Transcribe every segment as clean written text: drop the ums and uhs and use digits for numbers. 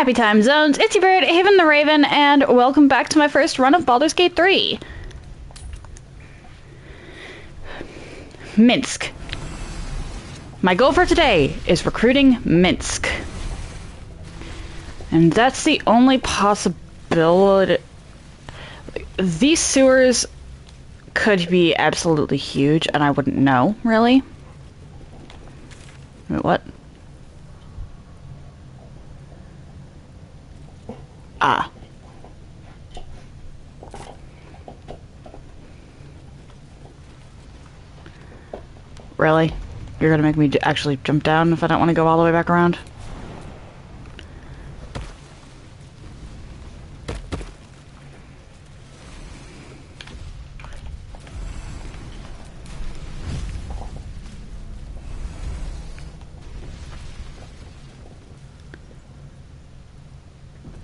Happy time zones, it's your bird, Haven the Raven, and welcome back to my first run of Baldur's Gate 3. Minsk. My goal for today is recruiting Minsk. And that's the only possibility. These sewers could be absolutely huge, and I wouldn't know, really. Wait, what? Ah. Really? You're gonna make me actually jump down if I don't want to go all the way back around?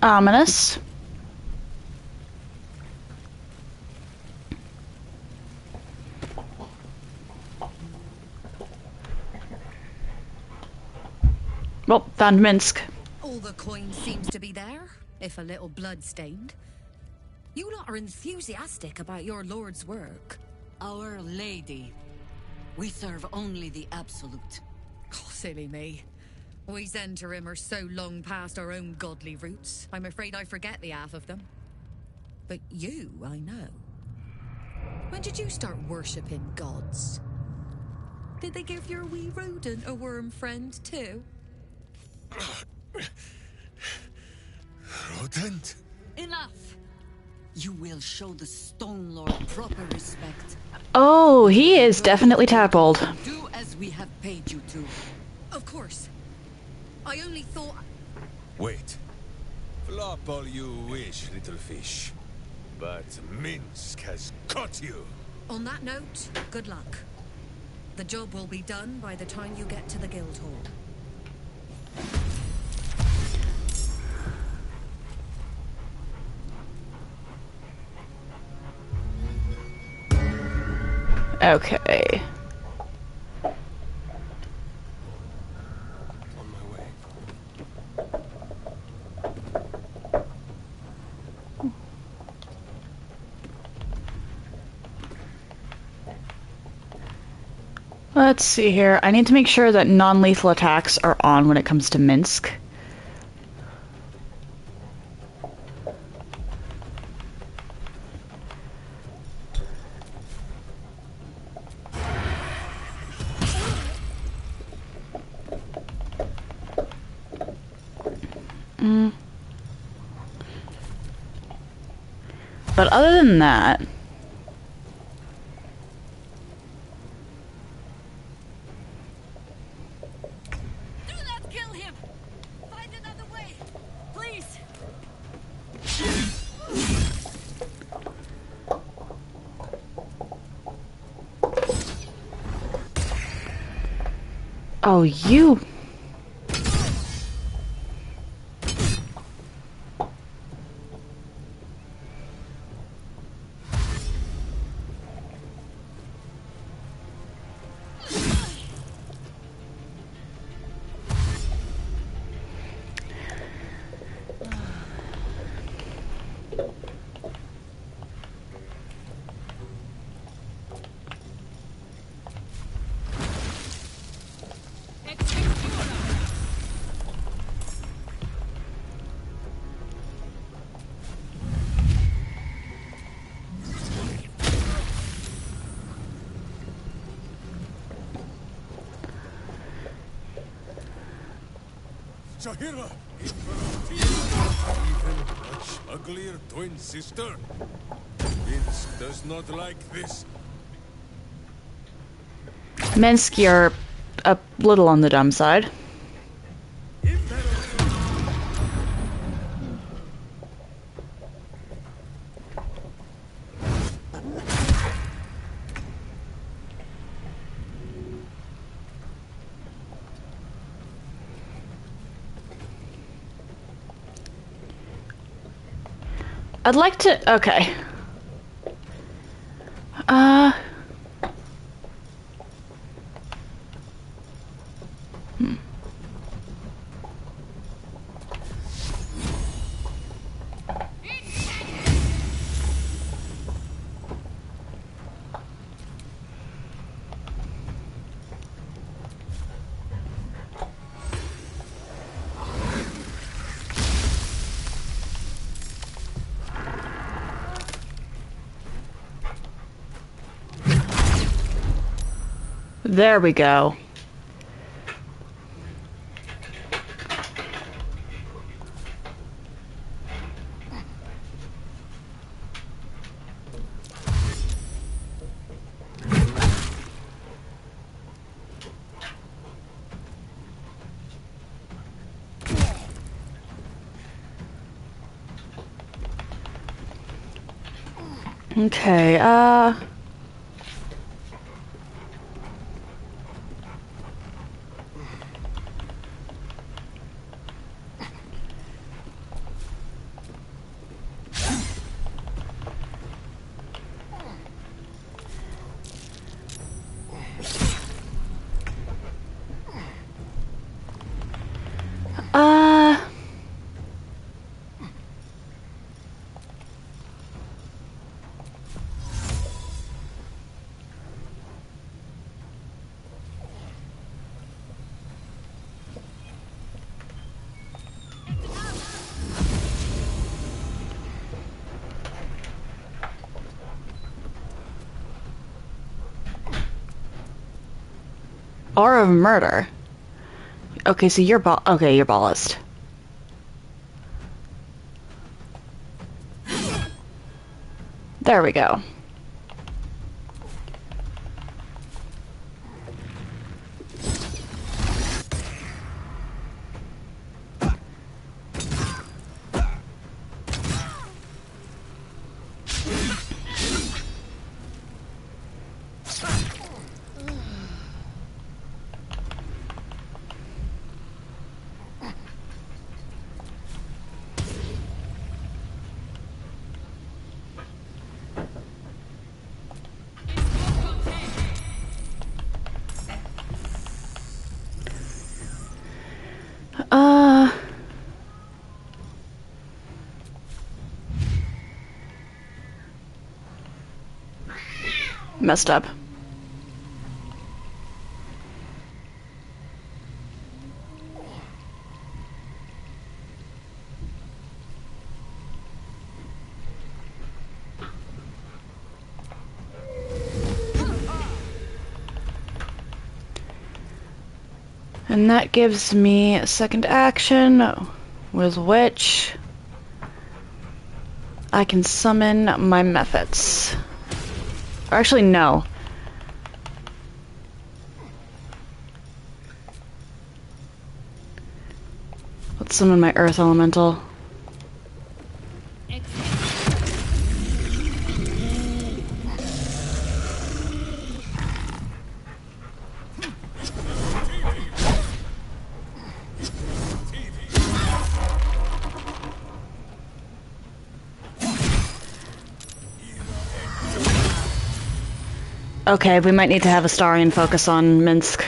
Ominous. Well, found Minsk. All the coin seems to be there, if a little blood-stained. You lot are enthusiastic about your lord's work. Our Lady. We serve only the absolute. Oh, silly me. We Zentarim are so long past our own godly roots, I'm afraid I forget the half of them. But you, I know. When did you start worshipping gods? Did they give your wee rodent a worm friend too? Rodent? Enough! You will show the Stone Lord proper respect. Oh, he is definitely tadpoled. Do as we have paid you to. Of course. I only thought... Wait. Flop all you wish, little fish. But Minsk has caught you. On that note, good luck. The job will be done by the time you get to the Guildhall. Okay. On my way. Let's see here. I need to make sure that non-lethal attacks are on when it comes to Minsk. But other than that... Do not kill him! Find another way! Please! Oh, you... Shahira! Even much uglier twin sister. Minsk does not like this. Minsk, you're a little on the dumb side. I'd like to... Okay. There we go. Okay, uh... Or of murder. Okay, so you're okay, you're ballast. There we go. Messed up. And that gives me a second action, with which I can summon my methods. Or actually, no. Let's summon my Earth Elemental. Okay, we might need to have Astarion focus on Minsk.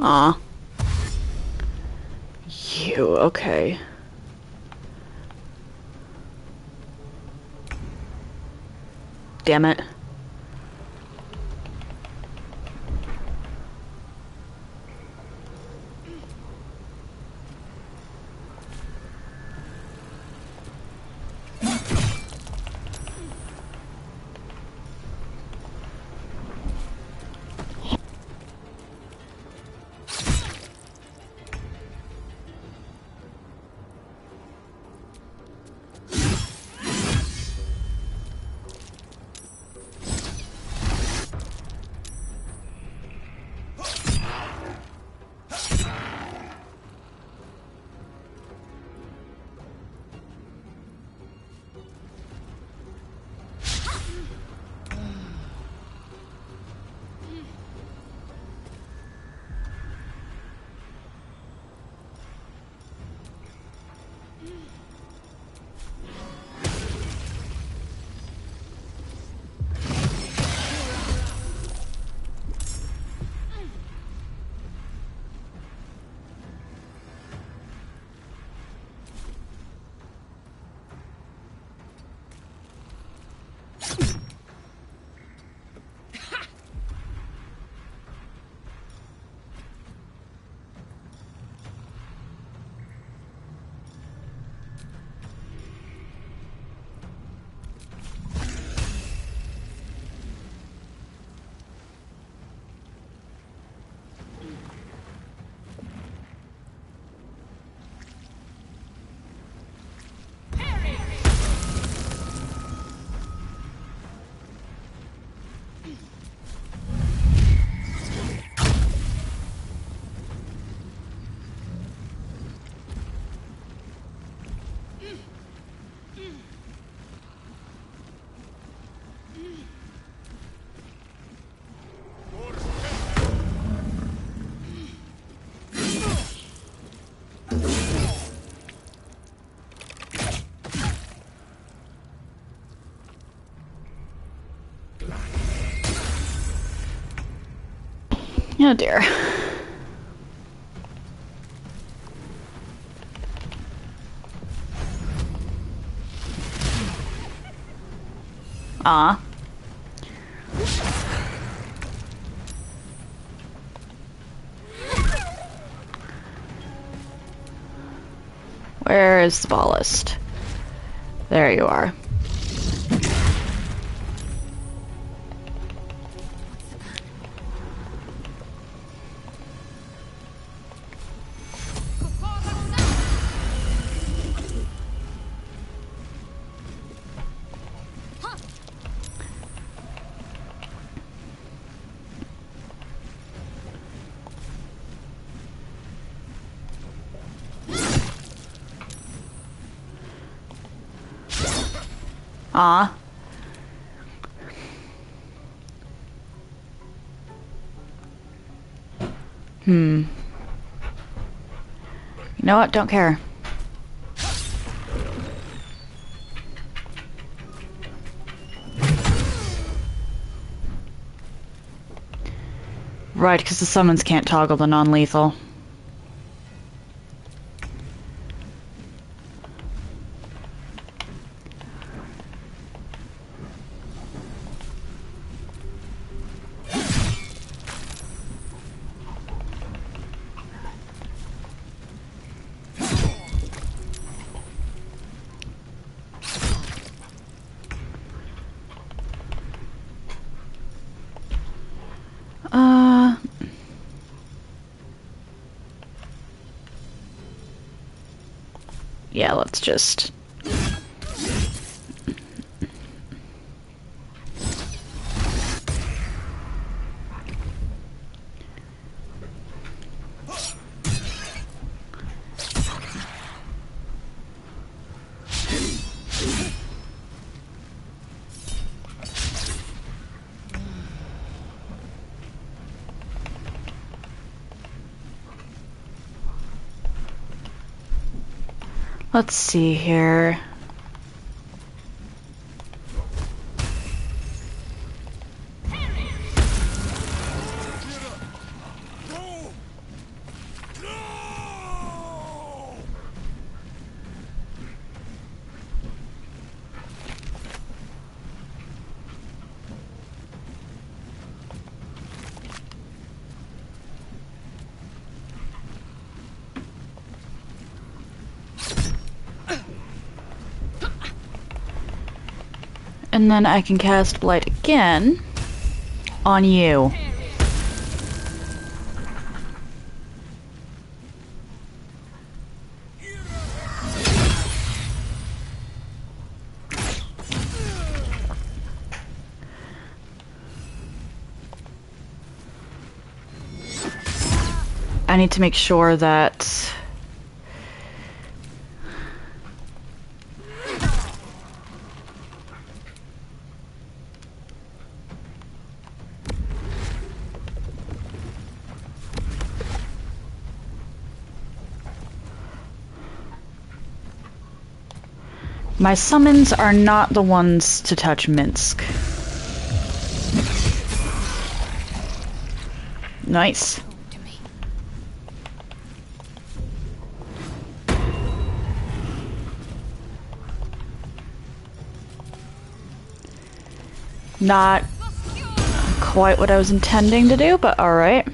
Aw. You, okay. Damn it. Oh dear. Ah. Where is the ballast? There you are. Ah. You know what? Don't care. Right, because the summons can't toggle the non-lethal. Yeah, let's just... Let's see here. And then I can cast Blight again on you. I need to make sure that my summons are not the ones to touch Minsk. Nice. Not quite what I was intending to do, but alright.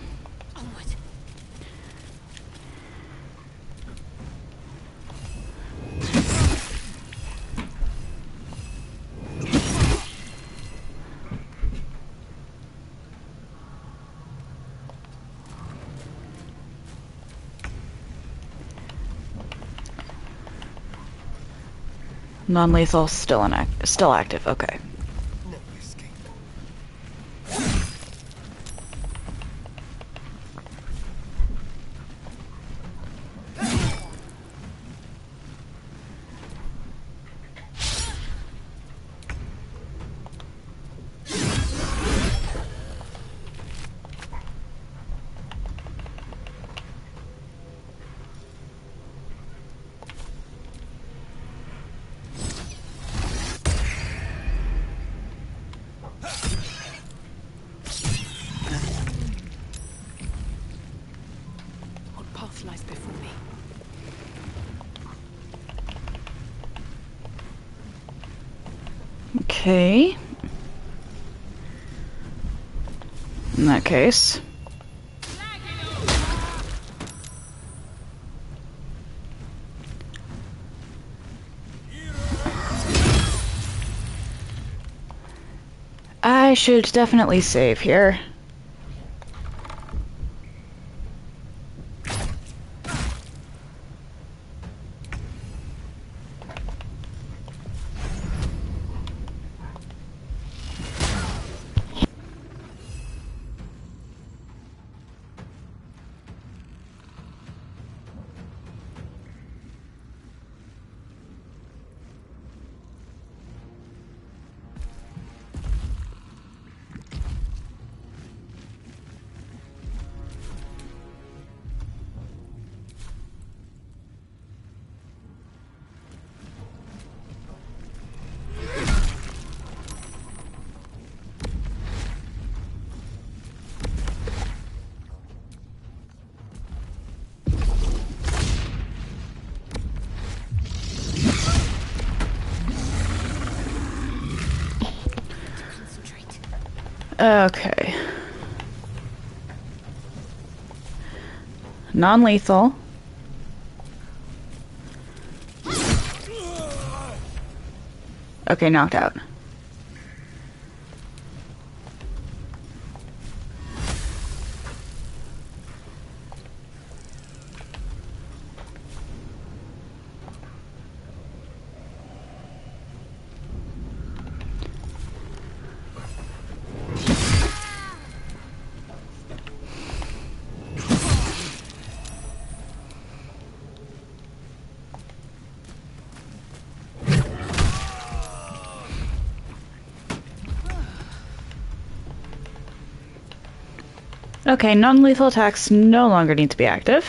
Non-lethal still active. Okay. Okay. In that case. I should definitely save here. Okay. Non-lethal. Okay, knocked out. Okay, non-lethal attacks no longer need to be active.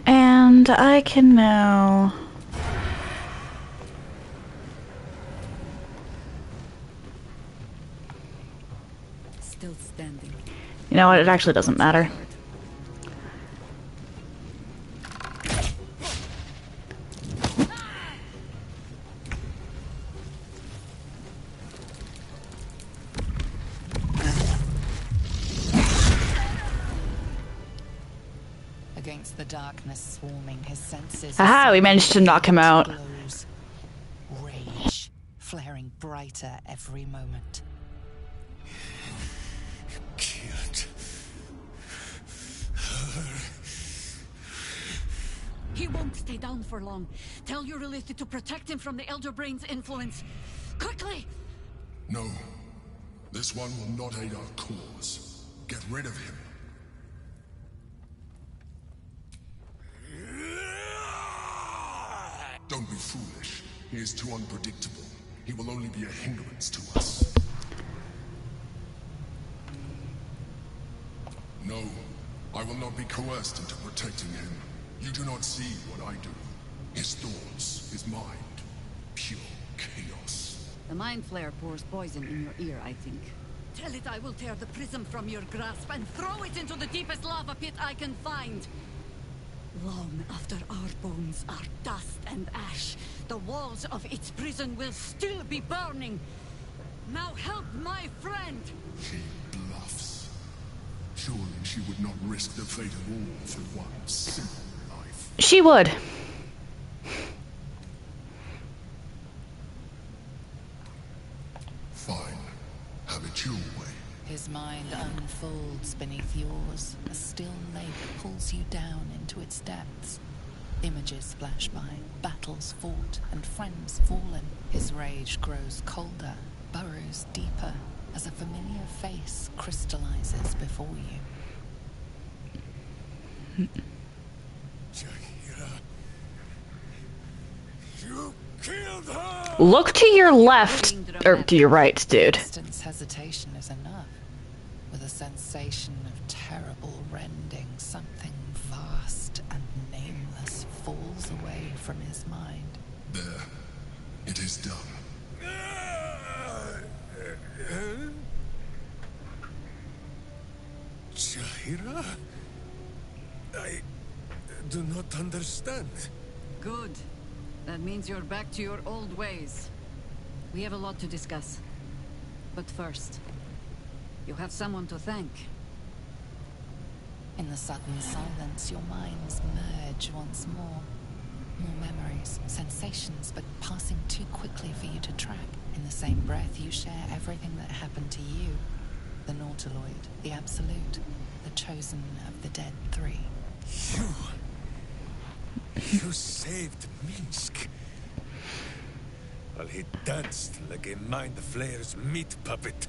And I can now... Still standing. You know what, it actually doesn't matter. Against the darkness swarming his senses. Aha, we managed to knock him out. Glows. Rage flaring brighter every moment. Killed her. He won't stay down for long. Tell your Elith to protect him from the Elder Brain's influence. Quickly! No. This one will not aid our cause. Get rid of him. Don't be foolish. He is too unpredictable. He will only be a hindrance to us. No, I will not be coerced into protecting him. You do not see what I do. His thoughts, his mind, pure chaos. The mind flare pours poison in your ear, I think. Tell it I will tear the prism from your grasp and throw it into the deepest lava pit I can find. Long after our bones are dust and ash, the walls of its prison will still be burning. Now help my friend! She bluffs. Surely she would not risk the fate of all for one simple life. She would. Fine. Have it your way. His mind unfolds beneath yours. A still lake pulls you down into its depths. Images flash by, battles fought, and friends fallen. His rage grows colder, burrows deeper, as a familiar face crystallizes before you. Jaheira. You killed her! Look to your left, or to your right, dude. Instant's hesitation is enough. With a sensation of terrible rending, something vast and nameless falls away from his mind. There. It is done. Jaheira? I do not understand. Good. That means you're back to your old ways. We have a lot to discuss. But first, you have someone to thank. In the sudden silence, your minds merge once more. More memories, sensations, but passing too quickly for you to track. In the same breath, you share everything that happened to you. The Nautiloid, the Absolute, the chosen of the dead three. You saved Minsk. While he danced like a Mind Flayer's meat puppet.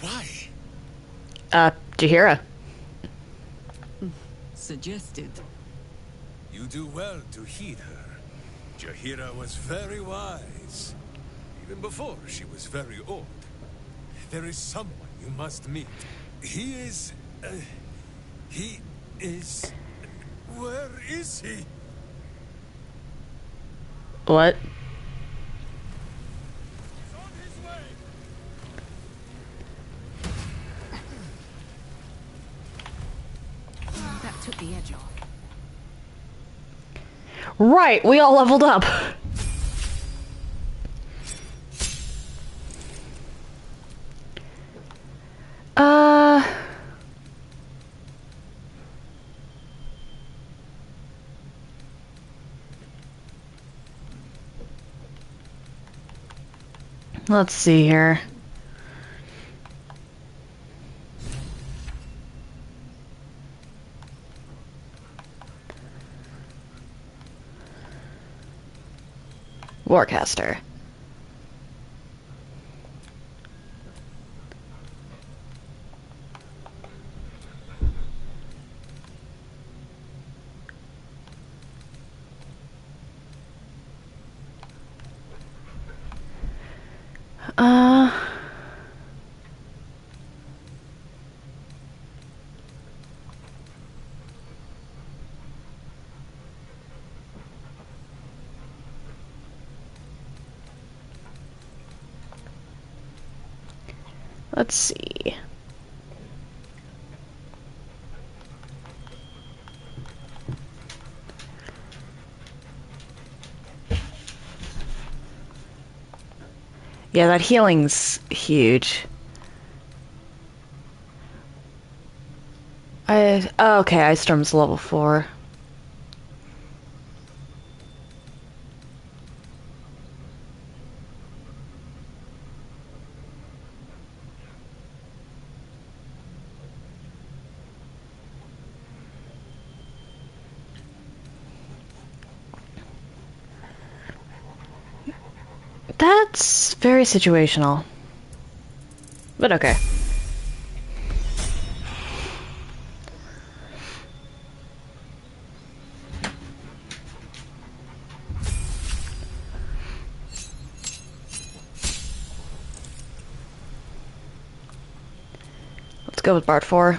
Why? Jaheira. Suggested. You do well to heed her. Jaheira was very wise. Even before she was very old. There is someone you must meet. He is... Where is he? What? He's on his way. That took the edge off. Right, we all leveled up. Let's see here. Warcaster. Let's see. Yeah, that healing's huge. Oh, okay, Ice Storm's level 4. That's very situational. But okay. Let's go with Bard 4.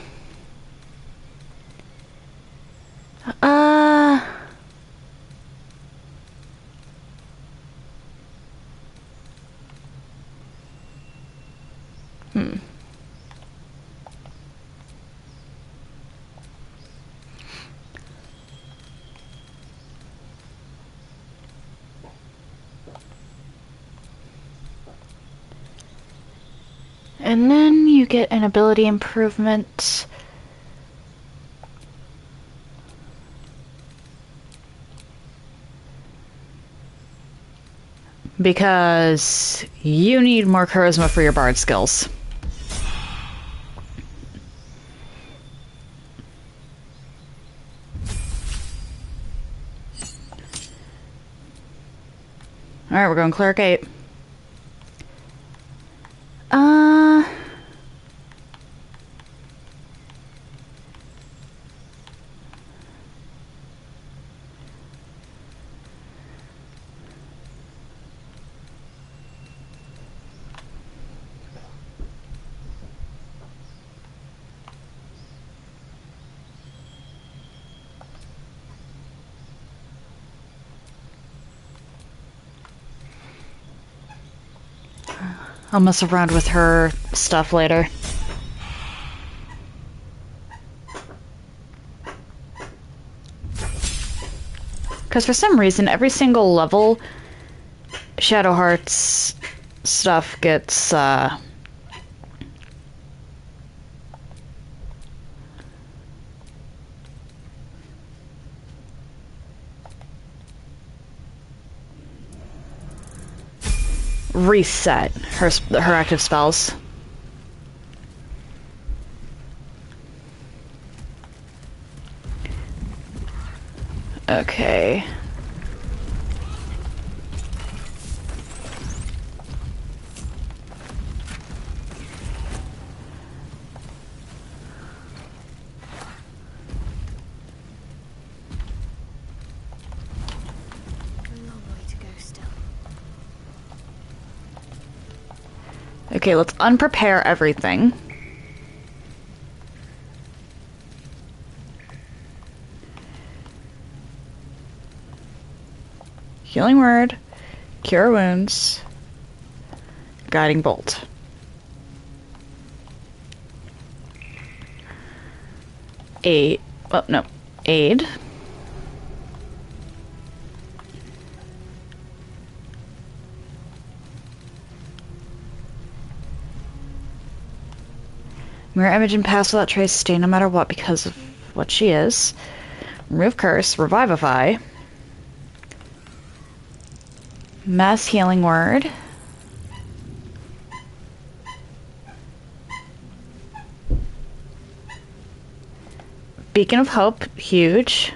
And then you get an ability improvement. Because you need more charisma for your bard skills. Alright, we're going Cleric 8. I'll mess around with her stuff later. Because for some reason, every single level, Shadowheart's stuff gets, reset her active spells. Okay. Okay, let's unprepare everything. Healing word, cure wounds, guiding bolt. Aid. Oh, no. Aid. Mirror image and pass without trace, stay no matter what because of what she is. Remove curse, revivify. Mass healing word. Beacon of hope, huge.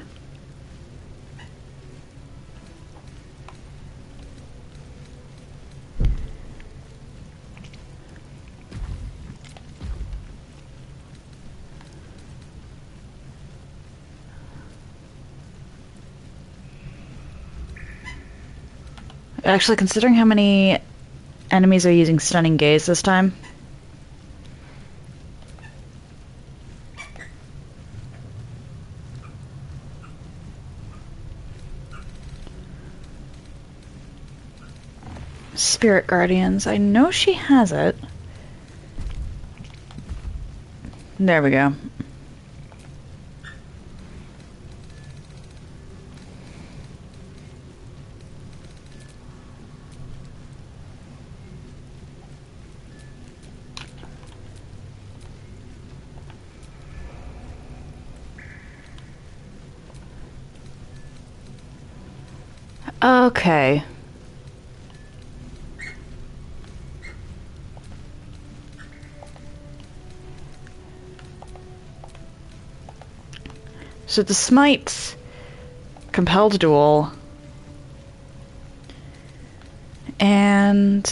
Actually, considering how many enemies are using Stunning Gaze this time. Spirit Guardians. I know she has it. There we go. Okay. So the smite, compelled duel, and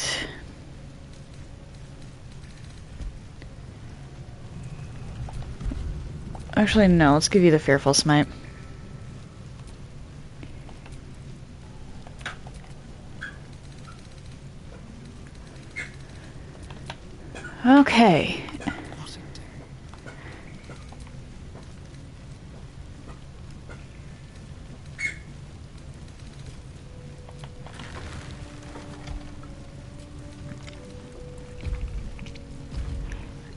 actually no, let's give you the fearful smite. Okay.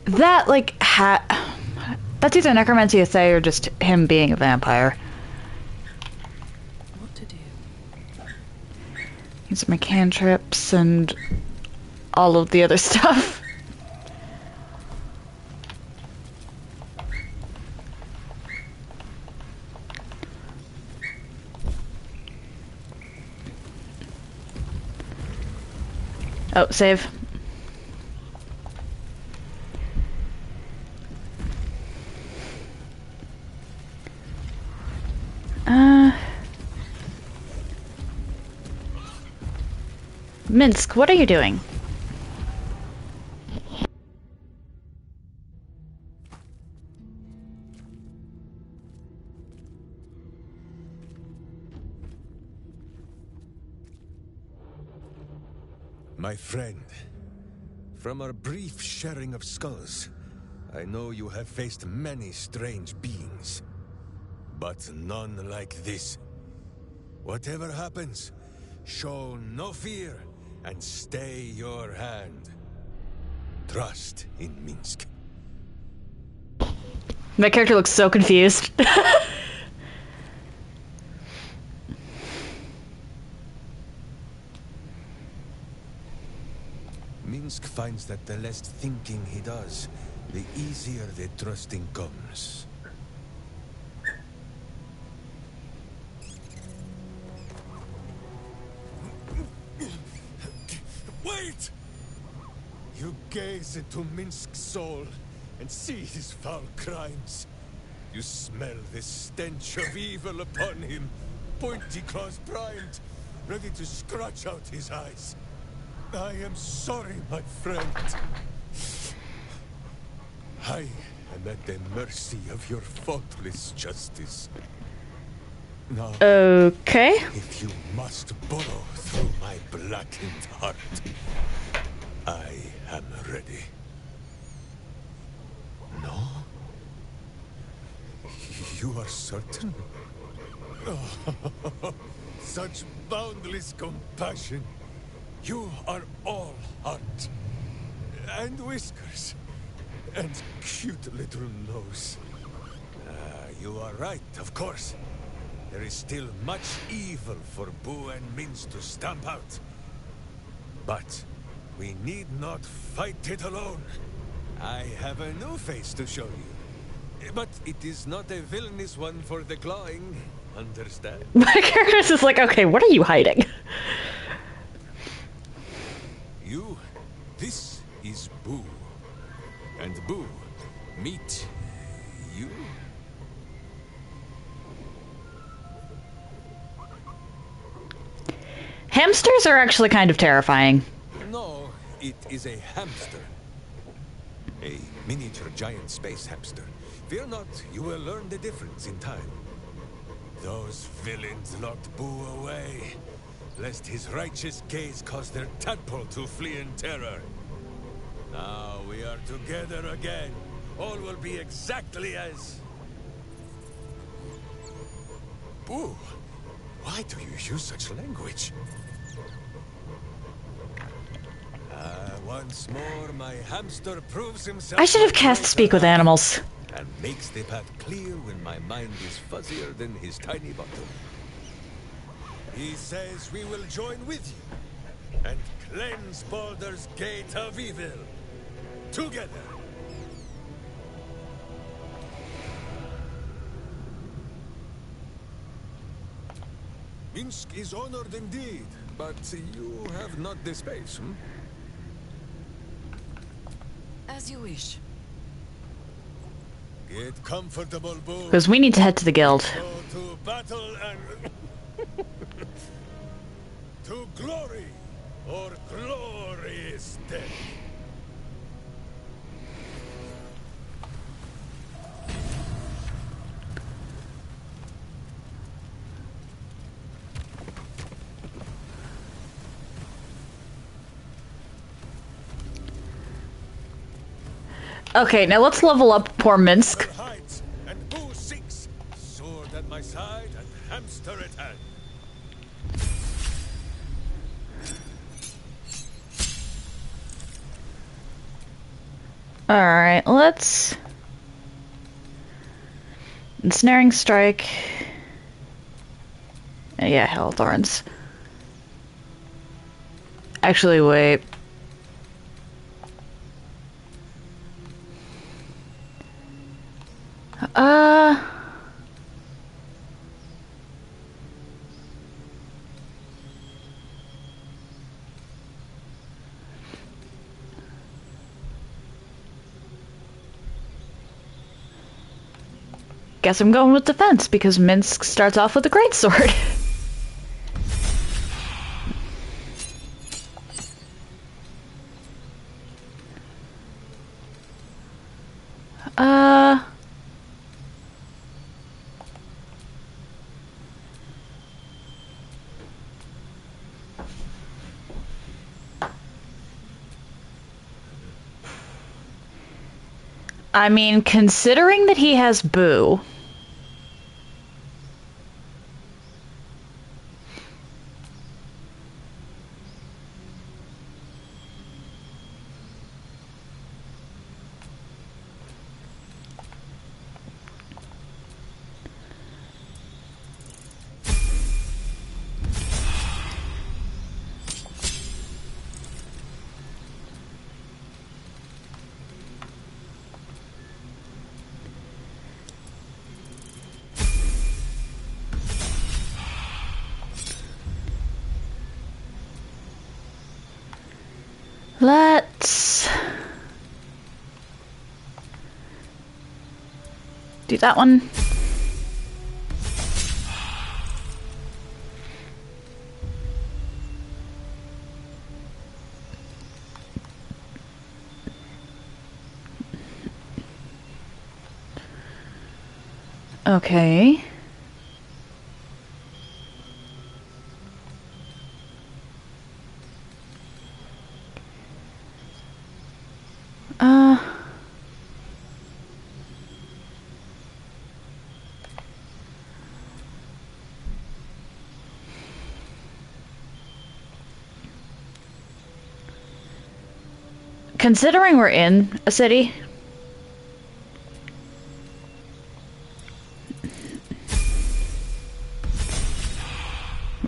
That, like, that's either necromancy assay or just him being a vampire. What to do? These are my cantrips and all of the other stuff. Oh, save. Minsk, what are you doing? My friend, from our brief sharing of skulls, I know you have faced many strange beings, but none like this. Whatever happens, show no fear and stay your hand. Trust in Minsk. My character looks so confused. Minsk finds that the less thinking he does, the easier the trusting comes. Wait! You gaze into Minsk's soul and see his foul crimes. You smell the stench of evil upon him, pointy claws primed, ready to scratch out his eyes. I am sorry, my friend. I am at the mercy of your faultless justice. Now, Okay. if you must borrow through my blackened heart, I am ready. No? You are certain? Oh, such boundless compassion. You are all heart. And whiskers. And cute little nose. You are right, of course. There is still much evil for Boo and Minz to stamp out. But we need not fight it alone. I have a new face to show you. But it is not a villainous one for the clawing. Understand? My character's just like, okay, what are you hiding? You, this is Boo. And Boo, meet you. Hamsters are actually kind of terrifying. No, it is a hamster. A miniature giant space hamster. Fear not, you will learn the difference in time. Those villains locked Boo away, lest his righteous gaze cause their tadpole to flee in terror. Now we are together again. All will be exactly as... Boo, why do you use such language? Once more, my hamster proves himself... I should have cast Speak with Animals. And makes the path clear when my mind is fuzzier than his tiny bottom. He says we will join with you and cleanse Baldur's gate of evil. Together. Minsk is honored indeed, but you have not the space, hmm? As you wish. Get comfortable, Boo. Because we need to head to the guild. Go to battle and... to glory, or glorious death. Okay, now let's level up poor Minsk. Hides and Boo sinks. Sword at my side and hamster at hand. Alright, let's... Ensnaring Strike. Yeah, Hellthorns. Actually, wait. Guess I'm going with defense because Minsk starts off with a greatsword. I mean, considering that he has Boo... Do that one. Okay. Considering we're in a city,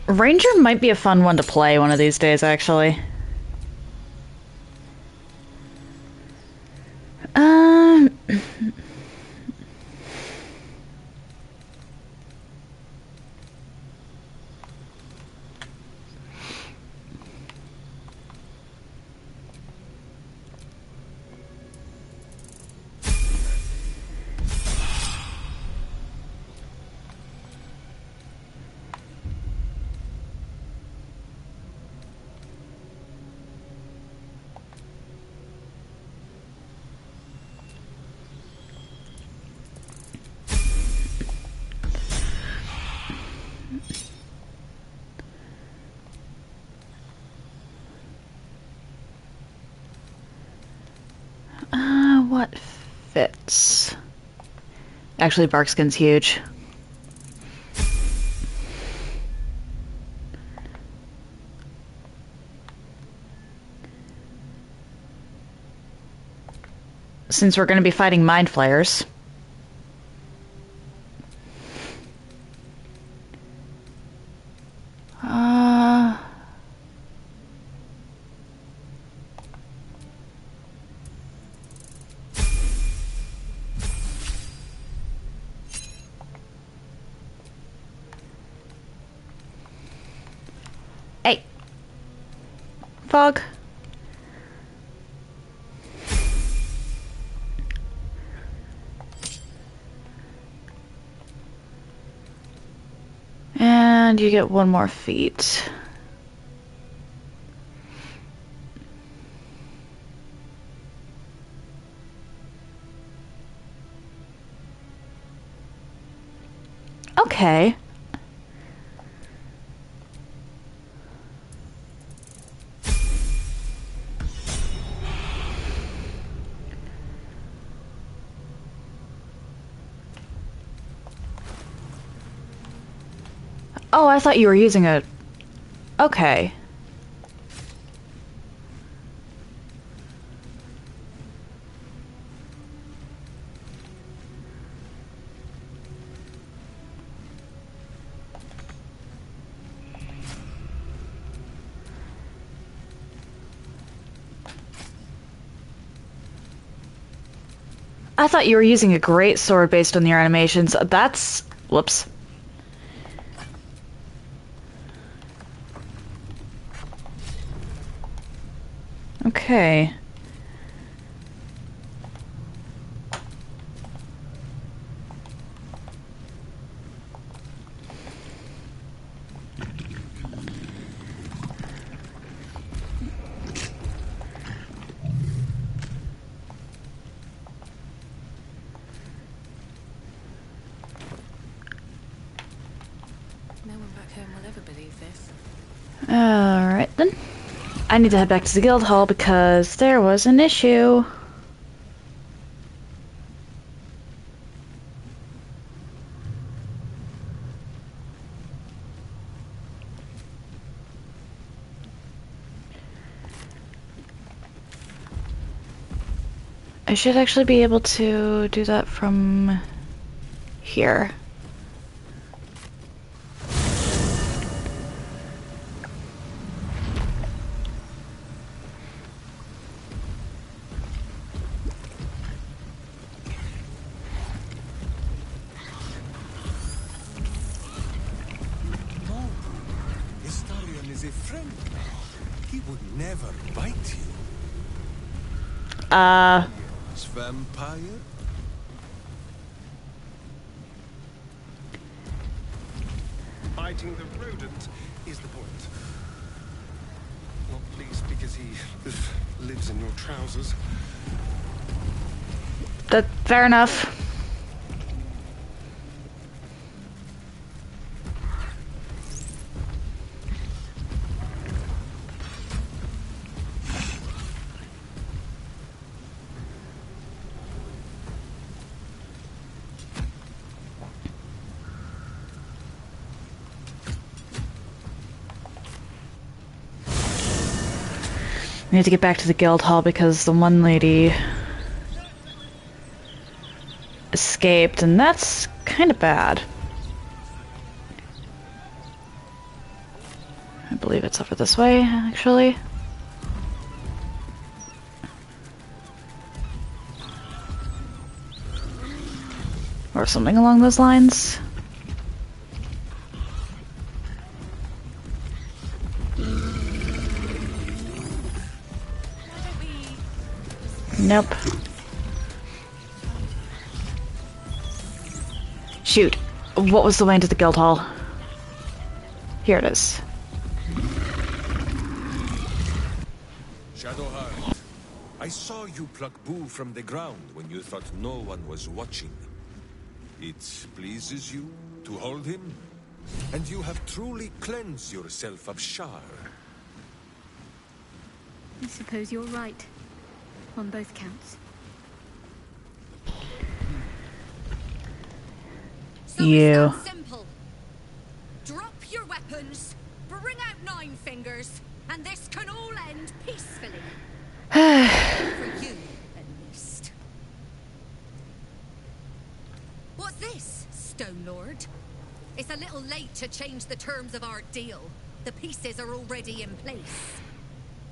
Ranger might be a fun one to play one of these days, actually. What fits? Actually, Barkskin's huge. Since we're going to be fighting mind flayers. Hey. Fog. And you get one more feat. Okay. Oh, I thought you were using a... Okay. I thought you were using a great sword based on your animations. That's... Whoops. Okay. No one back home will ever believe this. Alright then. I need to head back to the guild hall because there was an issue. I should actually be able to do that from here. Is a friend now. He would never bite you. Yes, vampire? fighting the rodent is the point. Not least because he lives in your trousers. That fair enough. I need to get back to the guild hall because the one lady escaped, and that's kind of bad. I believe it's over this way, actually. Or something along those lines. Nope. Shoot. What was the way into the guild hall? Here it is. Shadowheart, I saw you pluck Boo from the ground when you thought no one was watching. It pleases you to hold him? And you have truly cleansed yourself of Shar. I suppose you're right. On both counts. So You. it's that simple. Drop your weapons, bring out Nine Fingers, and this can all end peacefully. For you, at least. What's this, Stone Lord? It's a little late to change the terms of our deal. The pieces are already in place.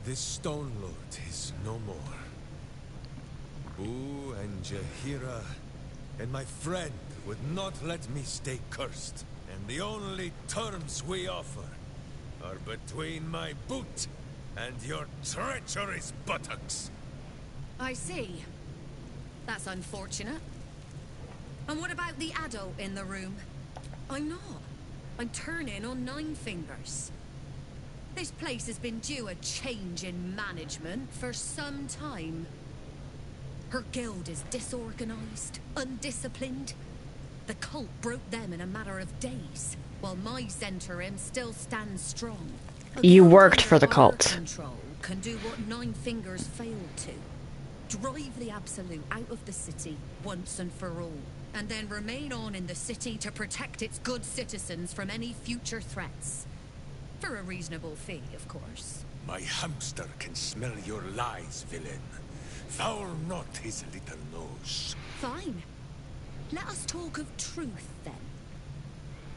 This Stone Lord is no more. Boo and Jaheira and my friend would not let me stay cursed. And the only terms we offer are between my boot and your treacherous buttocks. I see. That's unfortunate. And what about the adult in the room? I'm not. I'm turning on Nine Fingers. This place has been due a change in management for some time. Her guild is disorganized, undisciplined. The cult broke them in a matter of days, while my Zentarim still stands strong. You worked for the Our cult. Control can do what Nine Fingers failed to. Drive the Absolute out of the city once and for all, and then remain on in the city to protect its good citizens from any future threats. For a reasonable fee, of course. My hamster can smell your lies, villain. Foul not his little nose. Fine. Let us talk of truth, then.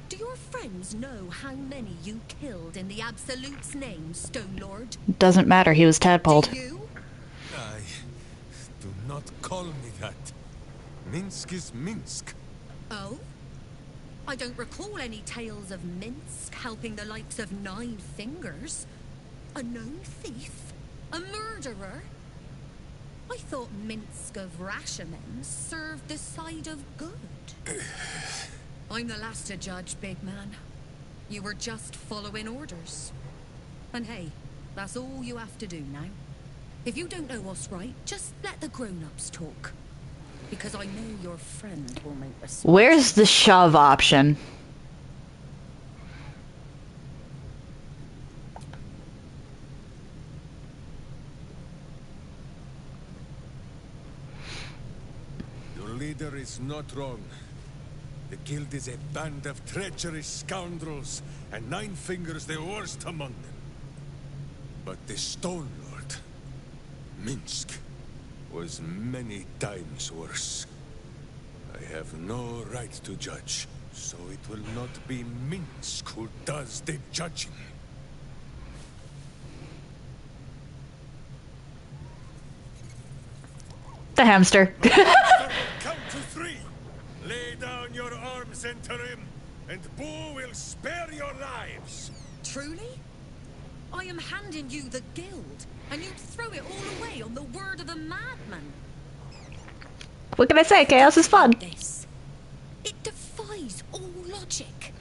Do your friends know how many you killed in the Absolute's name, Stone Lord? Doesn't matter, he was tadpoled. Do you? I... do not call me that. Minsk is Minsk. Oh? I don't recall any tales of Minsk helping the likes of Nine Fingers. A known thief? A murderer? I thought Minsk of Rashamem served the side of good. I'm the last to judge, big man. You were just following orders. And hey, that's all you have to do now. If you don't know what's right, just let the grown-ups talk. Because I know your friend will make a switch. Where's the shove option? Your leader is not wrong. The guild is a band of treacherous scoundrels, and Nine Fingers the worst among them. But the Stone Lord, Minsk, was many times worse. I have no right to judge, so it will not be Minsk who does the judging. The hamster. Count to 3. Lay down your arms, Zentarim, and Boo will spare your lives. Truly? I am handing you the guild, and you'd throw it all away on the word of a madman. What can I say? Chaos is fun. This. It defies all logic.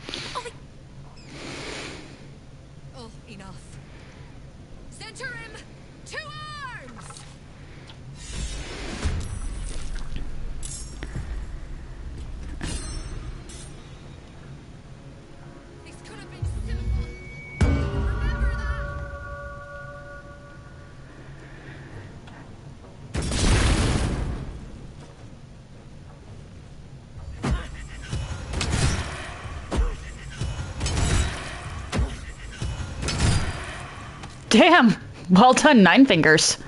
Damn! Well done, Nine Fingers.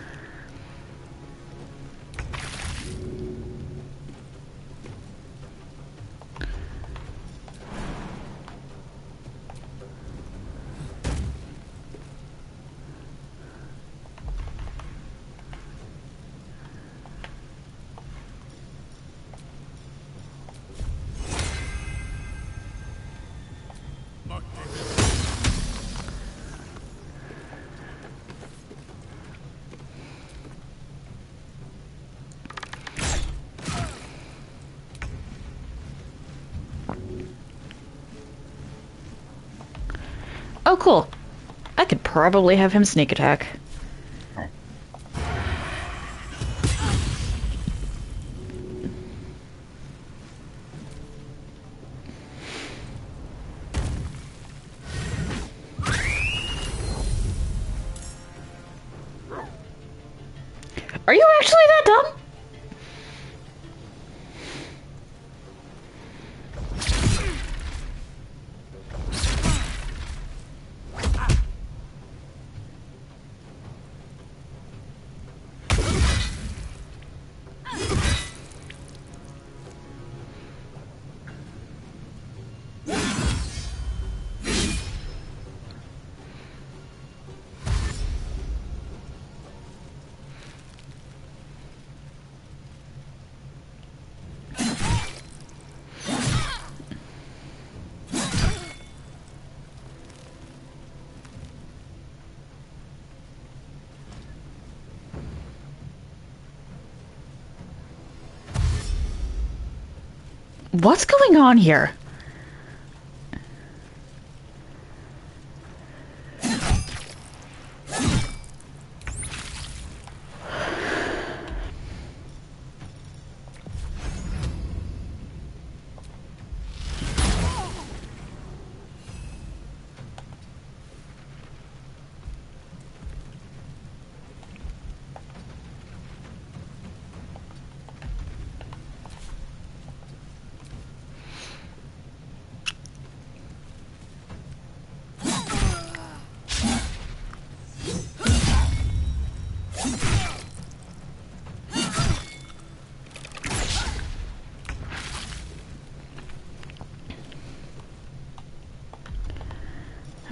Oh, cool. I could probably have him sneak attack. Are you actually that dumb? What's going on here?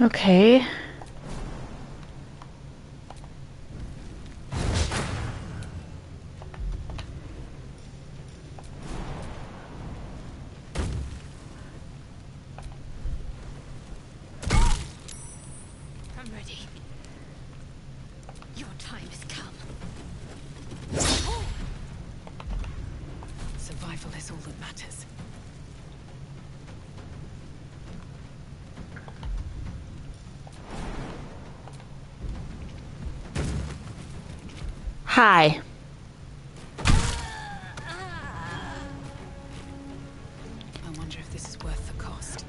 Okay. I'm ready. Your time has come. Survival is all that matters. Hi. I wonder if this is worth the cost.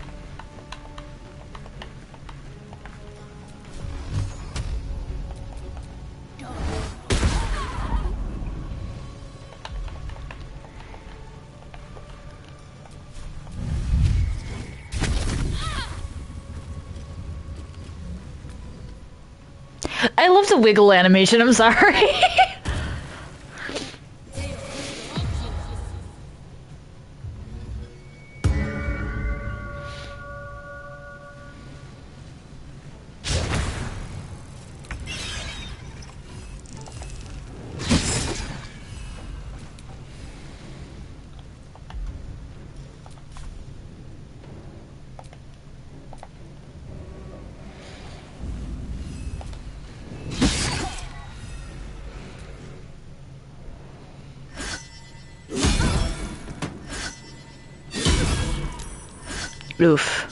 I love the wiggle animation, I'm sorry. Oof.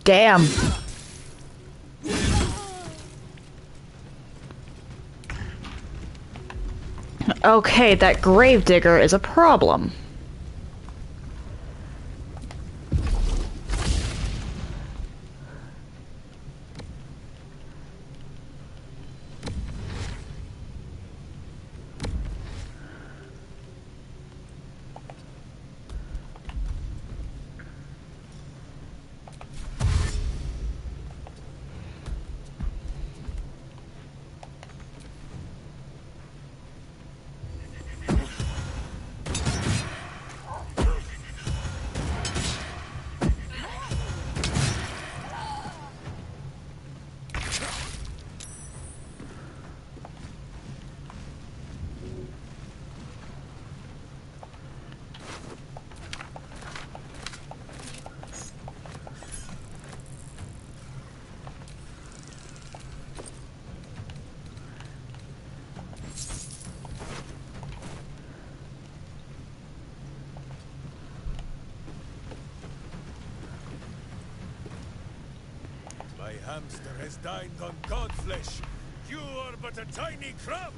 Damn. Okay, that gravedigger is a problem. hamster has dined on god flesh. You are but a tiny crumb.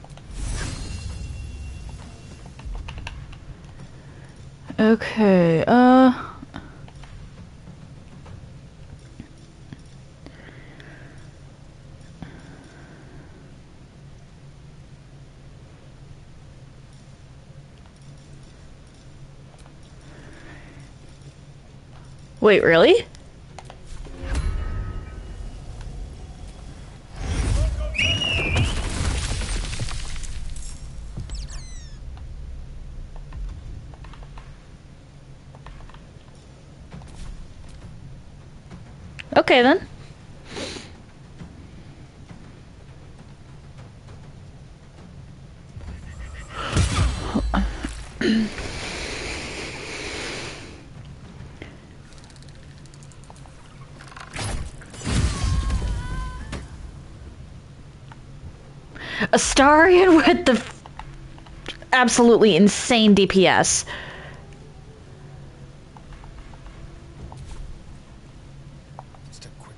Okay, wait, really? Okay, then. Astarion with the absolutely insane DPS. Step quick.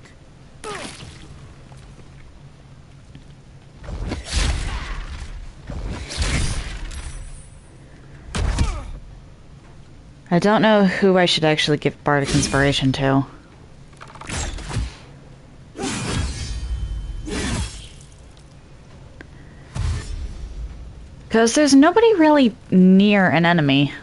I don't know who I should actually give Bardic Inspiration to. Because there's nobody really near an enemy.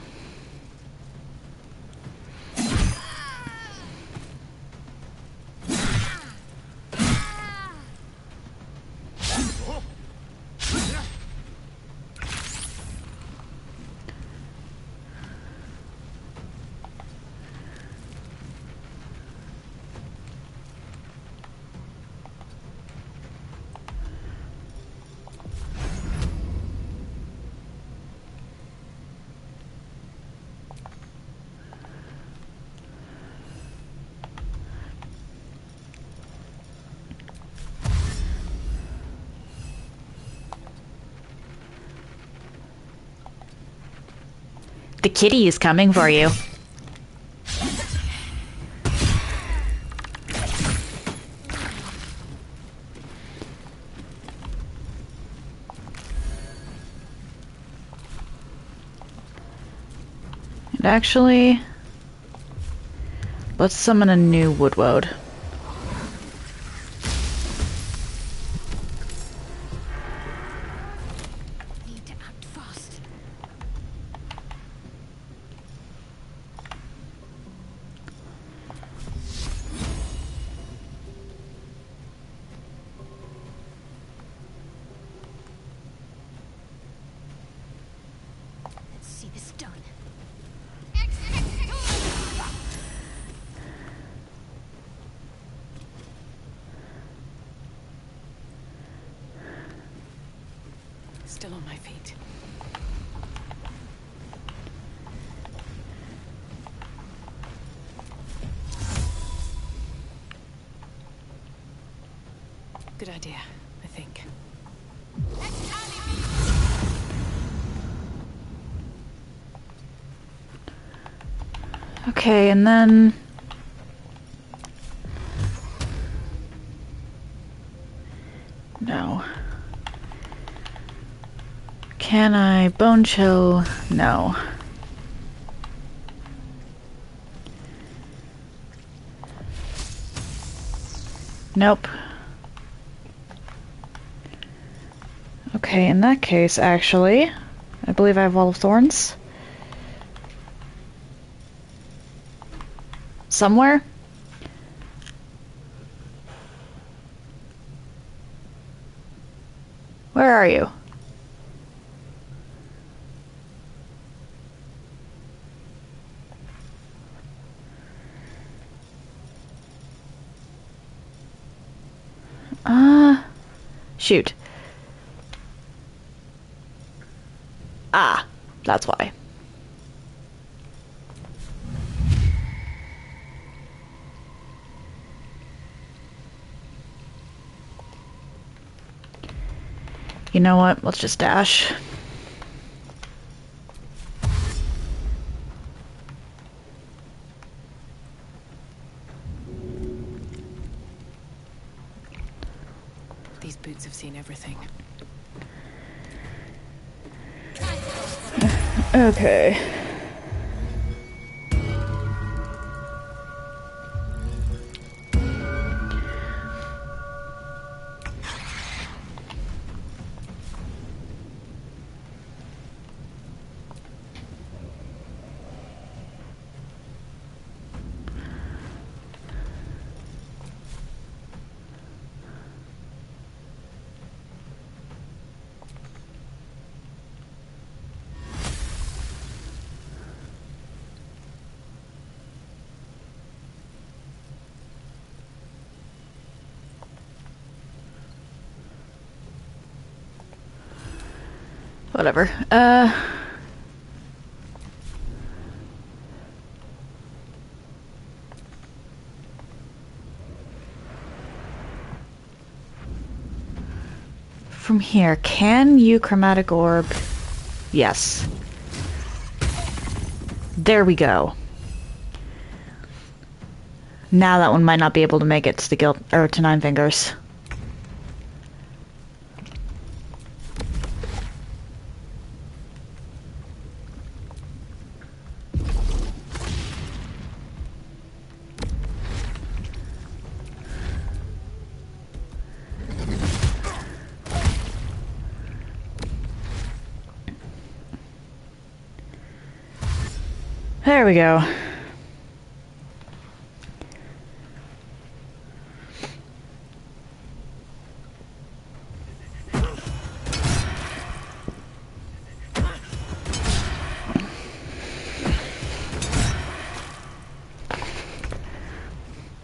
The kitty is coming for you. And actually, let's summon a new Woodwode. Need to act fast. Let's see this done. Still on my feet. Good idea, I think. Okay, and then... No. Can I bone chill? No. Nope. Okay, in that case, actually, I believe I have Wall of Thorns. Somewhere? Where are you? Shoot. Ah, that's why. You know what? Let's just dash. These boots have seen everything. Okay. Whatever. From here, can you chromatic orb? Yes. There we go. Now that one might not be able to make it to the guild or to Nine Fingers. There we go.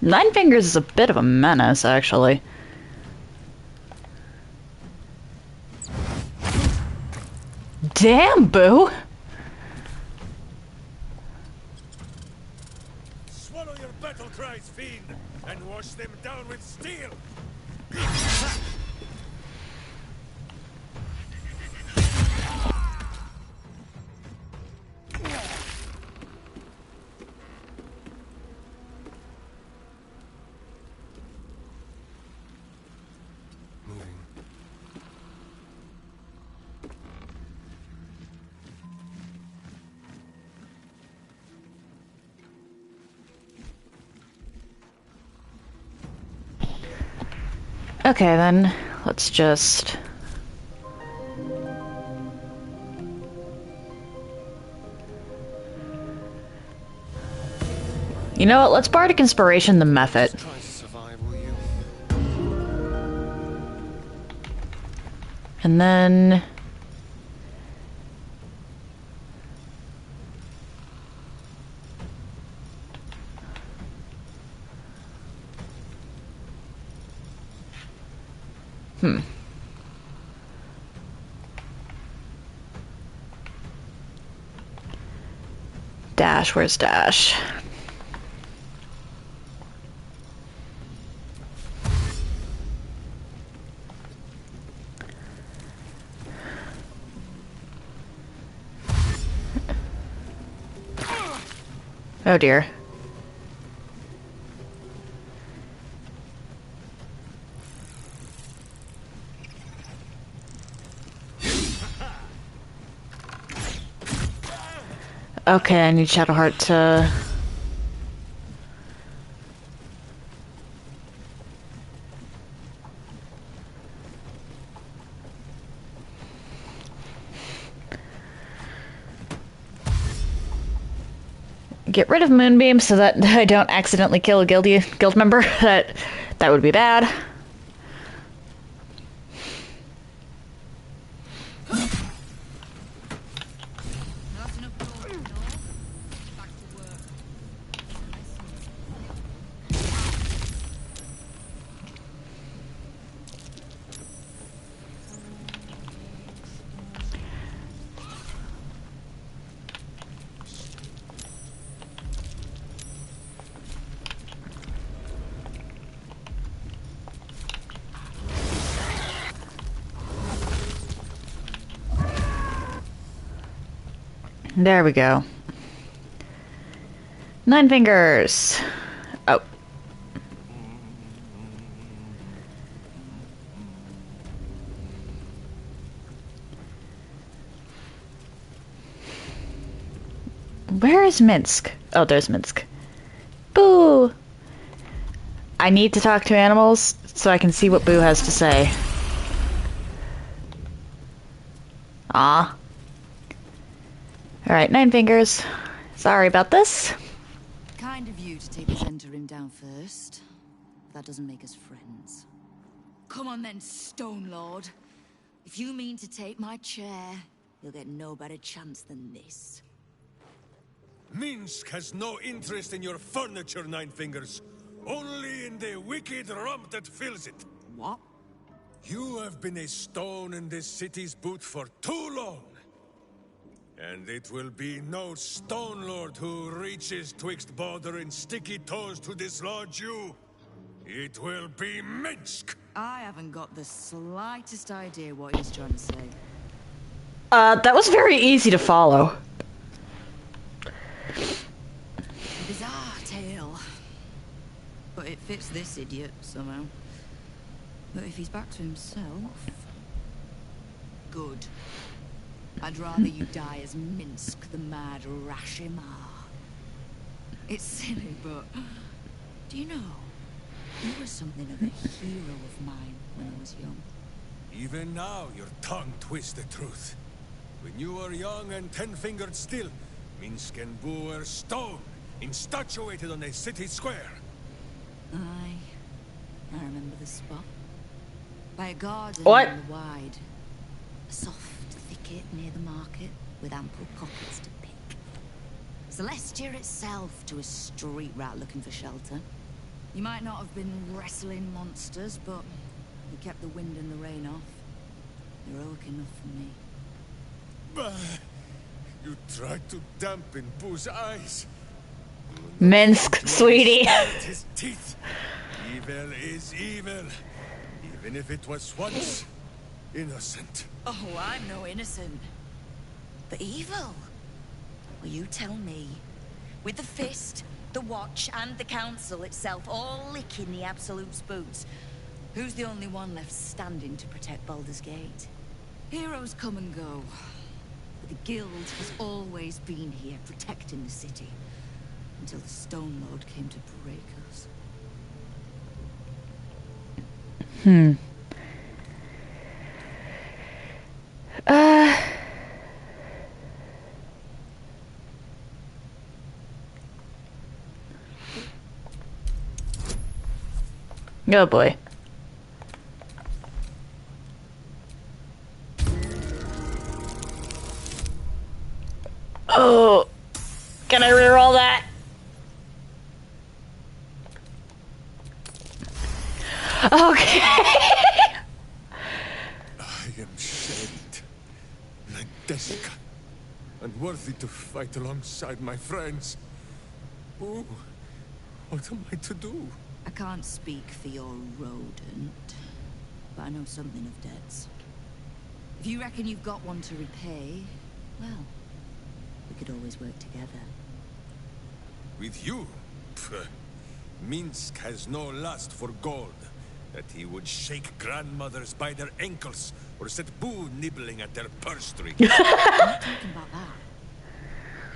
Nine Fingers is a bit of a menace, actually. Damn, Boo! Swallow your battle cries, fiend, and wash them down with steel! Okay, then, let's just... You know what, let's Bardic Inspiration the method. Try to survive, will you? And then... Dash, where's Dash? Oh dear. Okay, I need Shadowheart to... get rid of Moonbeam so that I don't accidentally kill a guild member. That would be bad. That's enough talk, you know? Back to work. There we go. Nine Fingers. Oh. Where is Minsk? Oh, there's Minsk. Boo! I need to talk to animals so I can see what Boo has to say. Ah. Alright, Nine Fingers. Sorry about this. Kind of you to take the Zentarim down first. That doesn't make us friends. Come on then, Stone Lord. If you mean to take my chair, you'll get no better chance than this. Minsk has no interest in your furniture, Nine Fingers. Only in the wicked rump that fills it. What? You have been a stone in this city's boot for too long. And it will be no Stone Lord who reaches twixt Baldur and sticky toes to dislodge you. It will be Minsk! I haven't got the slightest idea what he's trying to say. That was very easy to follow. Bizarre tale. But it fits this idiot somehow. But if he's back to himself... Good. I'd rather you die as Minsk, the mad Rashimar. It's silly, but... Do you know? You were something of a hero of mine when I was young. Even now, your tongue twists the truth. When you were young and ten-fingered still, Minsk and Boo were stone, instatuated on a city square. I remember the spot. By a garden What? in the wide. A soft thicket near the market, with ample pockets to pick. Celestia itself to a street rat looking for shelter. You might not have been wrestling monsters, but you kept the wind and the rain off. Heroic enough for me. Bah! You tried to dampen Boo's eyes. Minsk, sweetie. His teeth. Evil is evil, even if it was once innocent. Oh, I'm no innocent. But evil? Well, you tell me. With the fist, the watch, and the council itself all licking the Absolute's boots, who's the only one left standing to protect Baldur's Gate? Heroes come and go. But the Guild has always been here, protecting the city. Until the Stone Lord came to break us. Oh boy. Oh, can I reroll that? Okay. I am shamed. Nadeshka. Unworthy to fight alongside my friends. Ooh, what am I to do? I can't speak for your rodent, but I know something of debts. If you reckon you've got one to repay, well, we could always work together. With you? Pff, Minsk has no lust for gold. That he would shake grandmothers by their ankles, or set Boo nibbling at their purse strings. I'm not talking about that.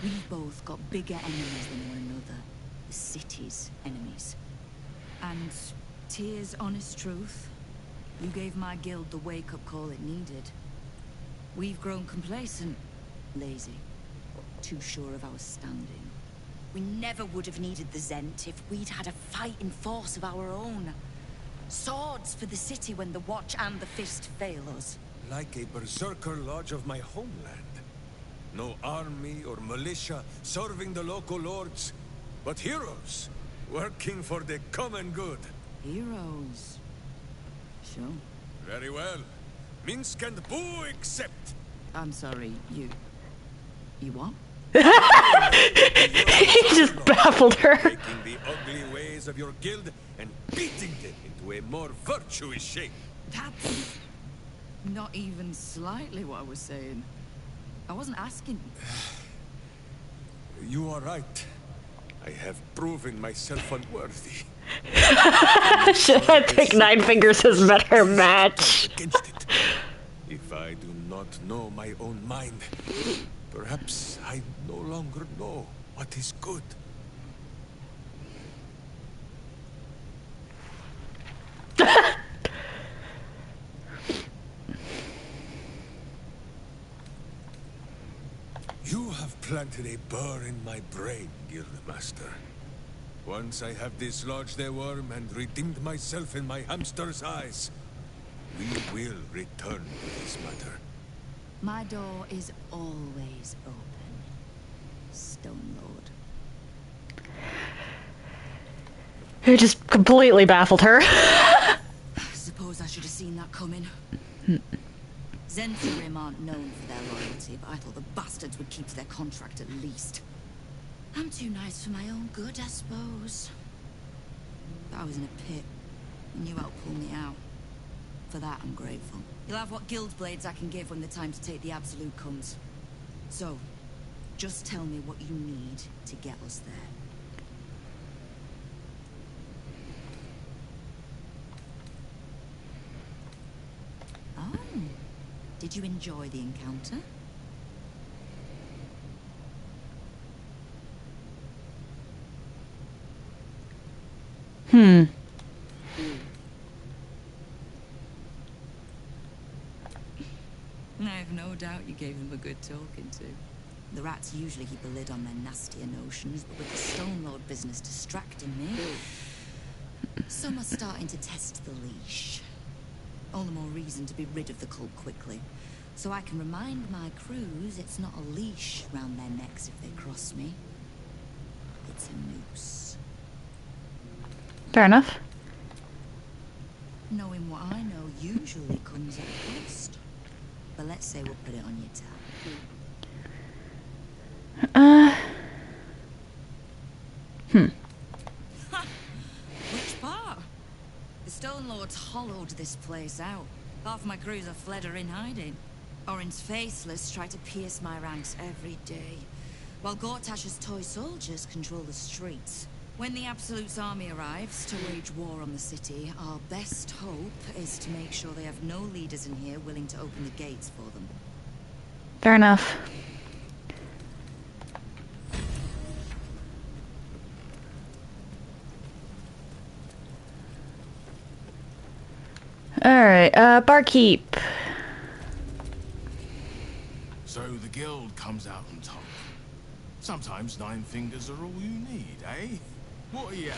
We've both got bigger enemies than one another. The city's enemies. And Tyr's honest truth, you gave my guild the wake-up call it needed. We've grown complacent, lazy, too sure of our standing. We never would have needed the Zent if we'd had a fighting force of our own. Swords for the city when the Watch and the Fist fail us. Like a berserker lodge of my homeland. No army or militia serving the local lords, but heroes working for the common good. Heroes. Sure. Very well. Minsk and Boo accept. I'm sorry, you what? He just baffled her. Taking the ugly ways of your guild and beating them into a more virtuous shape. That's not even slightly what I was saying. I wasn't asking. You are right. I have proven myself unworthy. I think Nine Fingers has met her match. Against it. If I do not know my own mind, Perhaps I no longer know what is good. You have planted a burr in my brain, Guildmaster. Once I have dislodged their worm and redeemed myself in my hamster's eyes, we will return to this matter. My door is always open, Stone Lord. It just completely baffled her. I suppose I should have seen that coming. Zenthurim aren't known for their loyalty, but I thought the bastards would keep to their contract at least. I'm too nice for my own good, I suppose. But I was in a pit, and you helped pull me out. For that, I'm grateful. You'll have what guild blades I can give when the time to take the Absolute comes. So, just tell me what you need to get us there. Oh, did you enjoy the encounter? I have no doubt you gave them a good talking to. The rats usually keep a lid on their nastier notions, but with the Stone Lord business distracting me, some are starting to test the leash. All the more reason to be rid of the cult quickly, so I can remind my crews it's not a leash round their necks if they cross me. It's a noose. Fair enough. Knowing what I know usually comes at a cost. But let's say we'll put it on your tab. Which part? The Stone Lords hollowed this place out. Half my crews have fled or in hiding. Orin's faceless try to pierce my ranks every day, while Gortash's toy soldiers control the streets. When the Absolute's army arrives to wage war on the city, our best hope is to make sure they have no leaders in here willing to open the gates for them. Fair enough. Alright, barkeep. So the guild comes out on top. Sometimes 9 fingers are all you need, eh? What are you?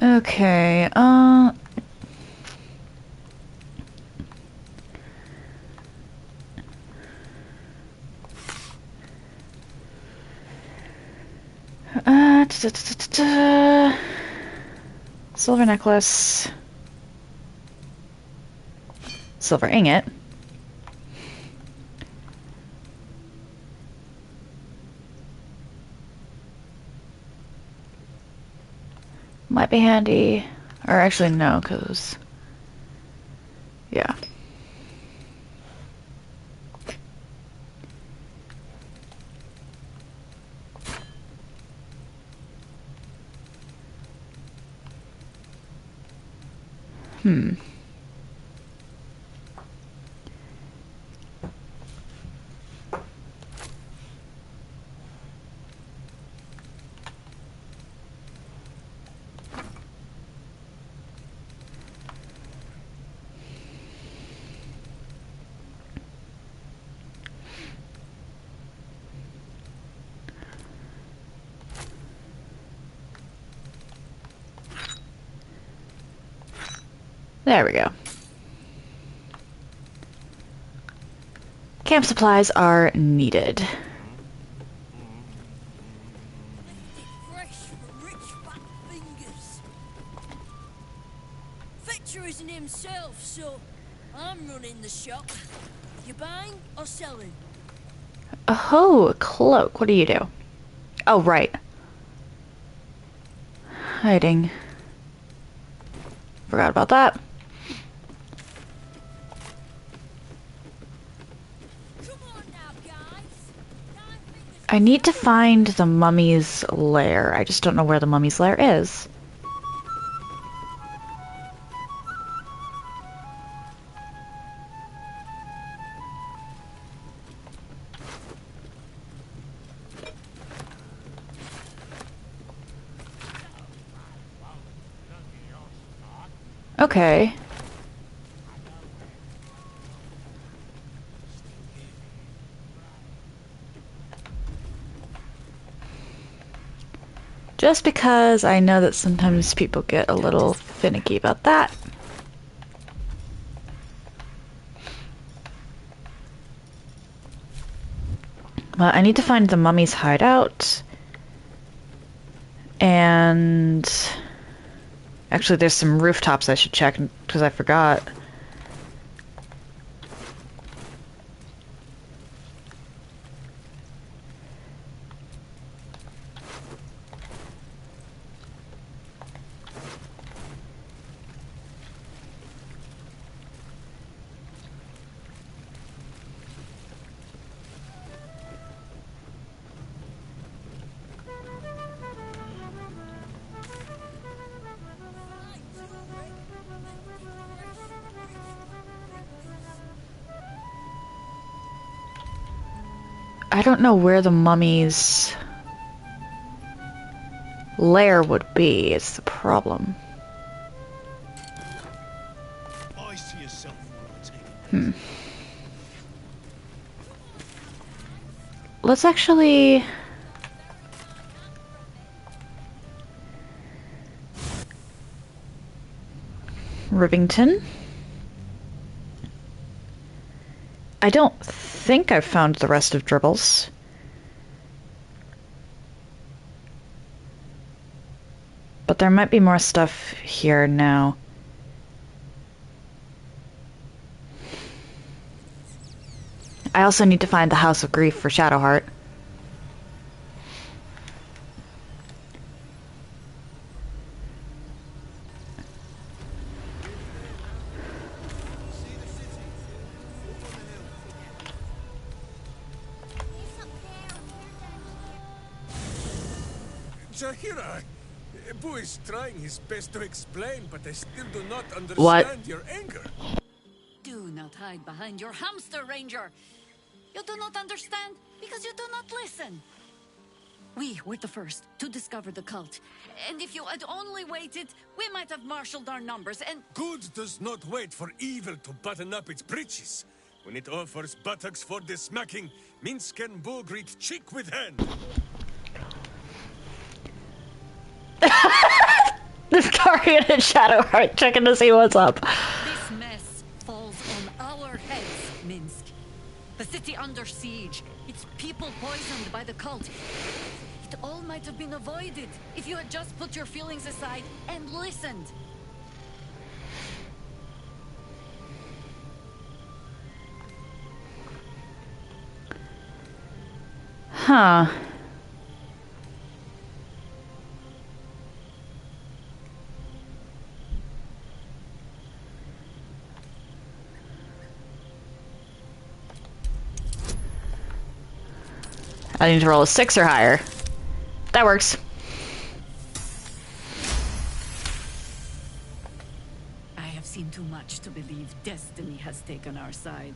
Okay, silver necklace. Silver ingot. Might be handy. Or actually no, because... yeah. There we go. Camp supplies are needed. Fresh for rich fat fingers. Fetcher isn't himself, so I'm running the shop. You buying or selling? Oh, a cloak. What do you do? Oh, right. Hiding. Forgot about that. Come on now, guys. I need to find the mummy's lair. I just don't know where the mummy's lair is. Okay. Just because I know that sometimes people get a little finicky about that. Well, I need to find the mummy's hideout. And actually there's some rooftops I should check because I forgot. I don't know where the mummy's lair would be, is the problem. I see yourself when I take it. Let's actually... Rivington. I don't think I've found the rest of Dribbles. But there might be more stuff here now. I also need to find the House of Grief for Shadowheart. Jaheira, Boo is trying his best to explain, but I still do not understand What? your anger. Do not hide behind your hamster, Ranger. You do not understand because you do not listen. We were the first to discover the cult. And if you had only waited, we might have marshaled our numbers and... Good does not wait for evil to button up its breeches. When it offers buttocks for the smacking, Minsk and Boo greet cheek with hand. Victorian and Shadowheart checking to see what's up. This mess falls on our heads, Minsk. The city under siege. Its people poisoned by the cult. It all might have been avoided if you had just put your feelings aside and listened. Huh. I need to roll a 6 or higher. That works. I have seen too much to believe destiny has taken our side.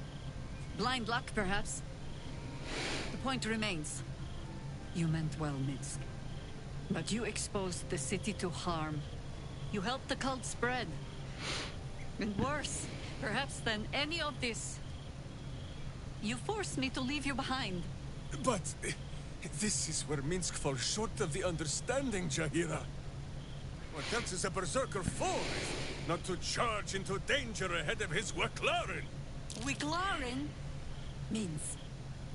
Blind luck, perhaps. The point remains. You meant well, Minsk. But you exposed the city to harm. You helped the cult spread. And worse, perhaps than any of this, you forced me to leave you behind. But this is where Minsk falls short of the understanding, Jaheira. What else is a berserker for? If not to charge into danger ahead of his Waclaren. Wicklaren? Means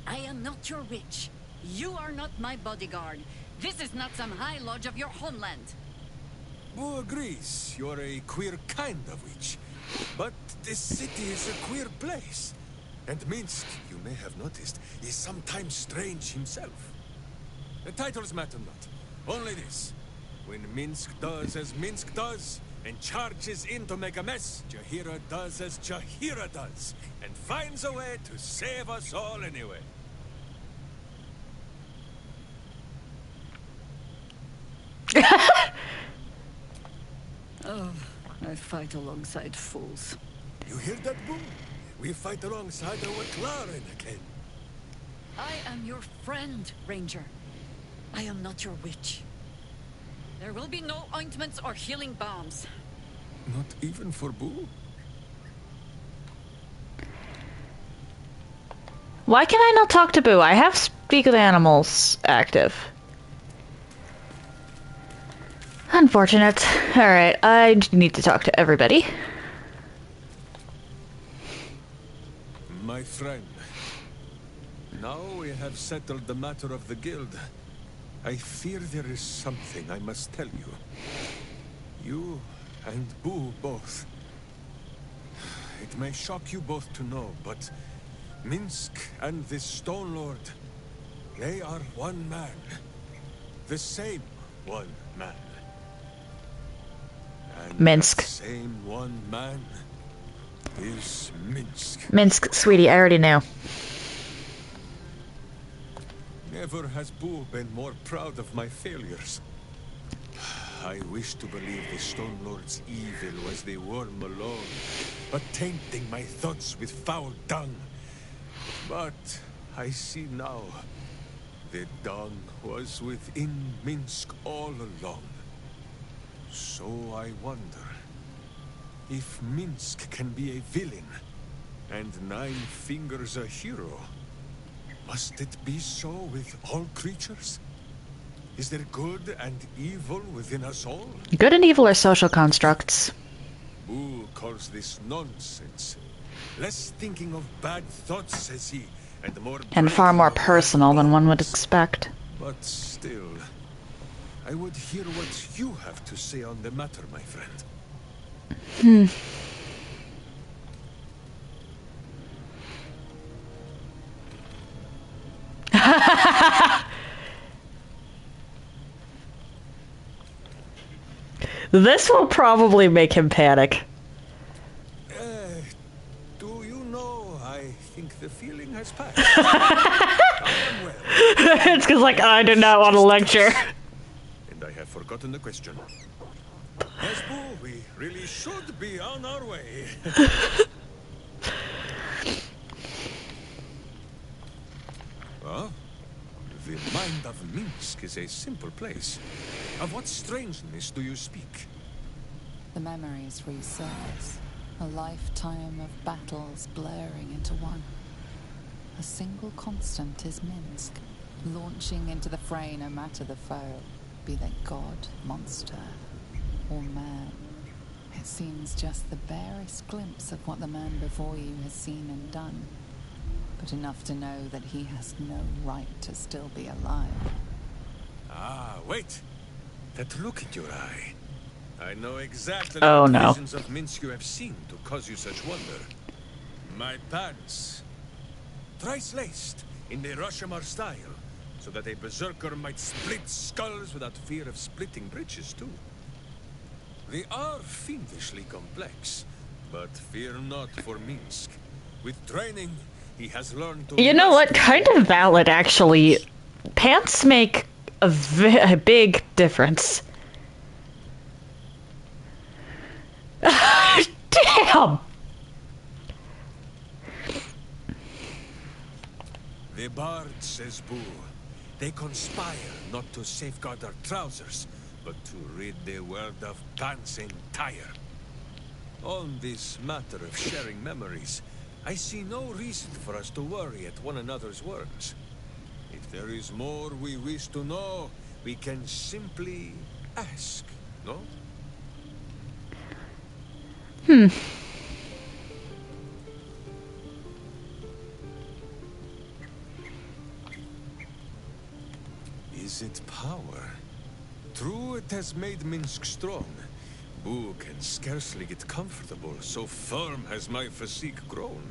I am not your witch. You are not my bodyguard. This is not some high lodge of your homeland. Boo agrees. You're a queer kind of witch. But this city is a queer place. And Minsk, you may have noticed, is sometimes strange himself. The titles matter not. Only this. When Minsk does as Minsk does, and charges in to make a mess, Jaheira does as Jaheira does, and finds a way to save us all anyway. Oh, I fight alongside fools. You hear that, Boo? We fight alongside our Claren again. I am your friend, Ranger. I am not your witch. There will be no ointments or healing balms. Not even for Boo? Why can I not talk to Boo? I have Speak with Animals active. Unfortunate. Alright, I need to talk to everybody. My friend, now we have settled the matter of the guild. I fear there is something I must tell you. You and Boo both. It may shock you both to know, but Minsk and this Stone Lord, they are one man. The same one man. And Minsk. that same one man is Minsk. Minsk, sweetie, I already know. Never has Boo been more proud of my failures. I wish to believe the Stone Lord's evil was the worm alone, but tainting my thoughts with foul dung. But I see now, the dung was within Minsk all along. So I wonder, if Minsk can be a villain, and Nine Fingers a hero, must it be so with all creatures? Is there good and evil within us all? Good and evil are social constructs. Boo calls this nonsense. Less thinking of bad thoughts, says he, and more... And far more personal than one would expect. But still, I would hear what you have to say on the matter, my friend. This will probably make him panic. Do you know, I think the feeling has passed. I am well. It's because, like, I do not want to lecture. And I have forgotten the question. Yes, Boo, we really should be on our way. Well, the mind of Minsk is a simple place. Of what strangeness do you speak? The memories resurface. A lifetime of battles blurring into one. A single constant is Minsk, launching into the fray no matter the foe, be they god, monster, or man. It seems just the barest glimpse of what the man before you has seen and done, but enough to know that he has no right to still be alive. Ah, wait! That look in your eye. I know exactly what visions of Minsk you have seen to cause you such wonder. My pants. Thrice laced in the Rashomar style, so that a berserker might split skulls without fear of splitting breeches too. They are fiendishly complex, but fear not for Minsk. With training, he has learned to... You know what? Kind of valid, actually. Pants make a big difference. Damn! The bards, says Boo, they conspire not to safeguard our trousers, but to rid the world of pants entire. On this matter of sharing memories, I see no reason for us to worry at one another's words. If there is more we wish to know, we can simply ask, no? Is it power? True, it has made Minsk strong. Boo can scarcely get comfortable, so firm has my physique grown.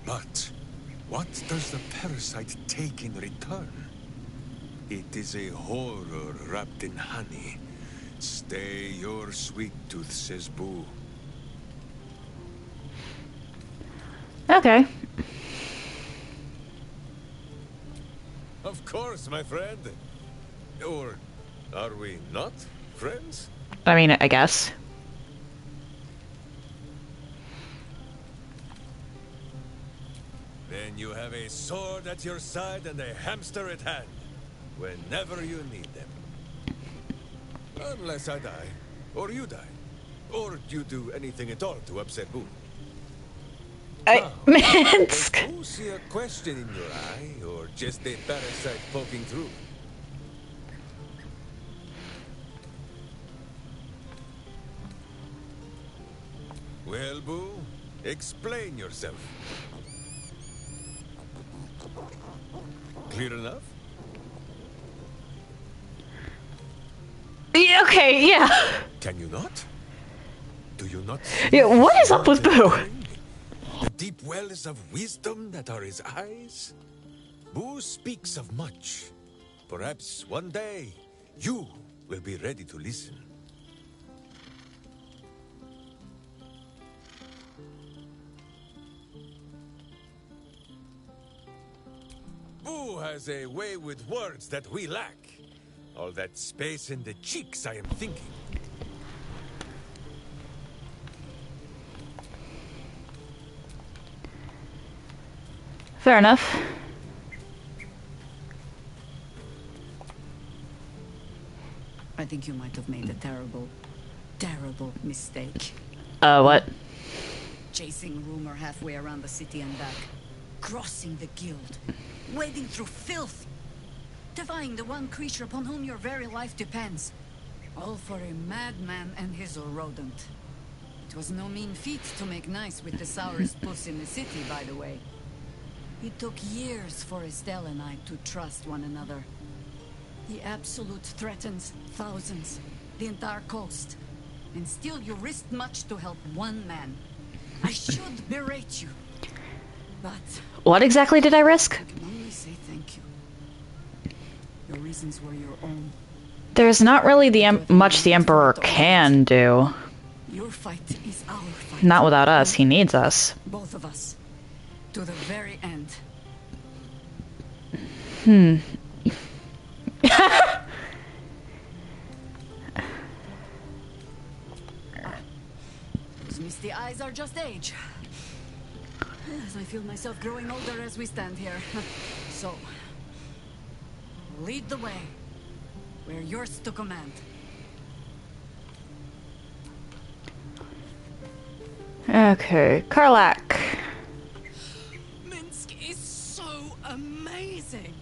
But what does the parasite take in return? It is a horror wrapped in honey. Stay your sweet tooth, says Boo. Okay. Of course, my friend. Or are we not friends? I mean, I guess. Then you have a sword at your side and a hamster at hand, whenever you need them. Unless I die, or you die, or you do anything at all to upset Boo. Minsk! Does Boo see a question in your eye, or just a parasite poking through? Well, Boo, explain yourself. Clear enough? Yeah, okay, yeah. Can you not? Do you not? Yeah, what is up with Boo? The deep wells of wisdom that are his eyes? Boo speaks of much. Perhaps one day, you will be ready to listen. Boo has a way with words that we lack. All that space in the cheeks, I am thinking. Fair enough. I think you might have made a terrible, terrible mistake. What? Chasing rumor halfway around the city and back. Crossing the guild. Wading through filth. Defying the one creature upon whom your very life depends. All for a madman and his rodent. It was no mean feat to make nice with the sourest puss in the city, by the way. It took years for Estelle and I to trust one another. The Absolute threatens thousands, the entire coast. And still you risked much to help one man. I should berate you. But What exactly did I risk? I can only say thank you. Your reasons were your own. There's not really much the Emperor can do. Your fight is our fight. Not without us. He needs us. Both of us. To the very end. Those misty eyes are just age. Yes, I feel myself growing older as we stand here. So, lead the way. We're yours to command. Okay, Karlak. Minsk is so amazing.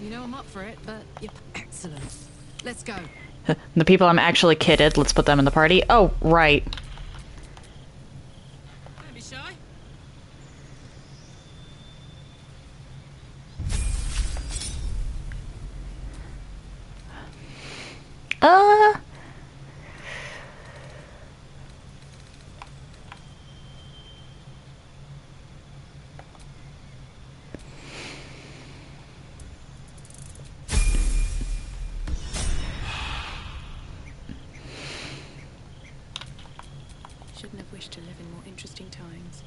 You know I'm up for it, but yep, excellent. Let's go. The people I'm actually kidded, let's put them in the party. Oh, right. Don't be shy. Shouldn't have wished to live in more interesting times.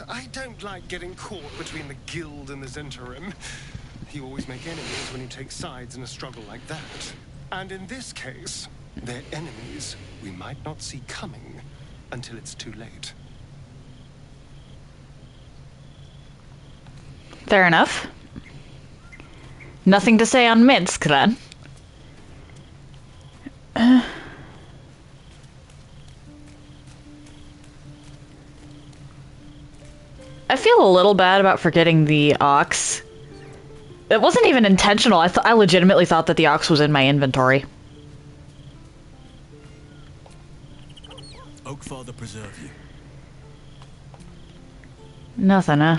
I don't like getting caught between the guild and the Zentarim. You always make enemies when you take sides in a struggle like that. And in this case, they're enemies we might not see coming until it's too late. Fair enough. Nothing to say on Minsk, then. I feel a little bad about forgetting the ox. It wasn't even intentional. I legitimately thought that the ox was in my inventory. Oakfather preserve you. Nothing, huh?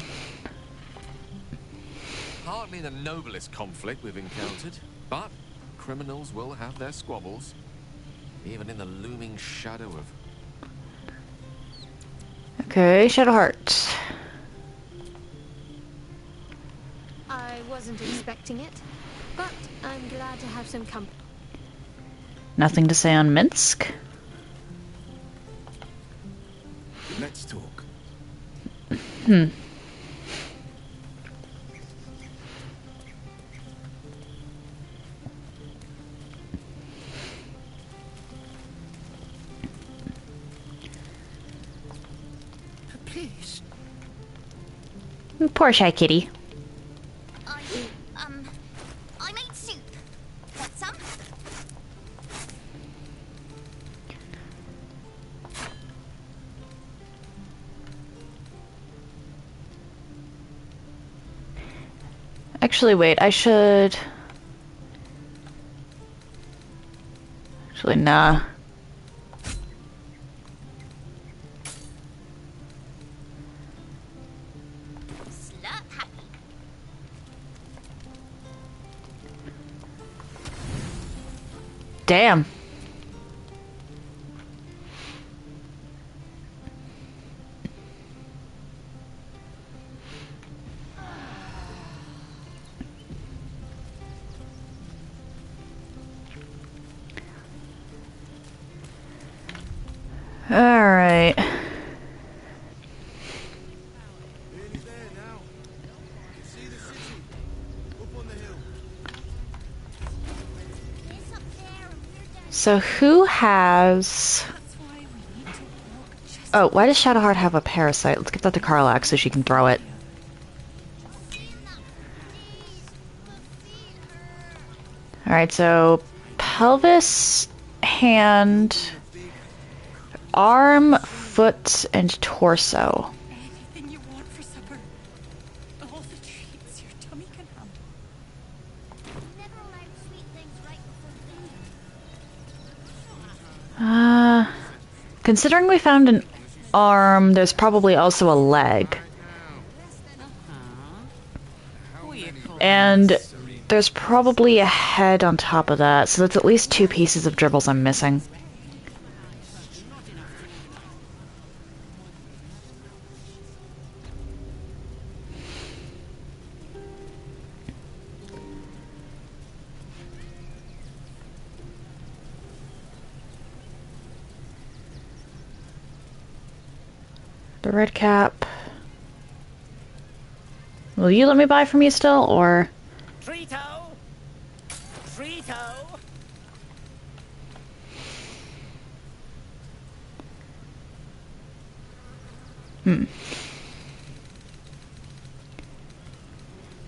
Hardly exactly the noblest conflict we've encountered, but criminals will have their squabbles, even in the looming shadow of... Okay, Shadowheart. I wasn't expecting it, but I'm glad to have some company. Nothing to say on Minsk? Let's talk. Please. Poor shy kitty. I made soup. Want some? Actually, wait, I should... Actually, nah. Slurp happy. Damn. Alright. Nearly there now. You can see the city. Up on the hill. It's up there and we're down. So who has... Oh, why does Shadowheart have a parasite? Let's give that to Karlach so she can throw it. Alright, so... pelvis, hand... arm, foot, and torso. Anything you want for supper. All the treats your tummy can handle. Never allowed sweet things right before dinner. Considering we found an arm, there's probably also a leg. And there's probably a head on top of that, so that's at least 2 pieces of dribbles I'm missing. The red cap. Will you let me buy from you still, or? Trito! Trito!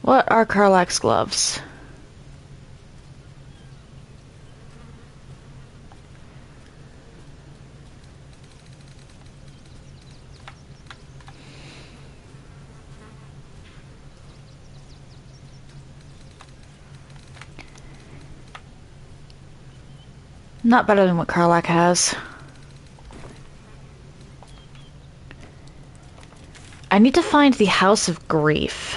What are Karlach's gloves? Not better than what Karlach has. I need to find the House of Grief.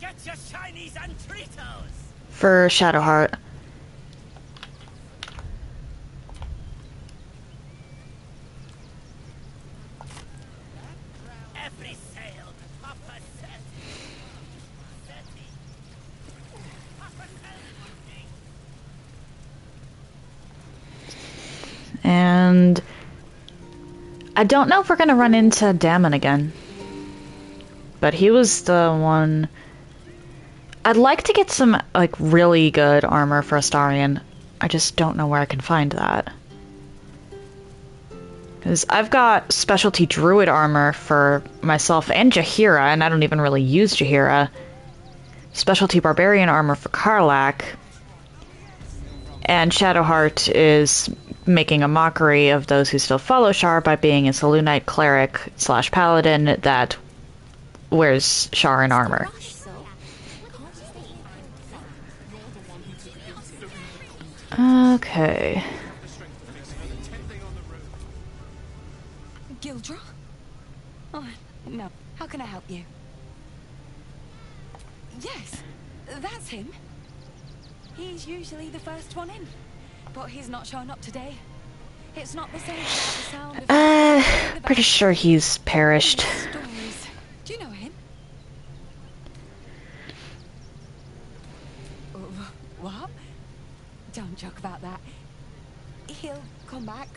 Get your shinies and Tritos! For Shadowheart. Every sail, Papa says. Papa says. And I don't know if we're gonna run into Damon again. But he was the one... I'd like to get some, like, really good armor for Astarion. I just don't know where I can find that. Because I've got specialty druid armor for myself and Jaheira, and I don't even really use Jaheira. Specialty barbarian armor for Karlach. And Shadowheart is making a mockery of those who still follow Shar by being a Selûnite cleric / paladin that wears Shar in armor. Okay. Gildra? Oh, no. How can I help you? Yes, that's him. He's usually the first one in, but he's not showing up today. It's not the same without the sound of Pretty sure he's perished. stories. Do you know him? What? Don't joke about that. He'll come back.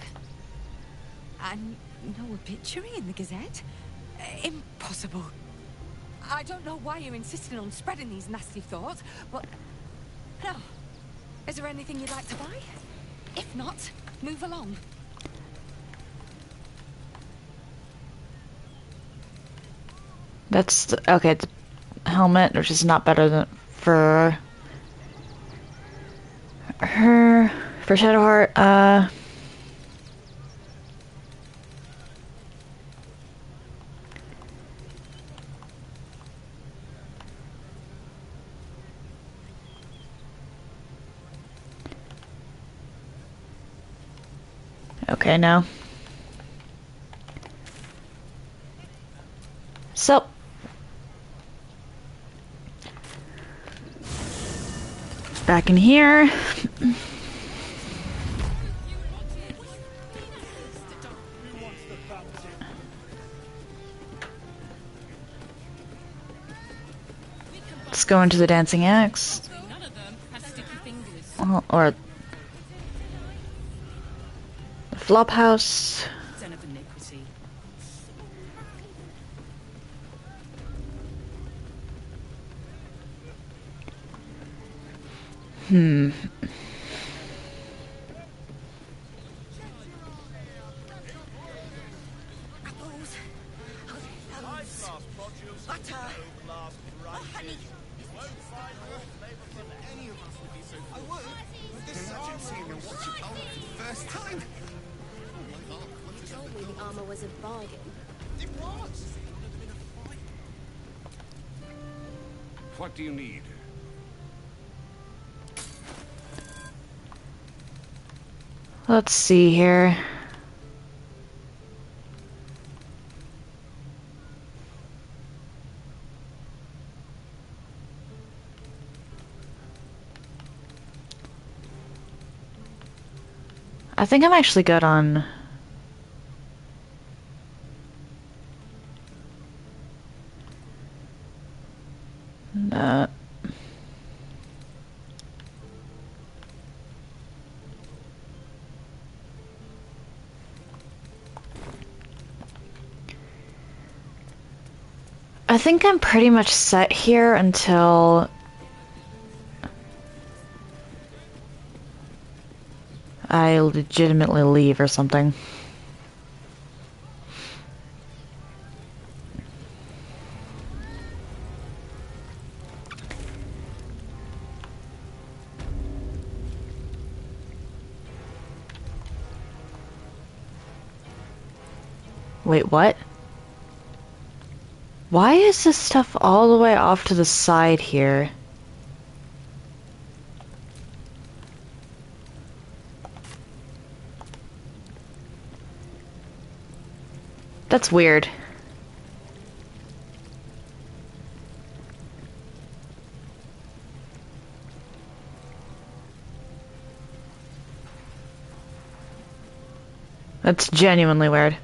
And no obituary in the Gazette? Impossible. I don't know why you're insisting on spreading these nasty thoughts, but... No. Is there anything you'd like to buy? If not, move along. That's the, okay, the helmet, which is not better than for her, for Shadowheart. Okay, now. So. Back in here. Let's go into the dancing axe. Or the flop house. What do you need? Let's see here. I think I'm actually good on that. I think I'm pretty much set here until I legitimately leave or something. Wait, what? Why is this stuff all the way off to the side here? That's weird. That's genuinely weird.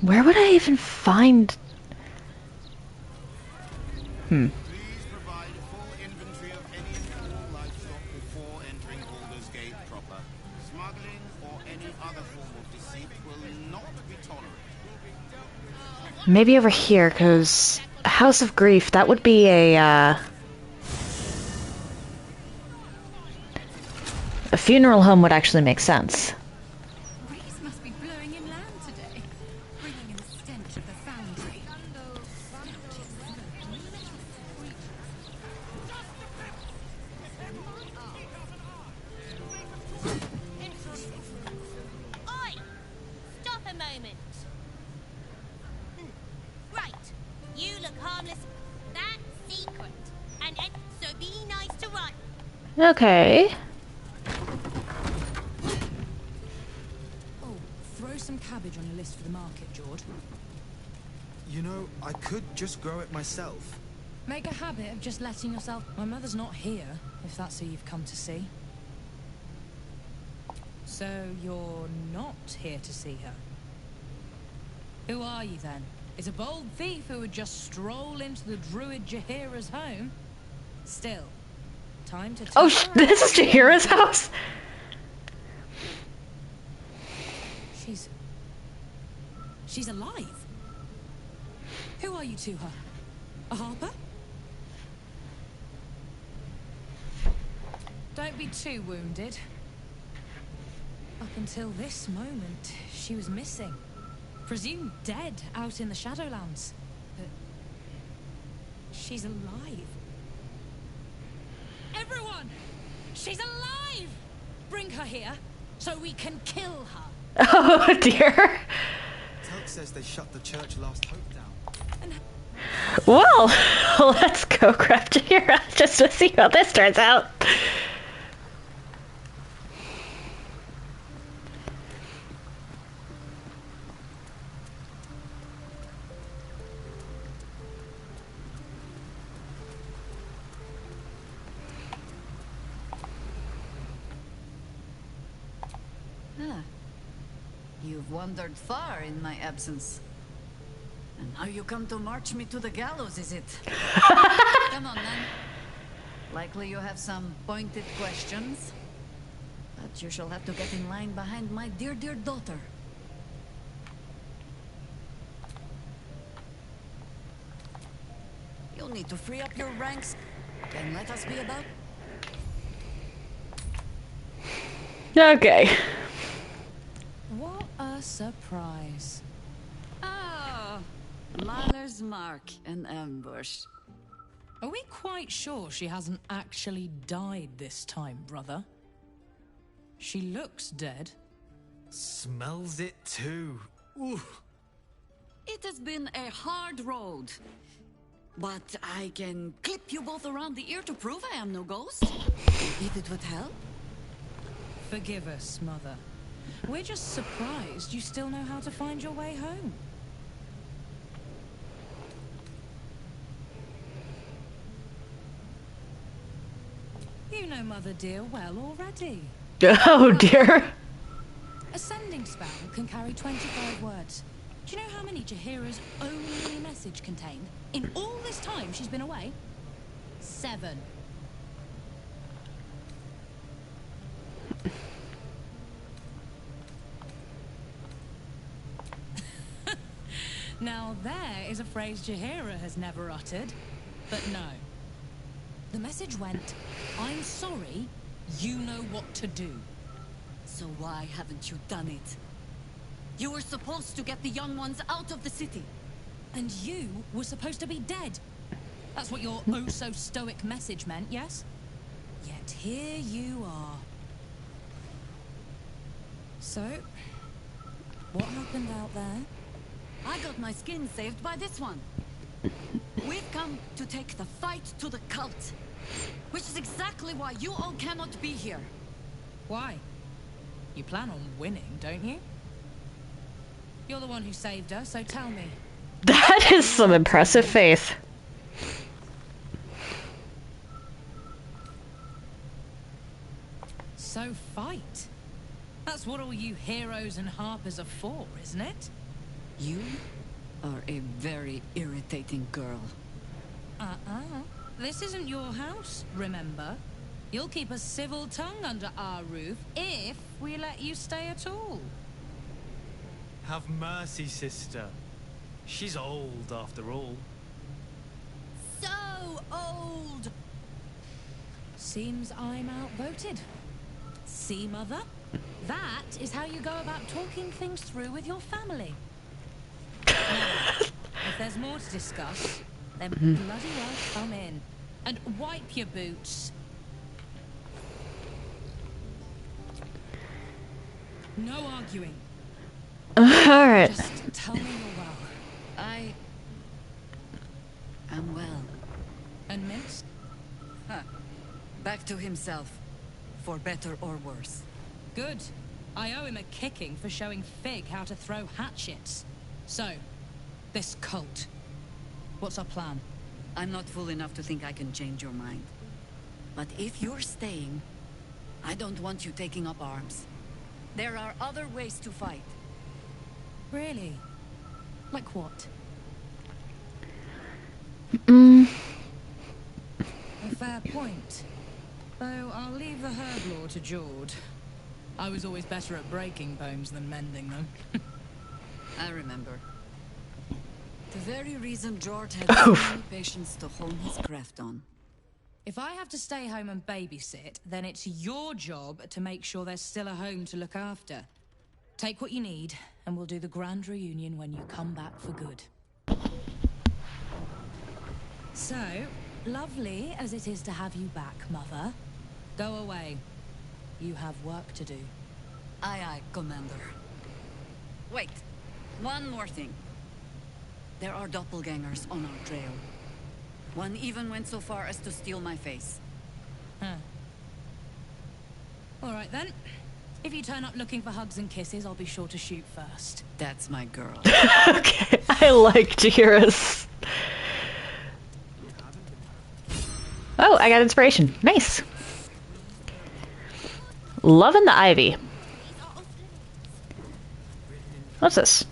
Where would I even find... Please provide Maybe over here, because House of Grief, that would be a funeral home would actually make sense. Breeze must be blowing inland today, bringing in the stench of the foundry. Oi! Stop a moment. Right. You look harmless. That's secret. And so be nice to Rod. Okay. Oh, throw some cabbage on your list for the market, George. You know, I could just grow it myself. Make a habit of just letting yourself... My mother's not here, if that's who you've come to see. So you're not here to see her? Who are you then? Is a bold thief who would just stroll into the druid Jaheira's home? Still, time to... Oh, this is Jaheira's house? She's alive. Who are you to her? A harper? Don't be too wounded. Up until this moment, she was missing. Presumed dead out in the Shadowlands. But she's alive. Everyone! She's alive! Bring her here so we can kill her. Oh dear. Telk says they shut the church Last Hope down. Well, let's go grab Jaheira just to see how this turns out. You've wandered far in my absence. And now you come to march me to the gallows, is it? Come on, then. Likely you have some pointed questions. But you shall have to get in line behind my dear, dear daughter. You'll need to free up your ranks. Then let us be about... Okay. What a surprise. Ah, Mahler's mark, an ambush. Are we quite sure she hasn't actually died this time, brother? She looks dead. Smells it too. Ooh. It has been a hard road. But I can clip you both around the ear to prove I am no ghost. If it would help. Forgive us, Mother. We're just surprised you still know how to find your way home. You know Mother dear well already. Oh dear. Ascending spell can carry 25 words. Do you know how many Jaheira's only message contained? In all this time she's been away? 7. Now there is a phrase Jaheira has never uttered. But no. The message went, I'm sorry, you know what to do. So why haven't you done it? You were supposed to get the young ones out of the city. And you were supposed to be dead. That's what your oh-so-stoic message meant, yes? Yet here you are. So, what happened out there? I got my skin saved by this one. We've come to take the fight to the cult. Which is exactly why you all cannot be here. Why? You plan on winning, don't you? You're the one who saved her, so tell me. That is some impressive faith. So fight. That's what all you heroes and harpers are for, isn't it? You are a very irritating girl. This isn't your house, remember? You'll keep a civil tongue under our roof if we let you stay at all. Have mercy, sister. She's old, after all. So old! Seems I'm outvoted. See, Mother? That is how you go about talking things through with your family. Now, if there's more to discuss, then bloody well come in. And wipe your boots. No arguing. Alright. Just tell me you're well. I am well. And Mince? Huh. Back to himself. For better or worse. Good. I owe him a kicking for showing Fig how to throw hatchets. So, this cult. What's our plan? I'm not fool enough to think I can change your mind. But if you're staying, I don't want you taking up arms. There are other ways to fight. Really? Like what? Mm. A fair point. Though I'll leave the herb lore to Jord. I was always better at breaking bones than mending them. I remember. The very reason George had so many patients to hone his craft on. If I have to stay home and babysit, then it's your job to make sure there's still a home to look after. Take what you need, and we'll do the grand reunion when you come back for good. So, lovely as it is to have you back, Mother, go away. You have work to do. Aye, aye, Commander. Wait, one more thing. There are doppelgangers on our trail. One even went so far as to steal my face. Huh. All right then. If you turn up looking for hugs and kisses, I'll be sure to shoot first. That's my girl. Okay, I like Jahira's. Oh, I got inspiration. Nice. Loving the ivy. What's this?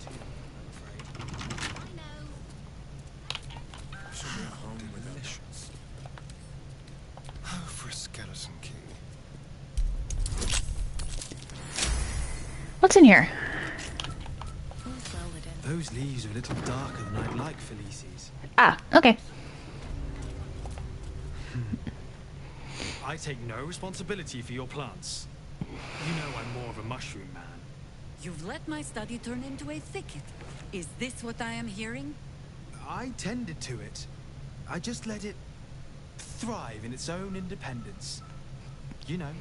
For a skeleton key. What's in here? Those leaves are a little darker than I'd like, Felices. Ah, okay. I take no responsibility for your plants. You know I'm more of a mushroom man. You've let my study turn into a thicket. Is this what I am hearing? I tended to it. I just let it thrive in its own independence. You know,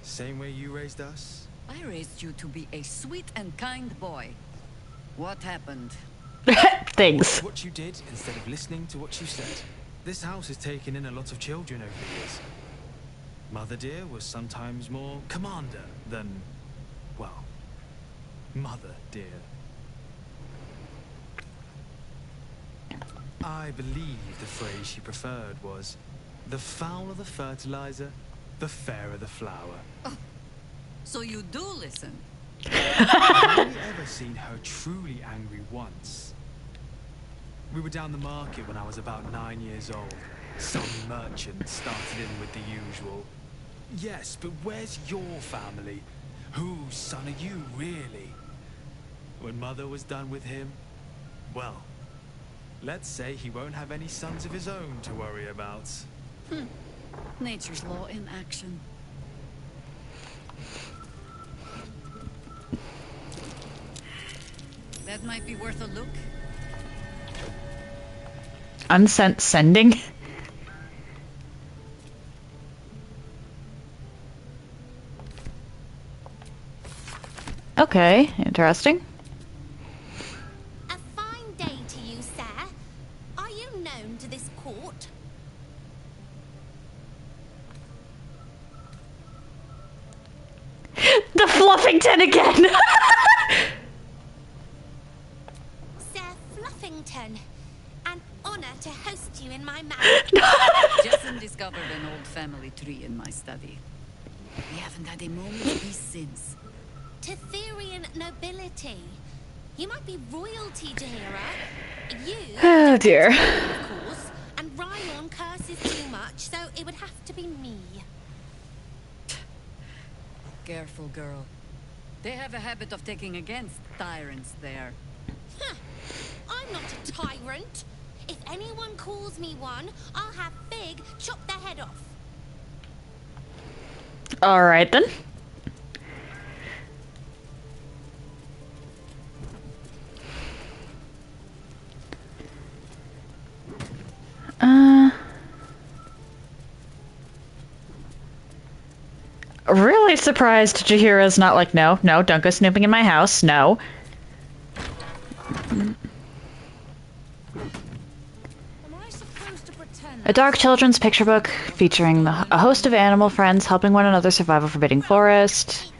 same way you raised us. I raised you to be a sweet and kind boy. What happened? Things. What you did instead of listening to what you said. This house has taken in a lot of children over the years. Mother dear was sometimes more commander than, well, mother dear. I believe the phrase she preferred was, the fouler the fertilizer, the fairer the flower. Oh, so you do listen? I've only ever seen her truly angry once. We were down the market when I was about 9 years old. Some merchant started in with the usual. Yes, but where's your family? Whose son are you, really? When Mother was done with him, well, let's say he won't have any sons of his own to worry about. Nature's law in action. That might be worth a look. Unsent sending? Okay, interesting. A fine day to you, sir. Are you known to this court? The Fluffington again! Sir Fluffington. An honor to host you in my manor. Jessen discovered an old family tree in my study. We haven't had a moment's peace since. Tetherian nobility. You might be royalty, Jahira. You... Oh dear. Of course. And Rylon curses too much, so it would have to be me. Careful, girl. They have a habit of taking against tyrants there. I'm not a tyrant. If anyone calls me one, I'll have Fig chop their head off. Alright then. Really surprised Jaheira's not like, no, don't go snooping in my house, no. A dark children's picture book featuring a host of animal friends helping one another survive a forbidding forest.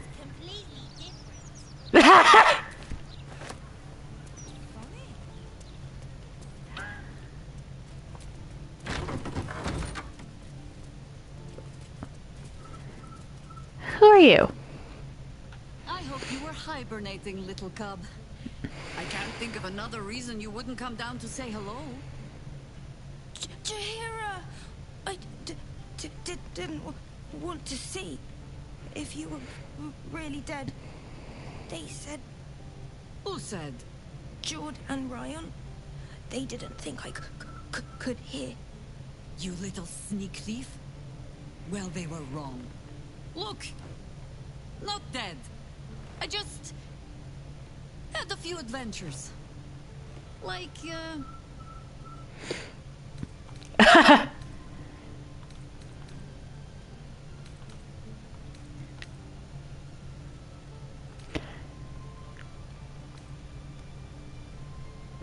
Who are you? I hope you were hibernating, little cub. I can't think of another reason you wouldn't come down to say hello. Jaheira, I didn't want to see if you were really dead. They said... Who said? Jord and Ryan. They didn't think I could hear. You little sneak thief? Well, they were wrong. Look! Not dead. I just... had a few adventures. Like,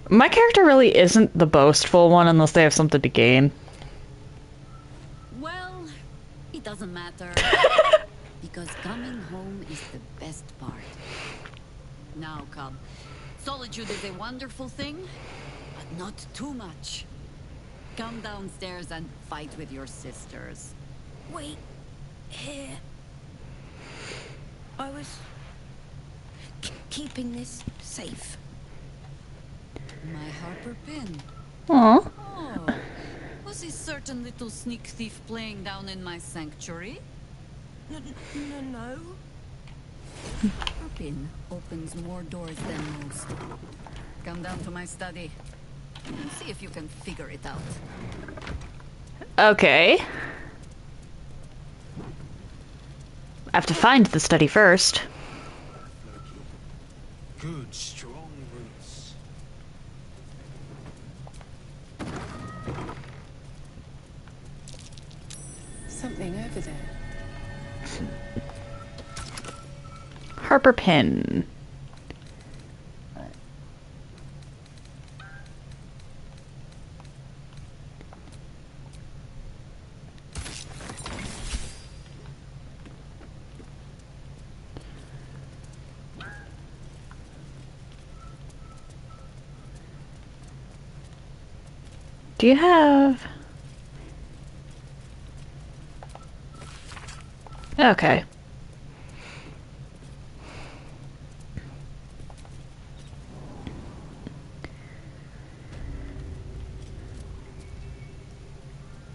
My character really isn't the boastful one unless they have something to gain. well, it doesn't matter. Because coming home is the best part. Now, cub. Solitude is a wonderful thing, but not too much. Come downstairs and fight with your sisters. Wait here. I was keeping this safe. My Harper pin. Aww. Oh, was a certain little sneak thief playing down in my sanctuary? No. Harper pin opens more doors than most. Come down to my study and see if you can figure it out. Okay. I have to find the study first. Good, strong roots. Something over there. Harper pin. Do you have... Okay.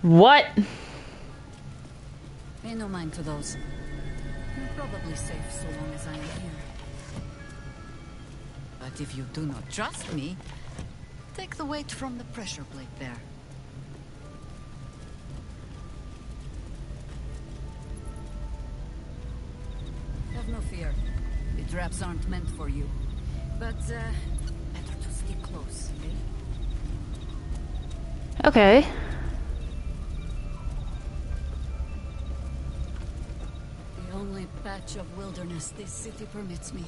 What? Pay no mind to those. You're probably safe so long as I am here. But if you do not trust me, take the weight from the pressure plate there. Have no fear. The traps aren't meant for you. But, better to stay close, eh? Okay. The only patch of wilderness this city permits me.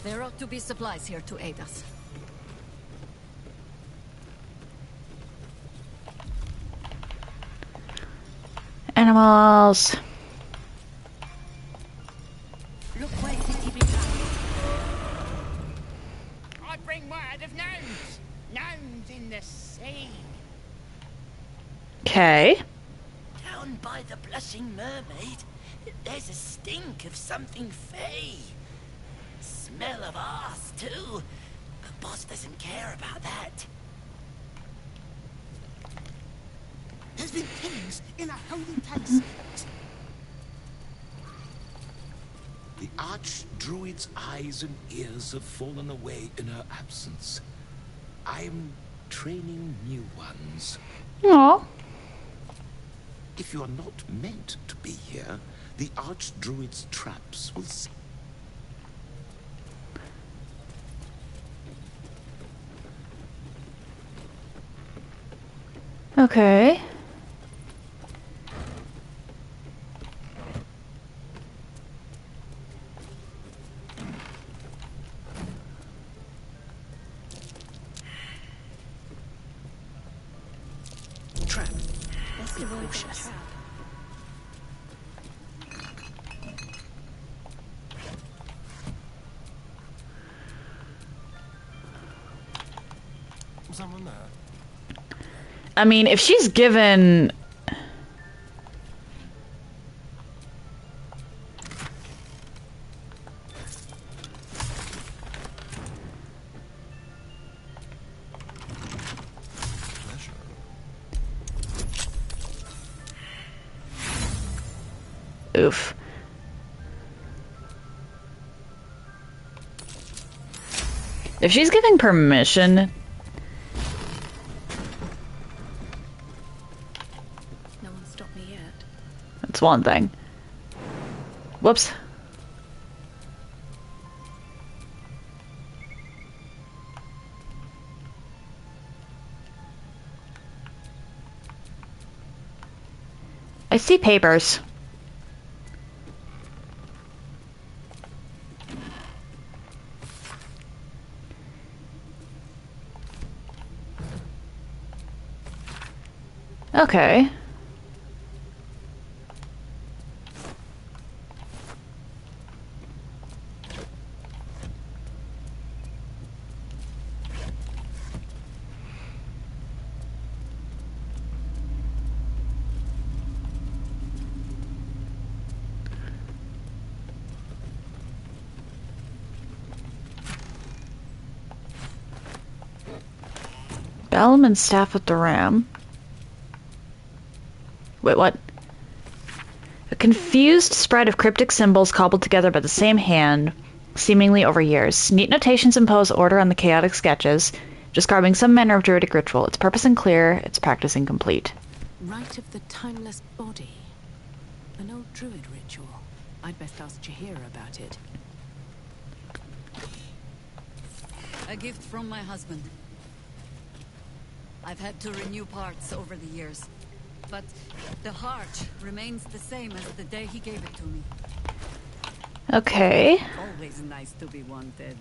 There ought to be supplies here to aid us. Animals. Look where city becomes. I bring word of gnomes. Gnomes in the sea. Okay. Down by the Blushing Mermaid, there's a stink of something fey. Smell of arse, too. But boss doesn't care about that. There's been killings in a holy place. The Archdruid's eyes and ears have fallen away in her absence. I'm training new ones. Aww. If you are not meant to be here, the Archdruid's traps will see. Okay. Trap. Best Be avoid cautious. that trap. Someone there? I mean, if she's given... Oof. If she's giving permission... No one stopped me yet. That's one thing. Whoops. I see papers. Okay. Bellum and Staff with the Ram. Wait, what? A confused spread of cryptic symbols cobbled together by the same hand, seemingly over years. Neat notations impose order on the chaotic sketches, describing some manner of druidic ritual. Its purpose unclear, its practice incomplete. Rite of the Timeless Body. An old druid ritual. I'd best ask Jahira about it. A gift from my husband. I've had to renew parts over the years, but the heart remains the same as the day he gave it to me. Okay. Always nice to be wanted.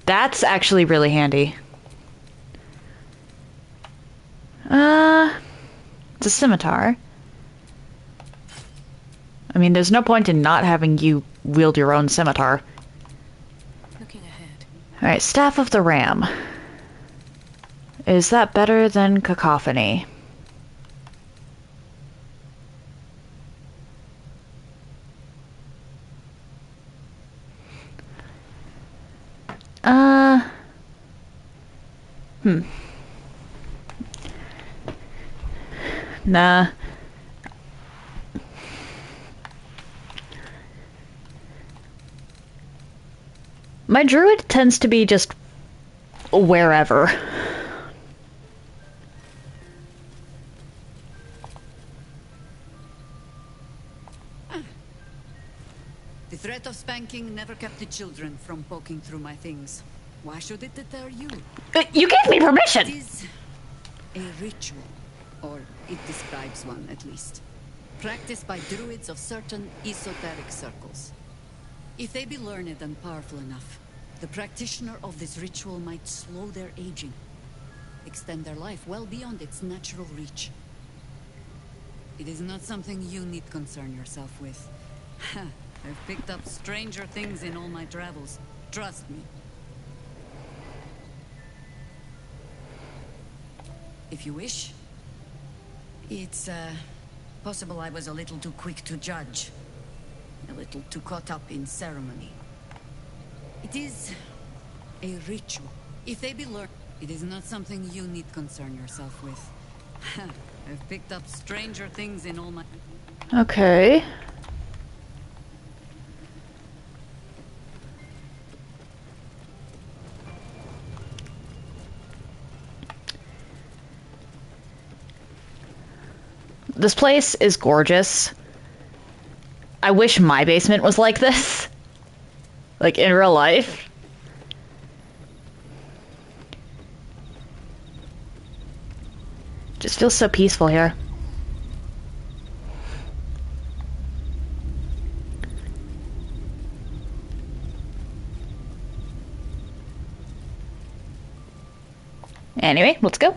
That's actually really handy. It's a scimitar. I mean, there's no point in not having you wield your own scimitar. Looking ahead. Alright, Staff of the Ram. Is that better than Cacophony? Nah. My druid tends to be just wherever. The threat of spanking never kept the children from poking through my things. Why should it deter you? You gave me permission! It is a ritual, or it describes one at least. Practiced by druids of certain esoteric circles. If they be learned and powerful enough, the practitioner of this ritual might slow their aging, extend their life well beyond its natural reach. It is not something you need concern yourself with. I've picked up stranger things in all my travels. Trust me. If you wish. It's, possible I was a little too quick to judge. A little too caught up in ceremony. It is A ritual. If they be learned, it is not something you need concern yourself with. I've picked up stranger things in all my... Okay. This place is gorgeous. I wish my basement was like this. Like in real life. Just feels so peaceful here. Anyway, let's go.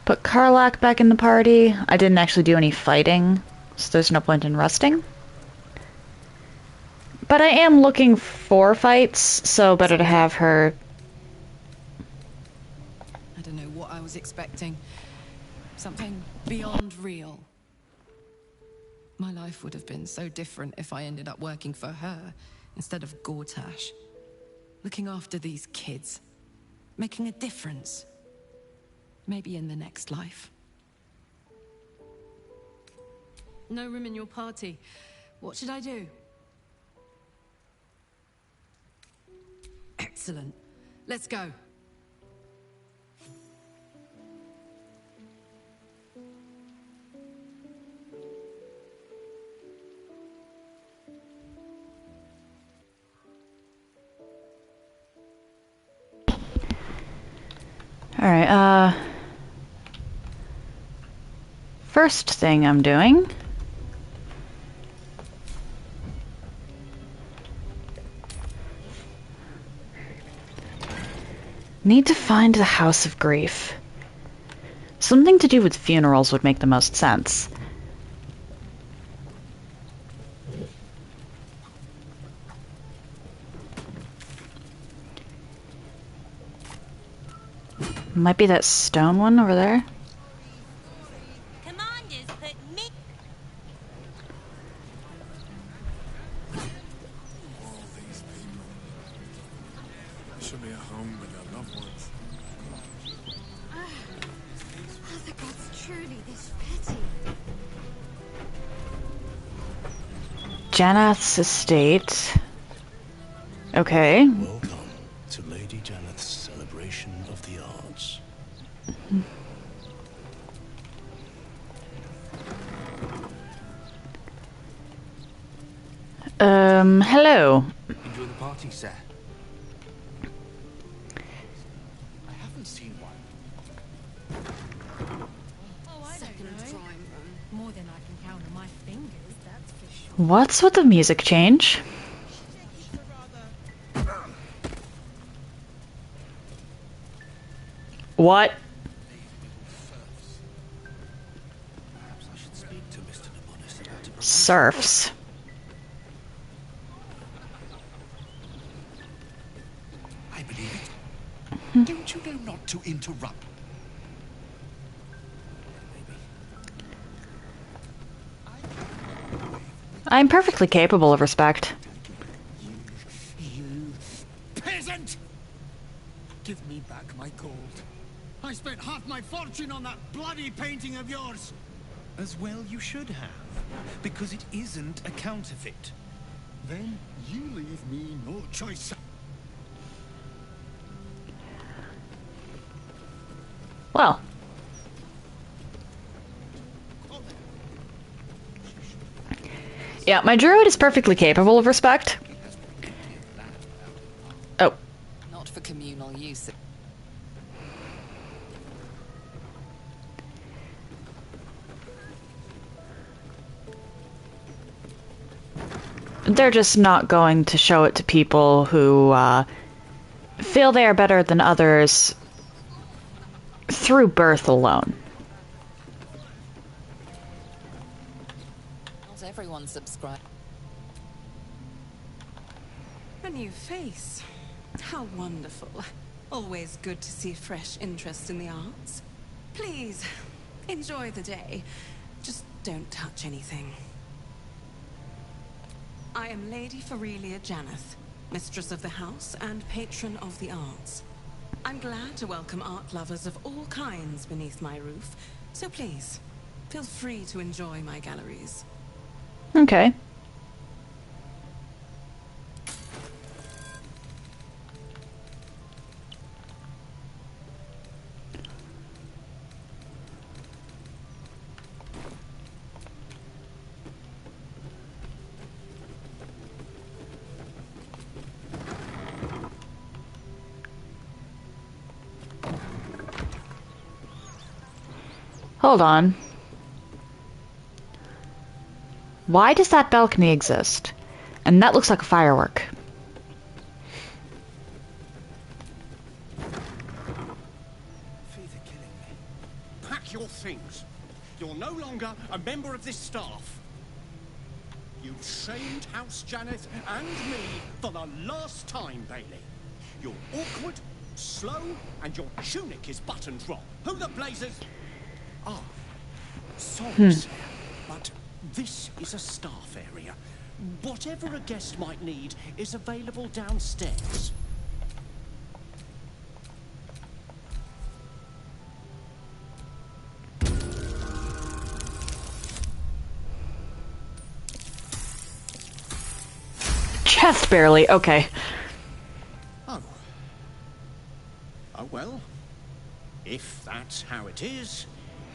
Put Karlach back in the party. I didn't actually do any fighting, so there's no point in resting. But I am looking for fights, so better to have her. I don't know what I was expecting. Something beyond real. My life would have been so different if I ended up working for her instead of Gortash. Looking after these kids. Making a difference. Maybe in the next life. No room in your party. What should I do? Excellent. Let's go. Alright, first thing I'm doing need to find the House of Grief. Something to do with funerals would make the most sense. Might be that stone one over there. Commanders put me. All these people. They should be at home with their loved ones. Are the gods truly this petty? Janeth's estate. Okay. Welcome to Lady Janeth's celebration of the arts. Hello. Enjoy the party, sir. I haven't seen one. Oh, I don't know. More than I can count on my fingers, that's for sure. What's with the music change? What? Serfs. I believe it. Don't you know not to interrupt? I'm perfectly capable of respect. You peasant! Give me back my gold. I spent half my fortune on that bloody painting of yours. As well you should have, because it isn't a counterfeit. Then you leave me no choice. Well. Yeah, my druid is perfectly capable of respect. Oh. Not for communal use. They're just not going to show it to people who feel they are better than others through birth alone. Someone subscribe. A new face. How wonderful. Always good to see fresh interest in the arts. Please, enjoy the day. Just don't touch anything. I am Lady Ferelia Janeth, mistress of the house and patron of the arts. I'm glad to welcome art lovers of all kinds beneath my roof, so please, feel free to enjoy my galleries. Okay. Hold on. Why does that balcony exist? And that looks like a firework. Pack your things. You're no longer a member of this staff. You've shamed House Janeth and me for the last time, Bailey. You're awkward, slow, and your tunic is buttoned wrong. Who the blazes? Ah, sorry, sir, but this is a staff area. Whatever a guest might need is available downstairs. Just barely, okay. Oh. Oh well. If that's how it is,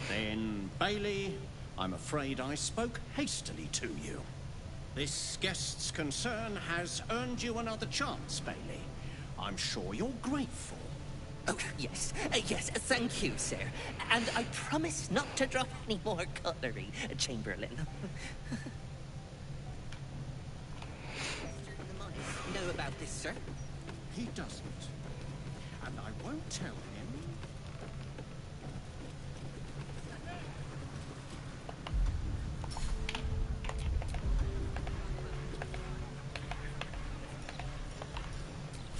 then, Bailey, I'm afraid I spoke hastily to you. This guest's concern has earned you another chance, Bailey. I'm sure you're grateful. Oh, yes, yes, thank you, sir. And I promise not to drop any more cutlery, Chamberlain. The mice know about this, sir? He doesn't. And I won't tell him.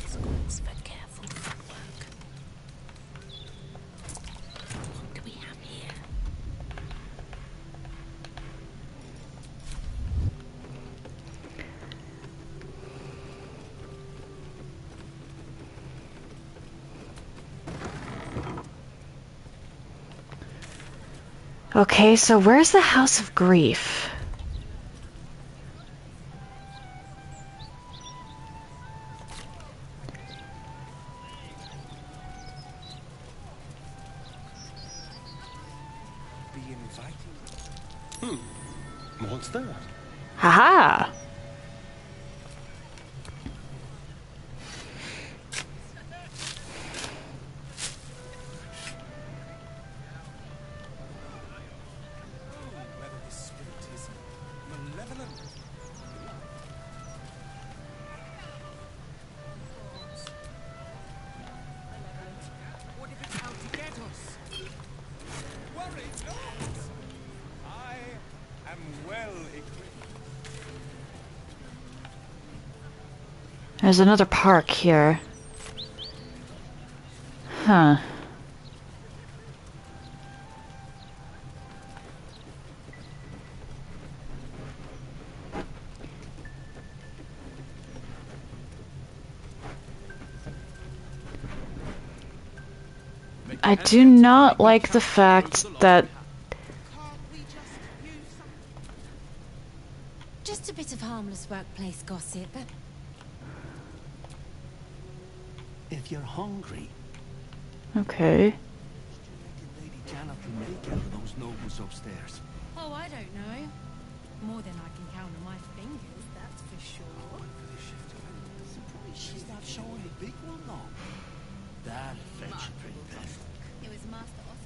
Squints for careful footwork. What do we have here? Okay, so where's the House of Grief? What's that? Haha! Whether this spirit is malevolent. What if it's out to get us? Worry not! I am well equipped. There's another park here. Huh. I do not like the fact that... Just a bit of harmless workplace gossip. If you're hungry, Okay. Lady Janeth can make out of those nobles upstairs. Oh, I don't know. More than I can count on my fingers, that's for sure. She's not showing the big one now. That'll fetch you pretty good. It was Master Oscar.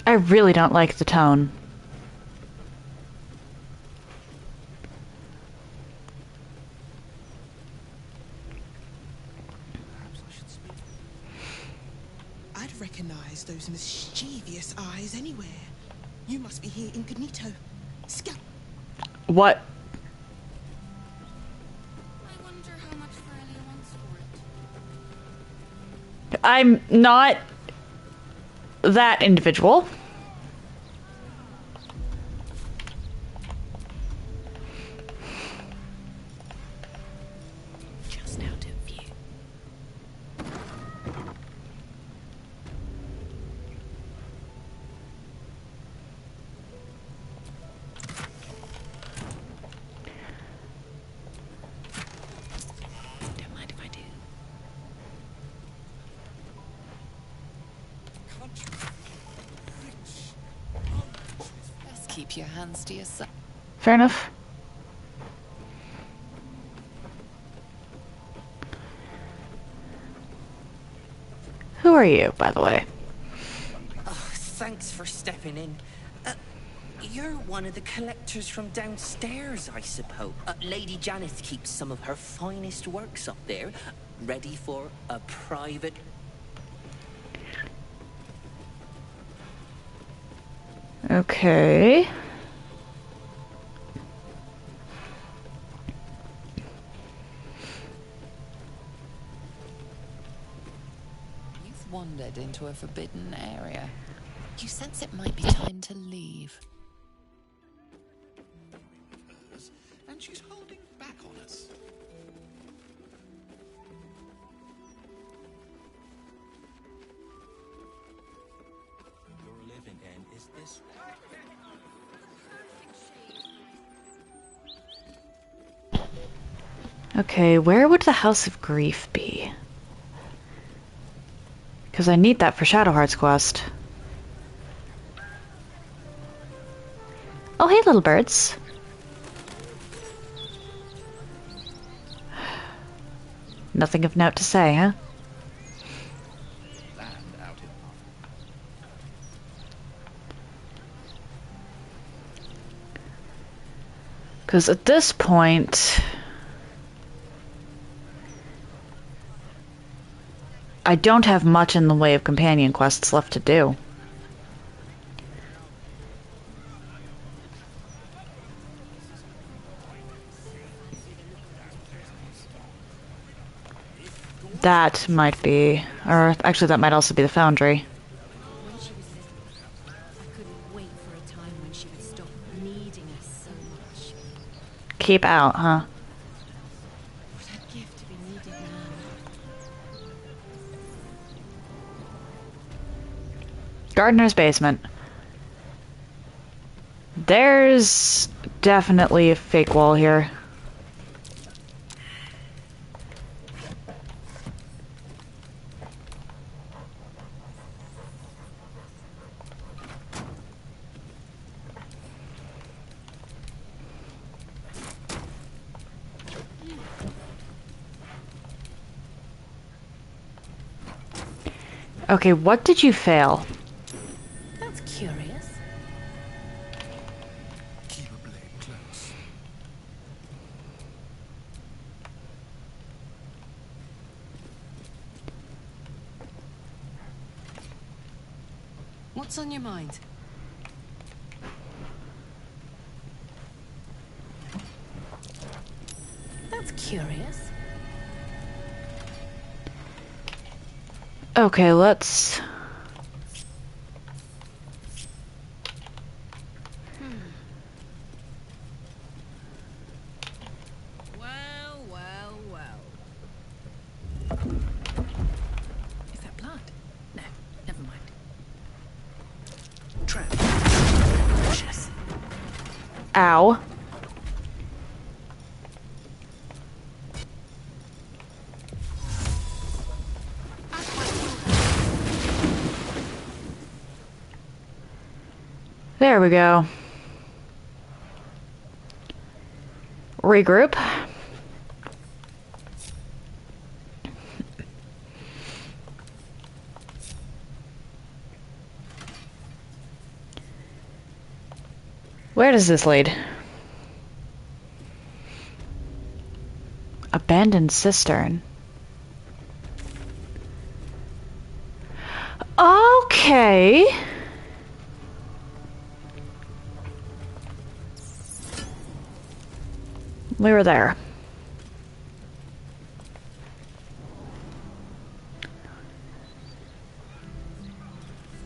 I really don't like the tone. recognize those mischievous eyes anywhere. You must be here incognito. Scout. What? I wonder how much Ferelli wants for it. I'm not that individual. Just out of view. Don't mind if I do. Best keep your hands to yourself. Fair enough. Who are you, by the way? Oh, thanks for stepping in. You're one of the collectors from downstairs, I suppose. Lady Janice keeps some of her finest works up there, ready for a private... Okay. You've wandered into a forbidden area. You sense it might be time to leave. And she's holding back on us. You're living in is this Okay, where would the House of Grief be? Because I need that for Shadowheart's quest. Oh, hey, little birds. Nothing of note to say, huh? land out in Because at this point, I don't have much in the way of companion quests left to do. That might be, or actually that might also be the foundry. I couldn't wait for a time when she would stop needing us so much. Keep out, huh? What a gift to be needed now. Gardener's basement. There's definitely a fake wall here. Okay, what did you fail? That's curious. keep a blade close. What's on your mind? That's curious. Okay, let's... Well, well, well. Is that blood? No, never mind. Trap. Precious. Ow. There we go. Regroup. Where does this lead? Abandoned cistern. Okay. We were there.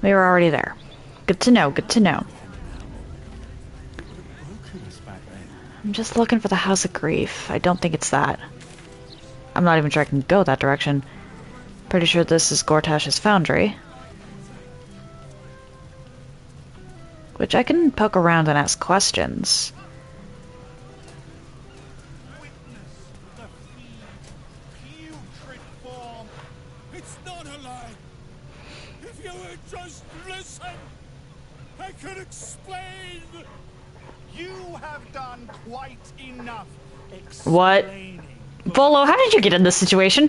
We were already there. Good to know, good to know. I'm just looking for the House of Grief. I don't think it's that. I'm not even sure I can go that direction. Pretty sure this is Gortash's foundry. Which I can poke around and ask questions. It's not a lie. If you would just listen, I could explain. You have done quite enough What? explaining. Volo, how did you get in this situation?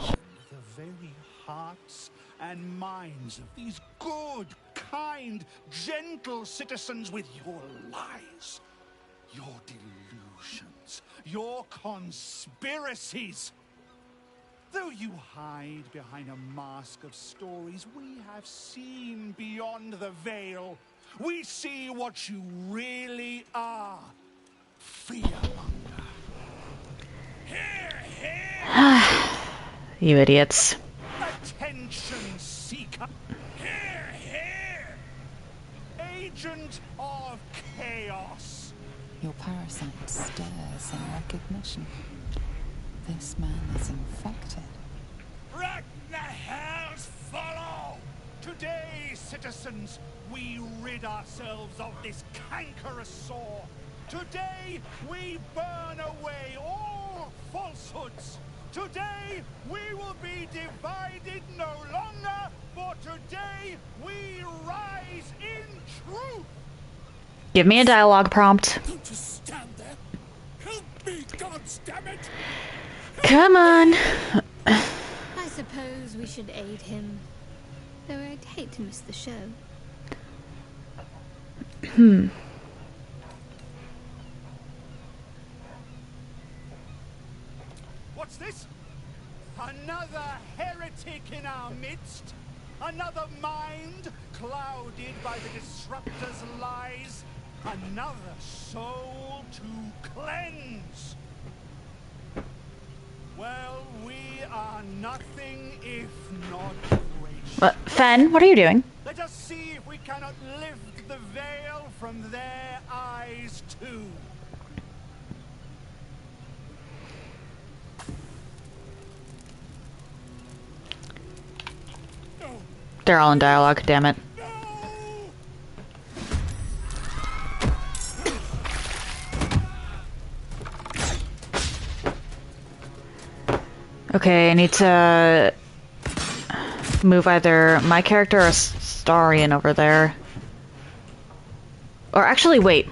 The very hearts and minds of these good, kind, gentle citizens with your lies, your delusions, your conspiracies. Though you hide behind a mask of stories, we have seen beyond the veil. We see what you really are. Fearmonger. Here, here! You idiots. Attention seeker. Here, here! Agent of chaos. Your parasite stirs in recognition. This man is infected. Let the hells follow! Today, citizens, we rid ourselves of this cankerous sore. Today, we burn away all falsehoods. Today, we will be divided no longer, for today, we rise in truth. Give me a dialogue prompt. Don't just stand there. Help me, goddammit! Come on. I suppose we should aid him. Though I'd hate to miss the show. What's this? Another heretic in our midst? Another mind clouded by the disruptor's lies? Another soul to cleanse? Well, we are nothing if not gracious. Fen, what are you doing? Let us see if we cannot lift the veil from their eyes too. They're all in dialogue, damn it. Okay, I need to move either my character or Starion over there. Or actually, wait.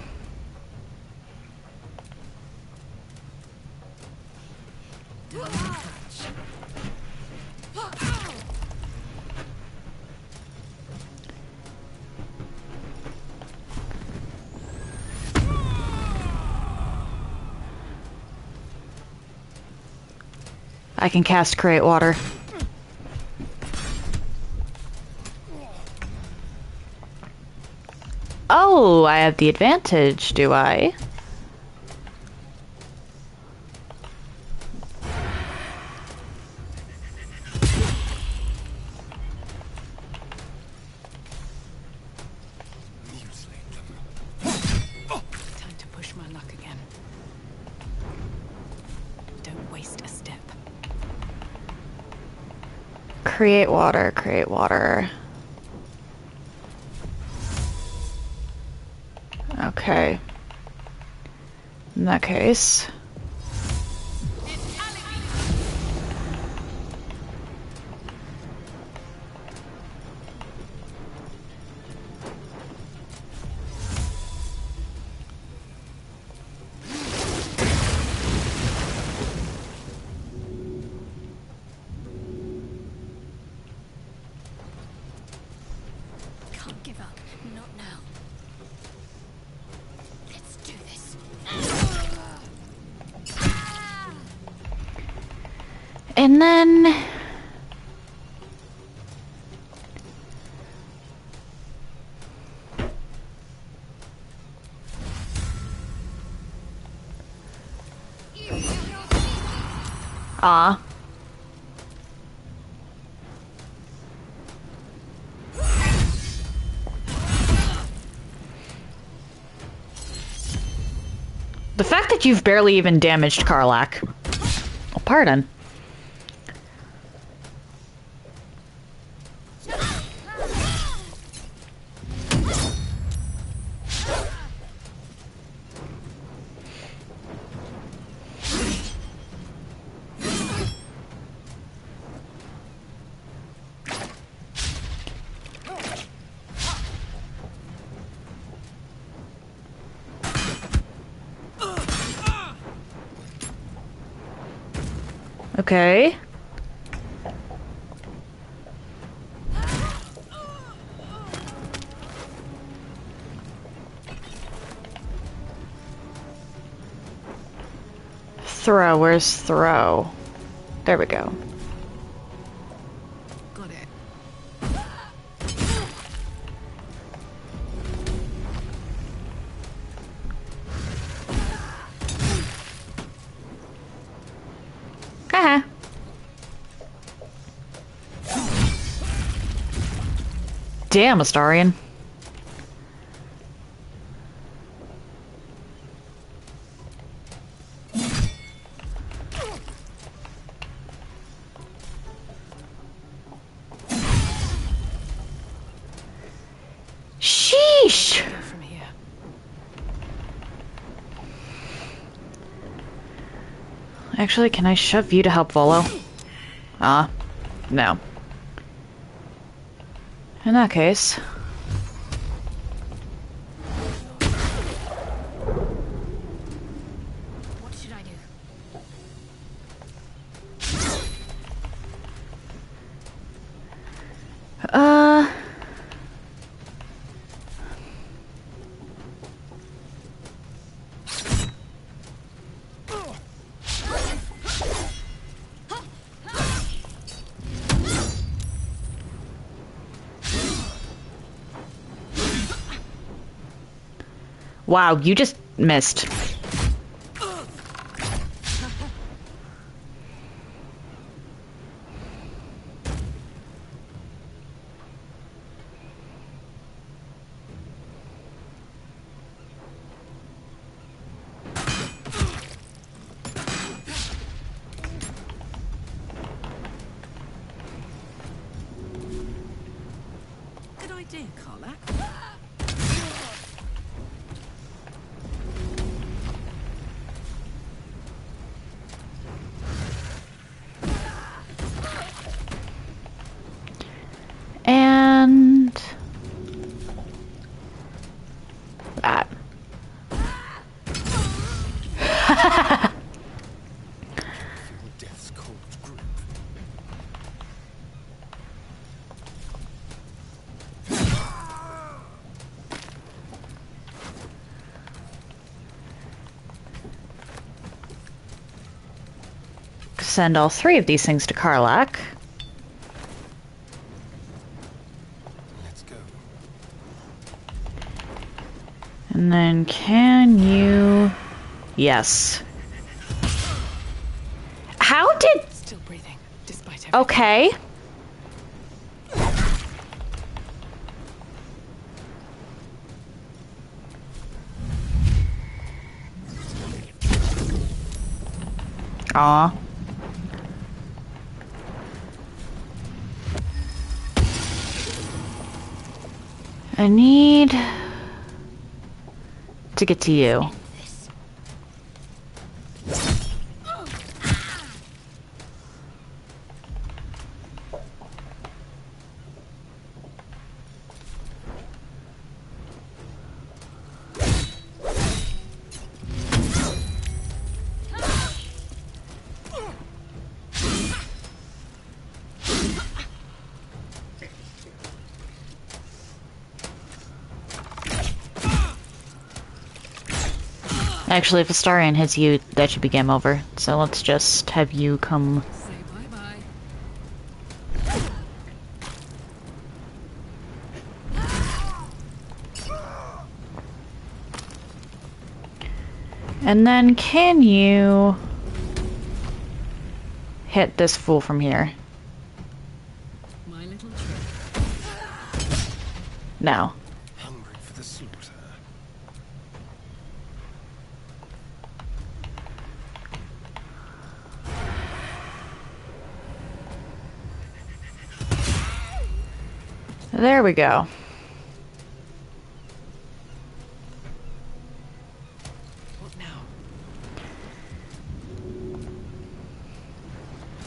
I can cast Create Water. Oh, I have the advantage, do I? Time to push my luck again. Don't waste a step. Create water, create water. Okay. In that case... Can't give up. Not now. Let's do this. And then... Ah. The fact that you've barely even damaged Karlach. Oh, pardon. Okay. Throw, where's throw? There we go. Got it. Haha. Damn, Astarion. Sheesh. From here. Actually, can I shove you to help Volo? Ah, no. In that case... What should I do? Wow, you just missed. Good idea, Karlach. And... that. Death's cold grip. Send all 3 of these things to Karlach. Let's go. And then can you... Yes. How did... Still breathing, despite everything. Okay. Aw. I need to get to you. Actually, if Astarion hits you, that should be game over. So let's just have you come... Say bye-bye. And then can you... hit this fool from here. My little trick. No. Hungry for the slaughter. There we go. What now?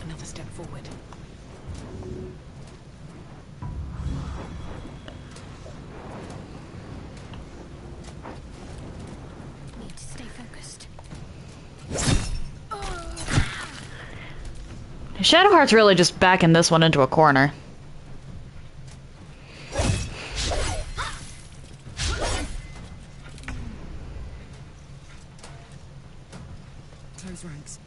Another step forward. Need to stay focused. Shadowheart's really just backing this one into a corner. Close ranks.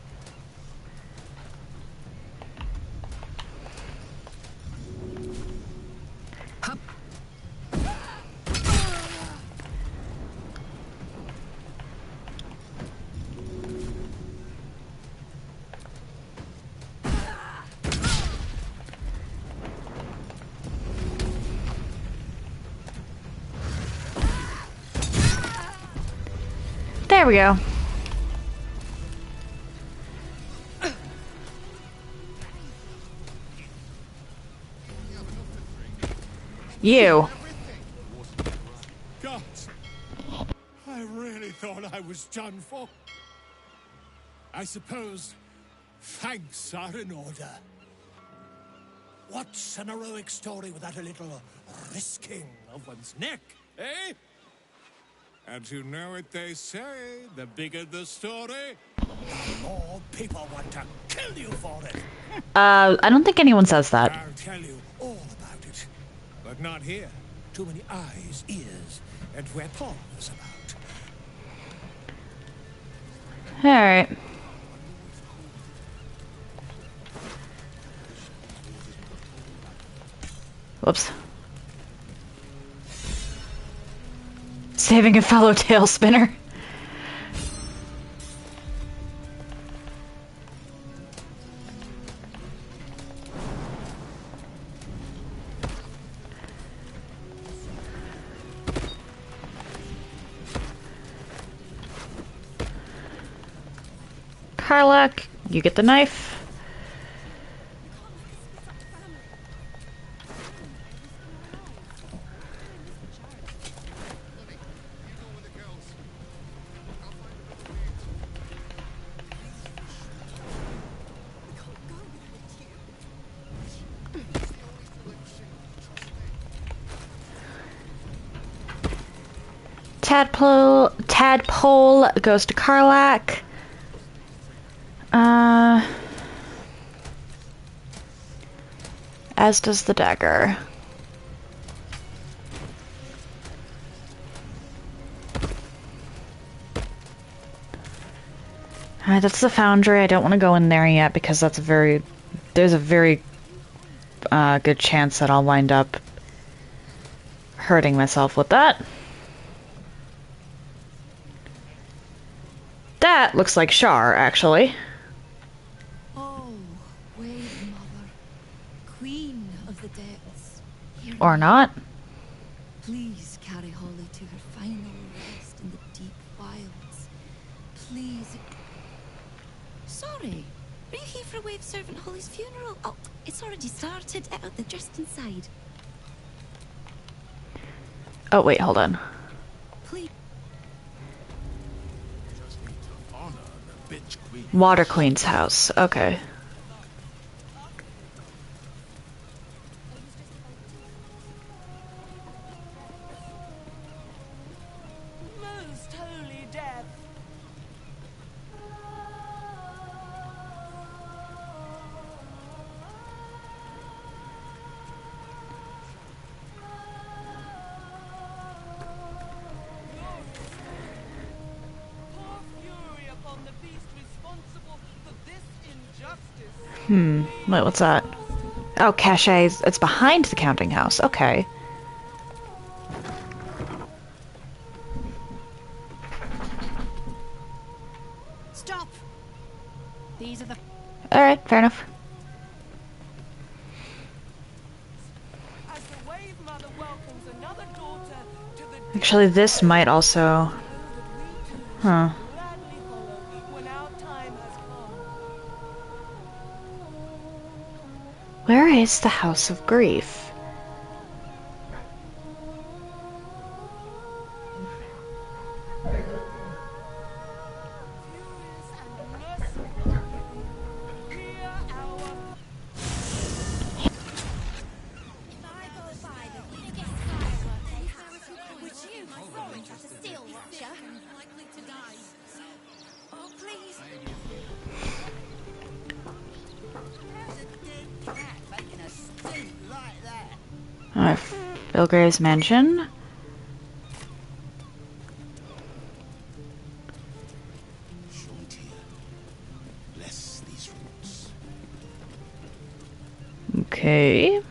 Hup. There we go. You. God, I really thought I was done for. I suppose thanks are in order. What's an heroic story without a little risking of one's neck, eh? And you know what they say, the bigger the story, the more people want to kill you for it. I don't think anyone says that. I'll tell you all about it. But not here. Too many eyes, ears, and weapons about. Alright. Whoops. Saving a fellow tail spinner. Karlak, you get the knife. Tadpole goes to Karlak. As does the dagger. Alright, that's the foundry. I don't want to go in there yet because there's a very good chance that I'll wind up hurting myself with that. That looks like Shar, actually. Oh, Wade Mother, Queen of the Depths. Or not. Please carry Holly to her final rest in the deep wilds. Please. Sorry, are you here for a wave servant Holly's funeral? Oh, it's already started. They're just inside. Oh, wait, hold on. Please. Water Queen's house. Okay. Most holy death. Wait, what's that? Oh, caches. It's behind the counting house. Okay. Stop. These are the. Alright, fair enough. Actually, this might also... Huh. Where is the House of Grief? Alright, Bilgrave's Mansion. Bless these roots. Okay.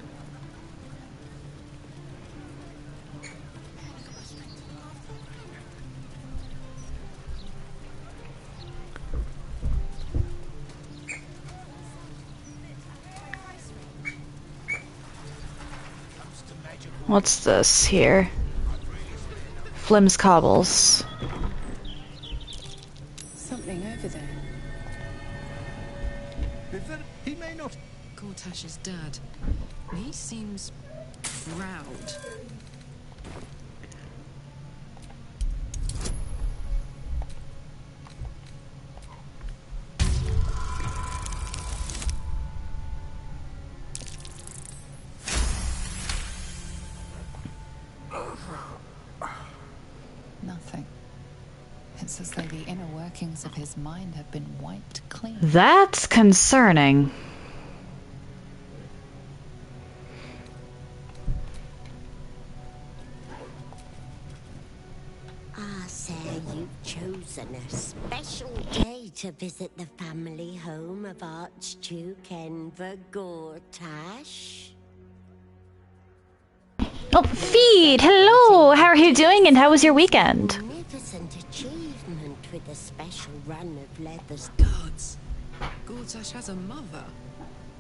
What's this here? Flim's Cobbles. Something over there. He may not. Gortash's dad. He seems proud. Nothing. It's as though the inner workings of his mind have been wiped clean. That's concerning. Ah, sir, you've chosen a special day to visit the family home of Archduke Enver Gortash. Oh, Feed! Hello! How are you doing and how was your weekend? Magnificent achievement with a special run of leathers. Gods. Gortash has a mother.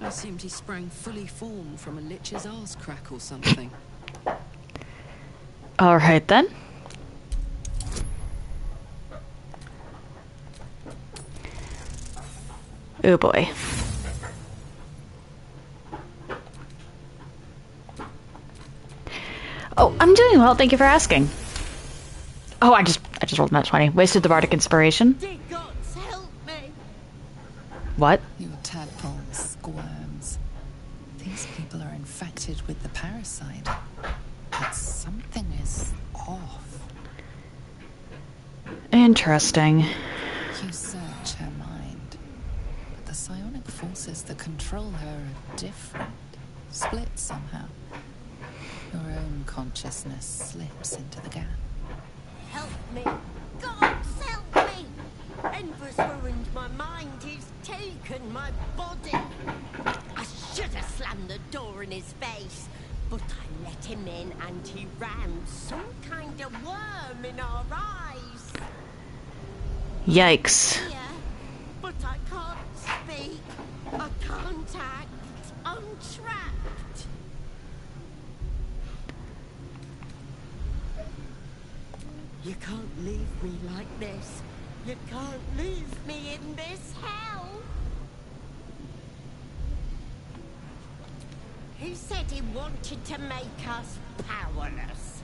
I assumed he sprang fully formed from a lich's arse crack or something. Alright then. Oh boy. Oh, I'm doing well, thank you for asking. Oh, I just rolled that 20. Wasted the bardic inspiration. What? Your tadpole squirms. These people are infected with the parasite. But something is off. Interesting. You search her mind. But the psionic forces that control her are different. Split somehow. Your own consciousness slips into the gap. Help me! Gods, help me! Enver's ruined my mind. He's taken my body. I should have slammed the door in his face, but I let him in and he rammed some kind of worm in our eyes. Yikes. Yeah, but I can't speak. I can't act. I'm trapped. You can't leave me like this. You can't leave me in this hell. He said he wanted to make us powerless.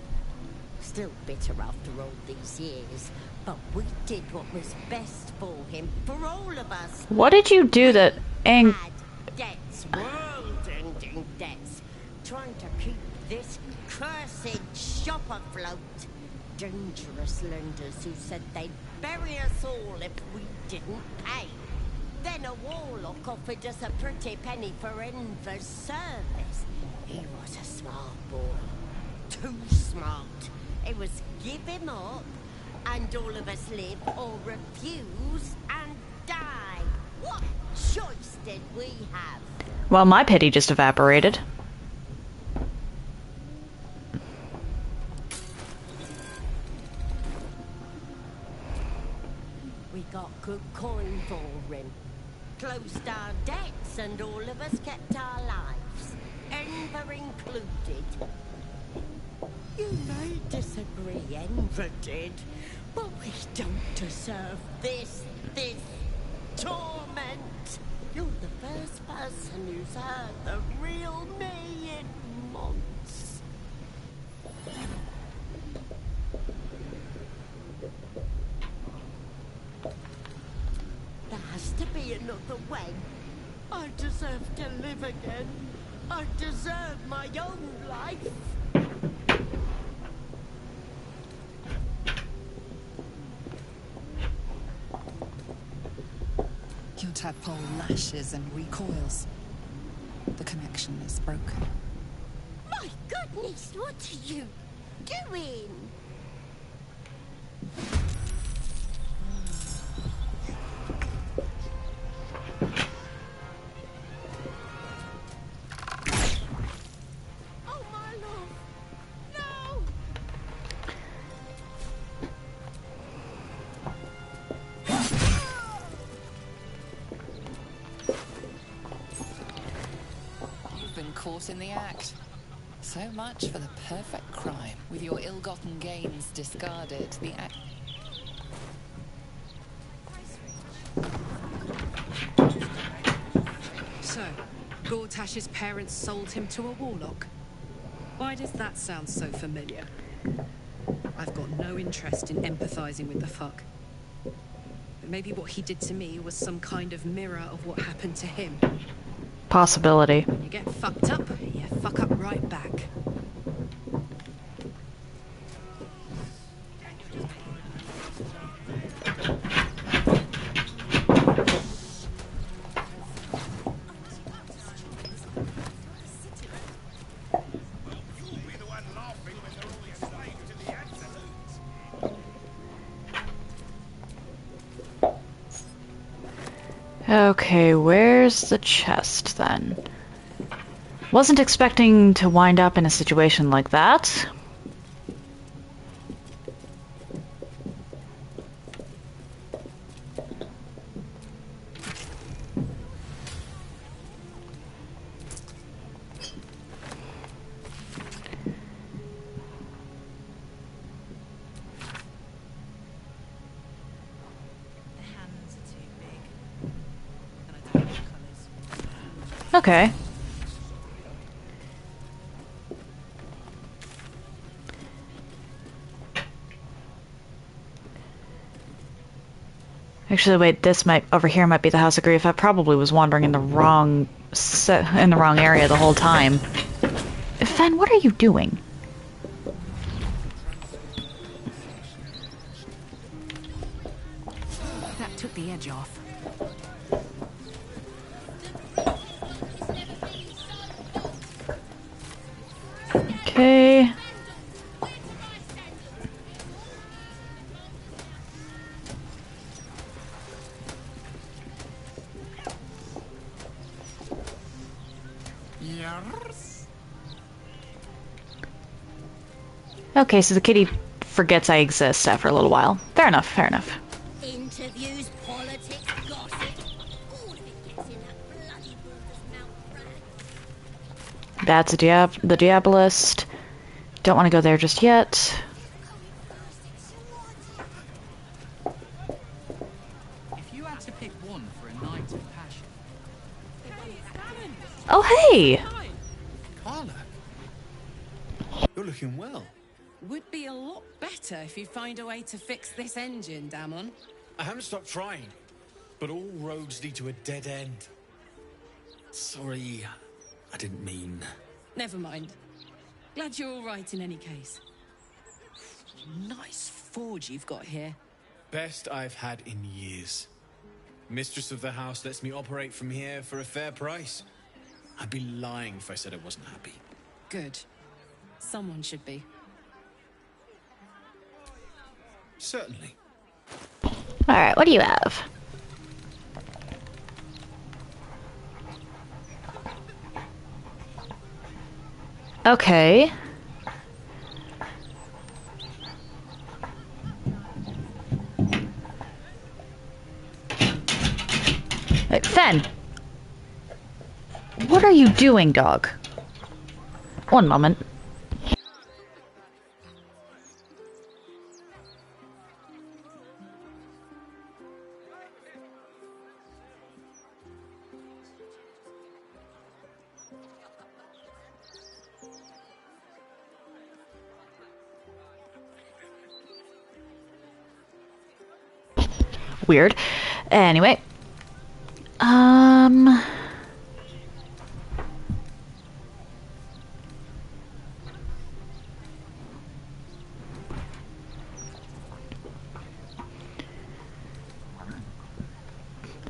Still bitter after all these years, but we did what was best for him, for all of us. What did you do that Debts, world-ending debts, trying to keep this cursed shop afloat. Dangerous lenders who said they'd bury us all if we didn't pay. Then a warlock offered us a pretty penny for Enver's service. He was a smart boy. Too smart. It was give him up, and all of us live, or refuse and die. What choice did we have? Well, my pity just evaporated. We got good coin for him. closed our debts and all of us kept our lives, Enver included. You may disagree, Enver did, but we don't deserve this torment. You're the first person who's heard the real me in months. There has to be another way. I deserve to live again. I deserve my own life. Your tadpole lashes and recoils. The connection is broken. My goodness, what are you doing? Oh, my love. No! You've been caught in the act. So much for the perfect crime. With your ill-gotten gains discarded, the act... So, Gortash's parents sold him to a warlock. Why does that sound so familiar? I've got no interest in empathizing with the fuck. But maybe what he did to me was some kind of mirror of what happened to him. Possibility. When you get fucked up, you fuck up right back. Okay, where's the chest then? Wasn't expecting to wind up in a situation like that. Okay. Actually, wait. This might over here might be the House of Grief. I probably was wandering in the wrong area the whole time. Fen, what are you doing? That took the edge off. Okay. Yes. Okay, so the kitty forgets I exist after a little while. Fair enough, fair enough. Interviews, politics, gossip. All of it gets in that bloody Baldur's mouth rag. That's the Diabolist. Don't want to go there just yet. If you had to pick one for a night of passion. Oh, hey! Carla, You're looking well. Would be a lot better if you find a way to fix this engine, Damon. I haven't stopped trying, but all roads lead to a dead end. Sorry, I didn't mean... Never mind. Glad you're all right in any case. Nice forge you've got here. Best I've had in years. Mistress of the house lets me operate from here for a fair price. I'd be lying if I said I wasn't happy. Good. Someone should be. Certainly. Alright, what do you have? Okay. Hey, Fen! What are you doing, dog? One moment. Weird. Anyway.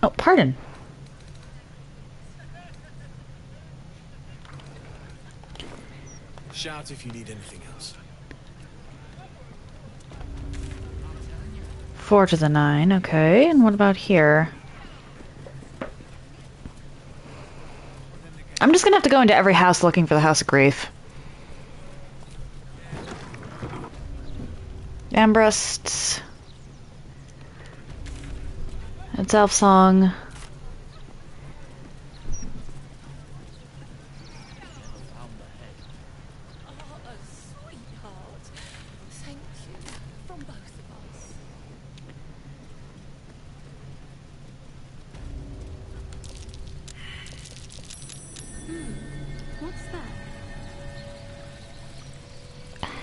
Oh, pardon. Shout if you need anything else. 4 to the 9, okay. And what about here? I'm just gonna have to go into every house looking for the House of Grief. Ambrusts. It's Elf Song.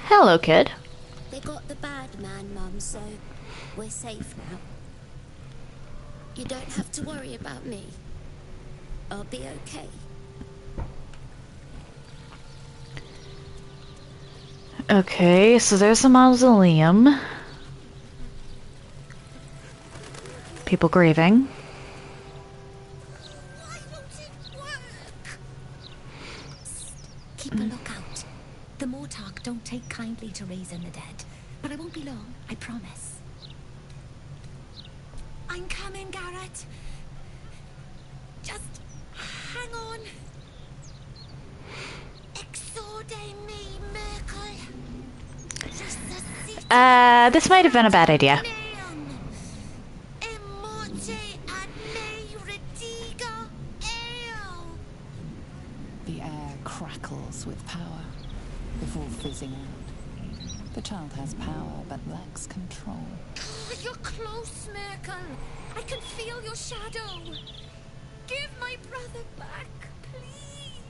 Hello, kid. They got the bad man, Mum, so we're safe now. You don't have to worry about me. I'll be okay. Okay, so there's a mausoleum. People grieving. Keep a lookout. The Mortark don't take kindly to raising the dead. But I won't be long, I promise. I'm coming, Garrett. Just hang on. Exorde me, Merkel. This might have been a bad idea. The air crackles with power before fizzing out. The child has power but lacks control. Oh, you're close, Merkel. I can feel your shadow. Give my brother back, please.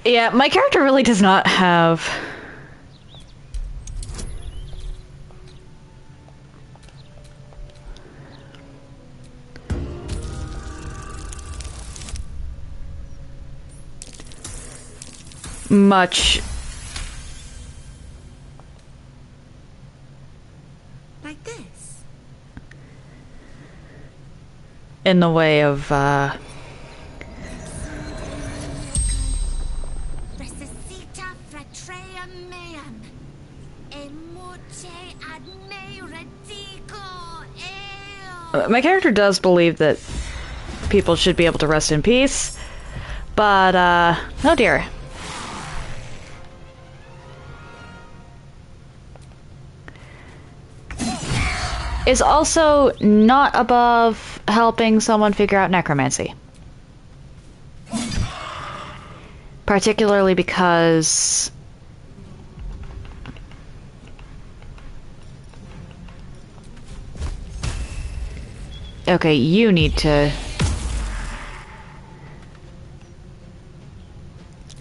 Yeah, my character really does not have much like this in the way of Resuscita fratrea meam. Emote ad me redico eo. my character does believe that people should be able to rest in peace, but oh dear. Is also not above helping someone figure out necromancy. Particularly because okay, you need to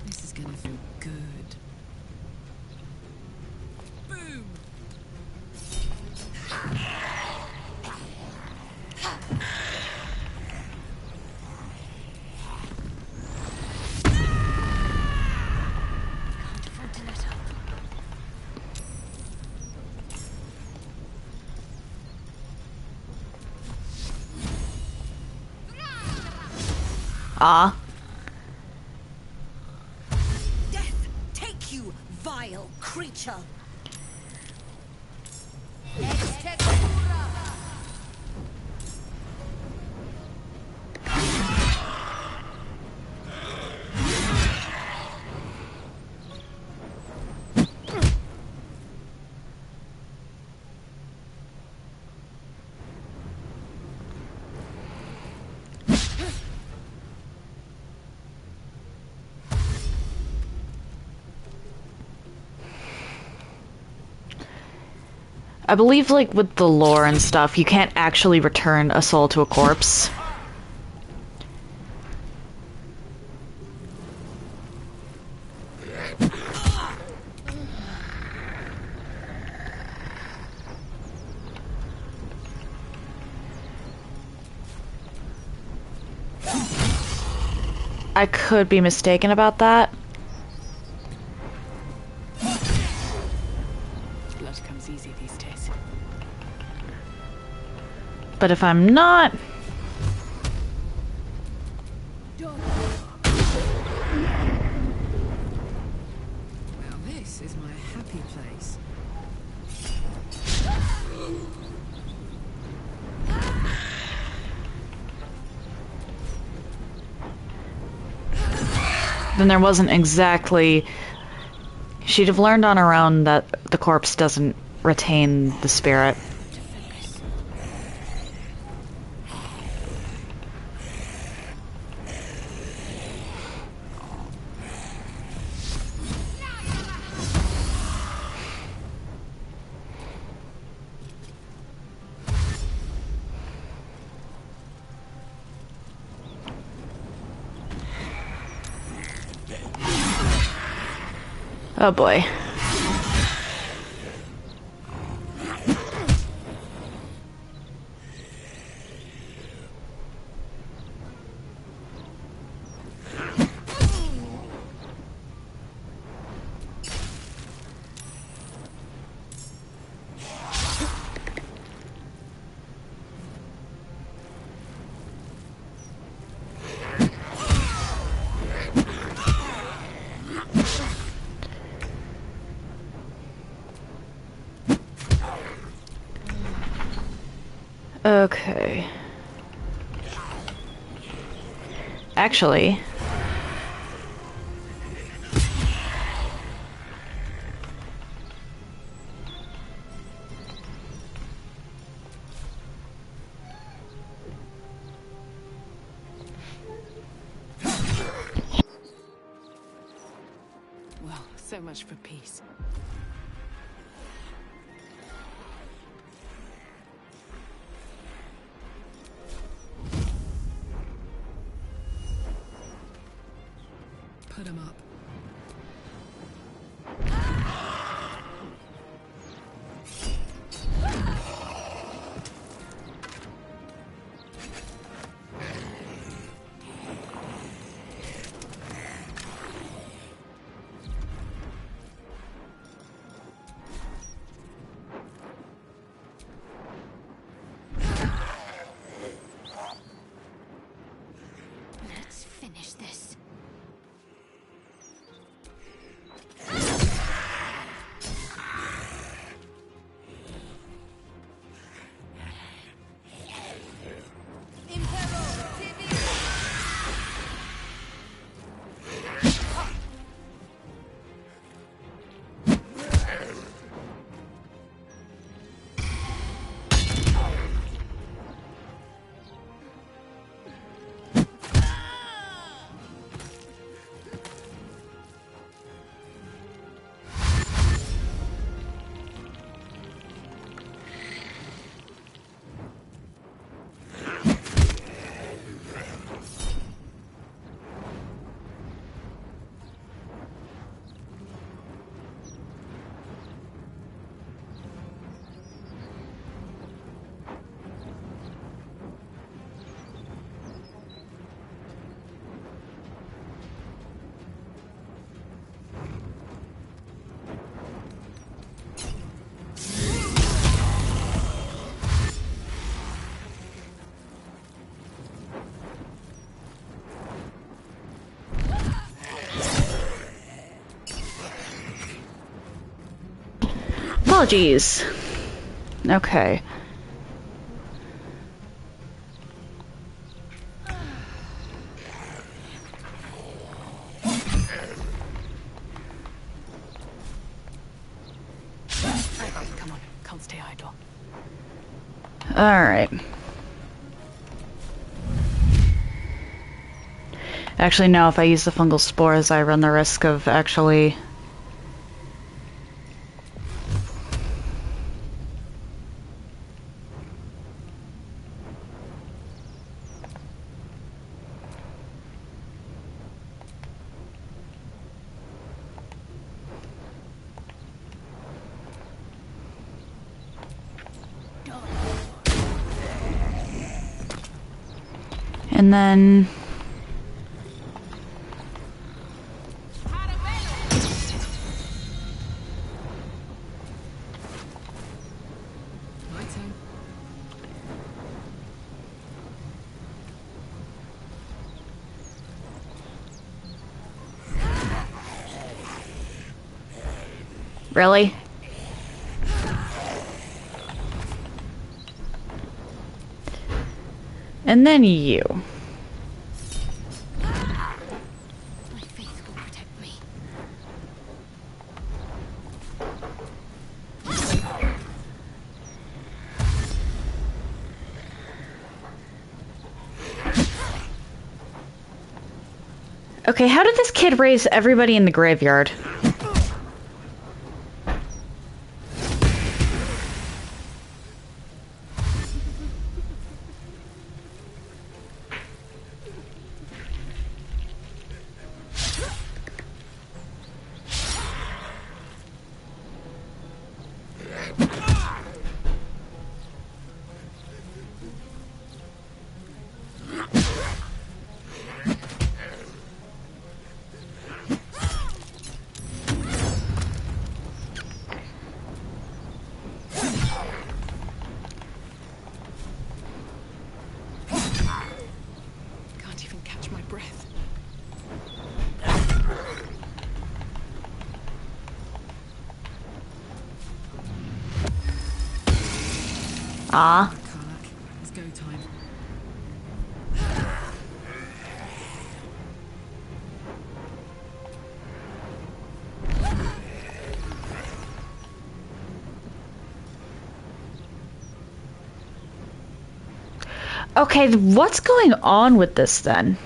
This is gonna feel good. Boom! ah. Death take you, vile creature! I believe, like, with the lore and stuff, you can't actually return a soul to a corpse. I could be mistaken about that. Blood comes easy these days. But if I'm not... Now this is my happy place. Then there wasn't exactly... She'd have learned on her own that the corpse doesn't retain the spirit. Oh boy. Okay. Actually... Well, so much for peace. Put him up. Let's finish this. Apologies. Okay. Come on, can't stay idle. Alright. Actually, no, if I use the fungal spores, I run the risk of actually... And then... Really? And then you. My faith will protect me. Okay, how did this kid raise everybody in the graveyard? Can't even catch my breath. Ah. It's go time. Okay, what's going on with this then?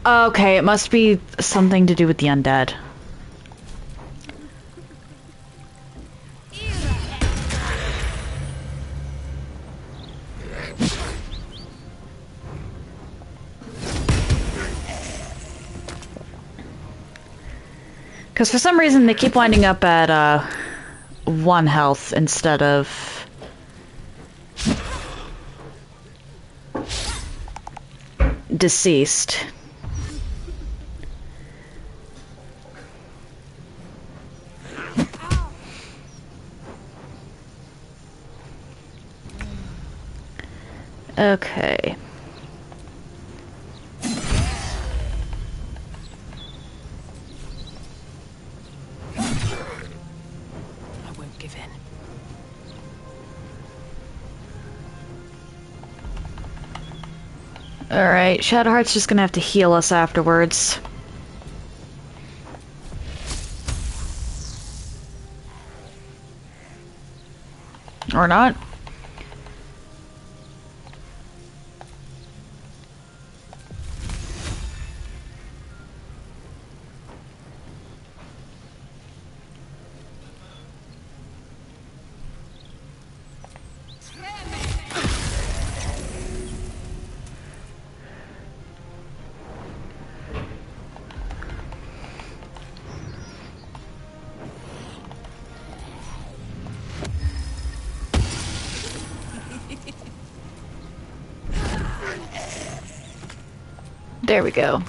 Okay, it must be something to do with the undead. Because for some reason they keep winding up at 1 health instead of... deceased. Okay. I won't give in. Alright, Shadowheart's just gonna have to heal us afterwards. Or not. There we go.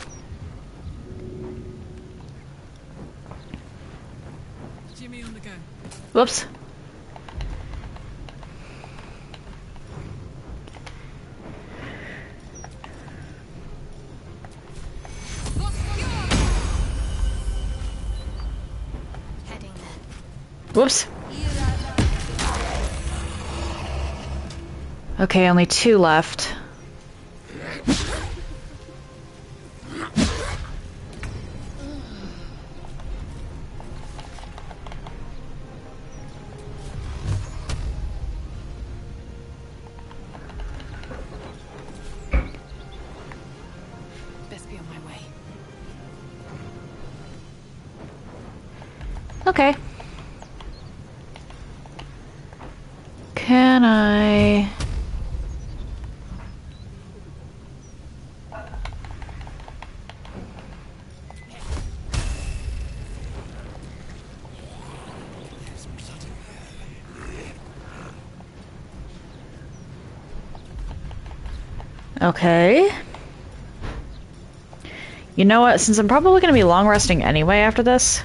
Jimmy on the go. Whoops. Heading there. Whoops. Okay, only 2 left. Best be on my way. Okay. Can I... Okay. You know what? Since I'm probably going to be long resting anyway after this.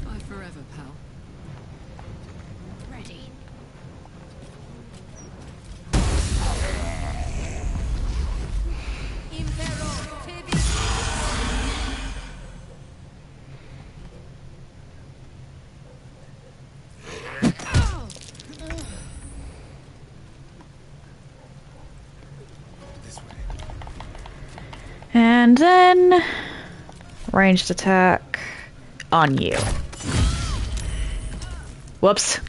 Bye forever, pal. Ready. And then ranged attack on you. Whoops.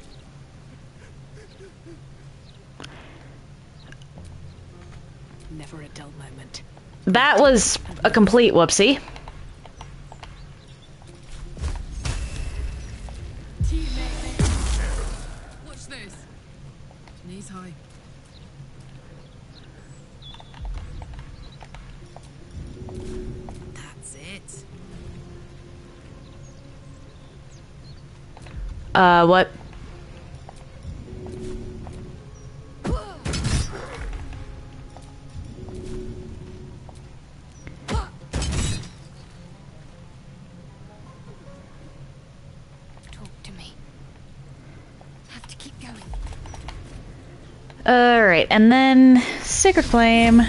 Never a dull moment. That was a complete whoopsie. Watch this. Knees high. That's it. What? Talk to me. Have to keep going. Alright, and then Sacred Flame.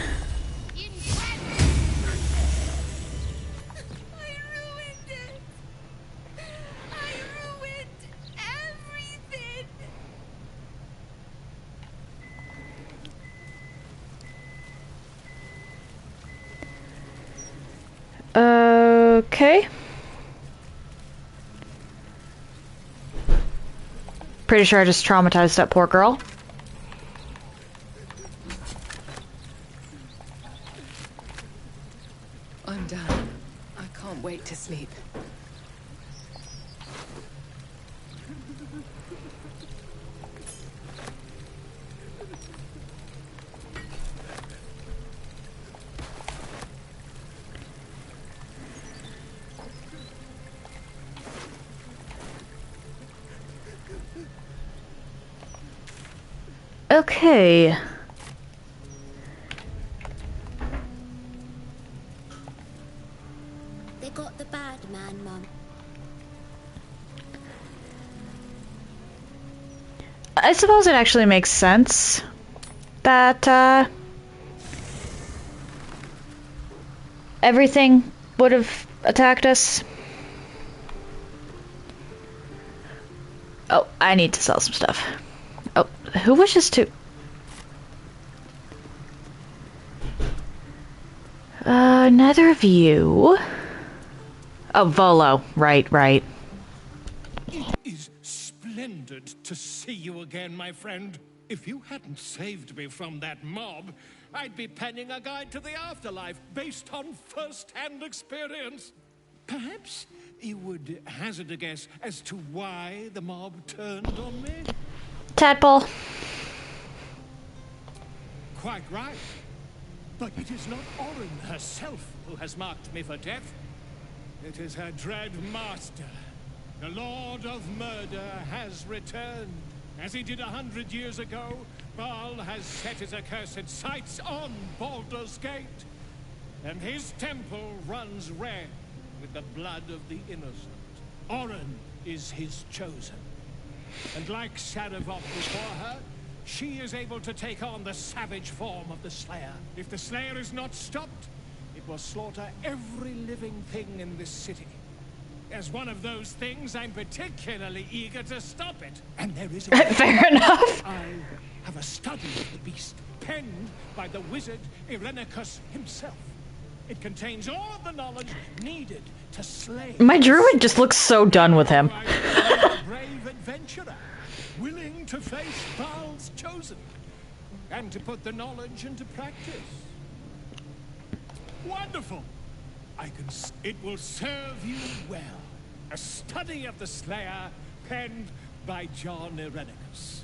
Okay. Pretty sure I just traumatized that poor girl. I'm done. I can't wait to sleep. Okay. They got the bad man, Mum. I suppose it actually makes sense that everything would have attacked us. Oh, I need to sell some stuff. Oh, who wishes to? Neither of you. Oh, Volo. Right, right. It is splendid to see you again, my friend. If you hadn't saved me from that mob, I'd be penning a guide to the afterlife based on first-hand experience. Perhaps you would hazard a guess as to why the mob turned on me? Tadpole. Quite right. But it is not Orin herself who has marked me for death. It is her dread master. The Lord of Murder has returned. As he did 100 years ago, Baal has set his accursed sights on Baldur's Gate. And his temple runs red with the blood of the innocent. Orin is his chosen. And like Shadowheart before her, she is able to take on the savage form of the Slayer. If the Slayer is not stopped, it will slaughter every living thing in this city. As one of those things, I'm particularly eager to stop it. And there is a fair enough. I have a study of the beast, penned by the wizard Irenicus himself. It contains all of the knowledge needed to slay. My druid just looks so done with him. A brave adventurer, willing to face Baal's chosen, and to put the knowledge into practice. Wonderful! It will serve you well. A study of the Slayer, penned by John Irenicus.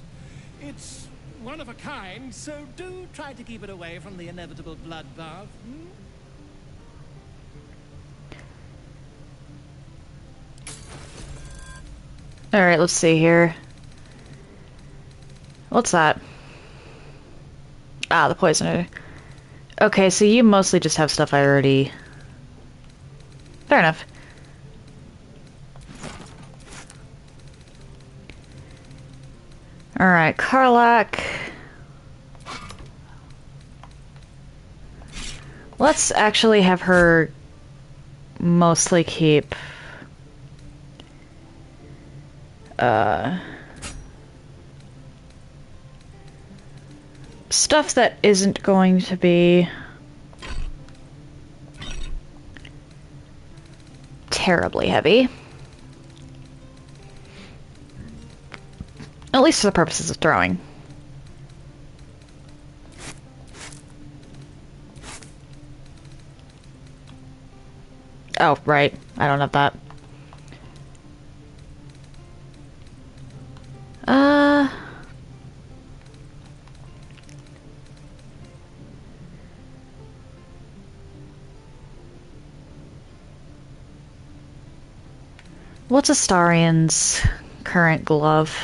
It's one of a kind, so do try to keep it away from the inevitable bloodbath. Hmm? Alright, let's see here. What's that? Ah, the poisoner. Okay, so you mostly just have stuff I already... Fair enough. Alright, Karlak. Let's actually have her mostly keep... stuff that isn't going to be terribly heavy. At least for the purposes of throwing. Oh, right. I don't have that. What's Astarian's current glove?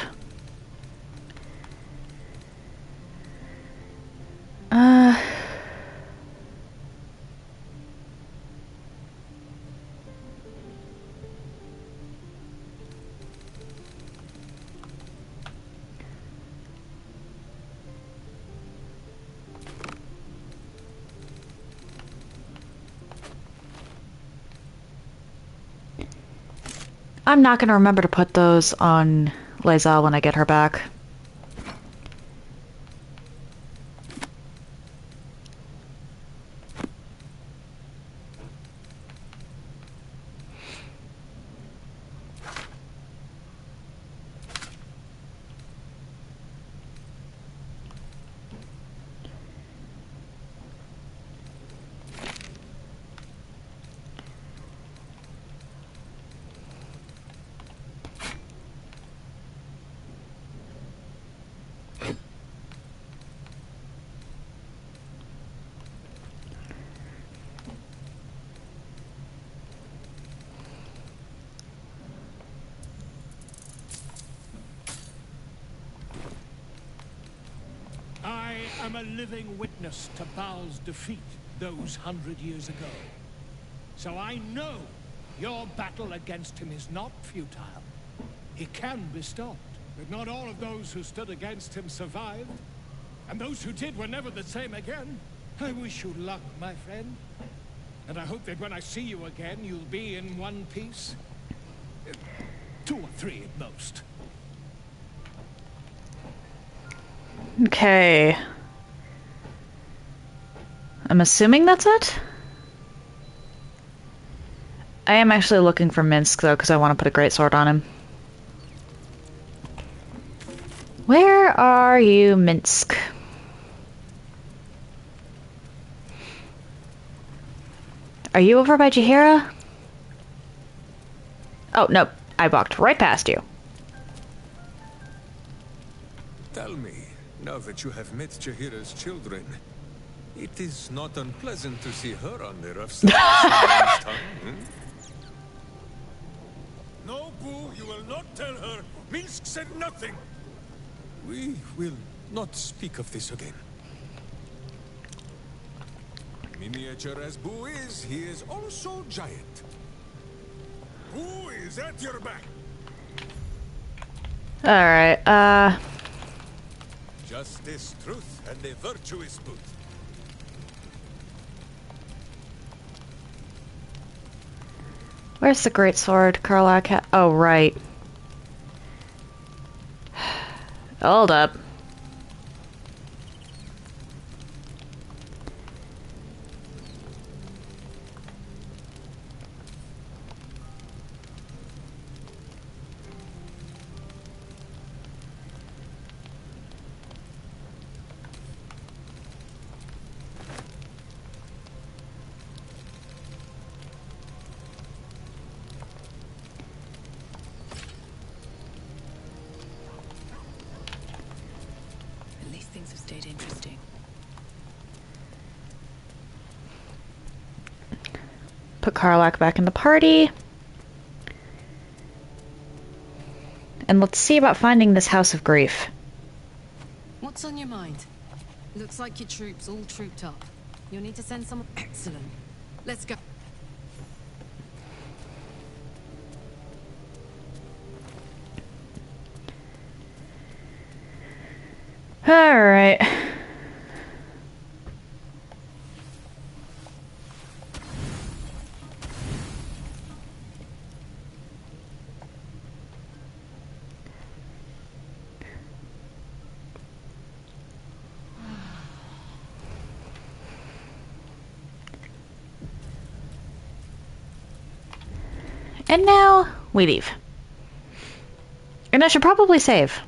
I'm not gonna remember to put those on Leza when I get her back. I am a living witness to Baal's defeat those 100 years ago. So I know your battle against him is not futile. He can be stopped. But not all of those who stood against him survived. And those who did were never the same again. I wish you luck, my friend. And I hope that when I see you again, you'll be in one piece. 2 or 3 at most. Okay. I'm assuming that's it? I am actually looking for Minsk, though, because I want to put a greatsword on him. Where are you, Minsk? Are you over by Jaheira? Oh, nope. I walked right past you. Tell me, now that you have met Jaheira's children, it is not unpleasant to see her on the rough side of someone's tongue, No, Boo, you will not tell her. Minsk said nothing. We will not speak of this again. Miniature as Boo is, he is also giant. Boo is at your back. Alright, Justice, truth, and a virtuous boot. where's the greatsword Karlak oh, right. Hold up. At least things have stayed interesting. Put Karlak back in the party. and let's see about finding this House of Grief. What's on your mind? Looks like your troops all trooped up. You'll need to send someone. Excellent. Let's go. Alright. And now we leave. And I should probably save.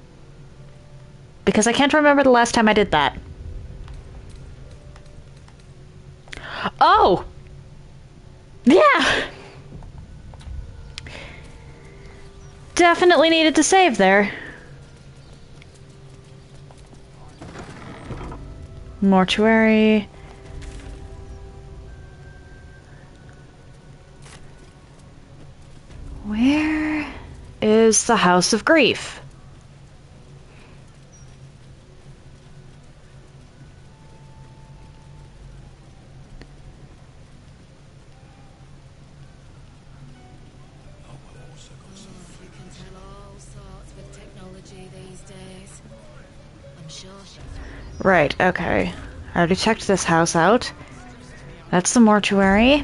Because I can't remember the last time I did that. Oh! Yeah! Definitely needed to save there. Mortuary. Where is the House of Grief? Right, okay. I already checked this house out. That's the mortuary.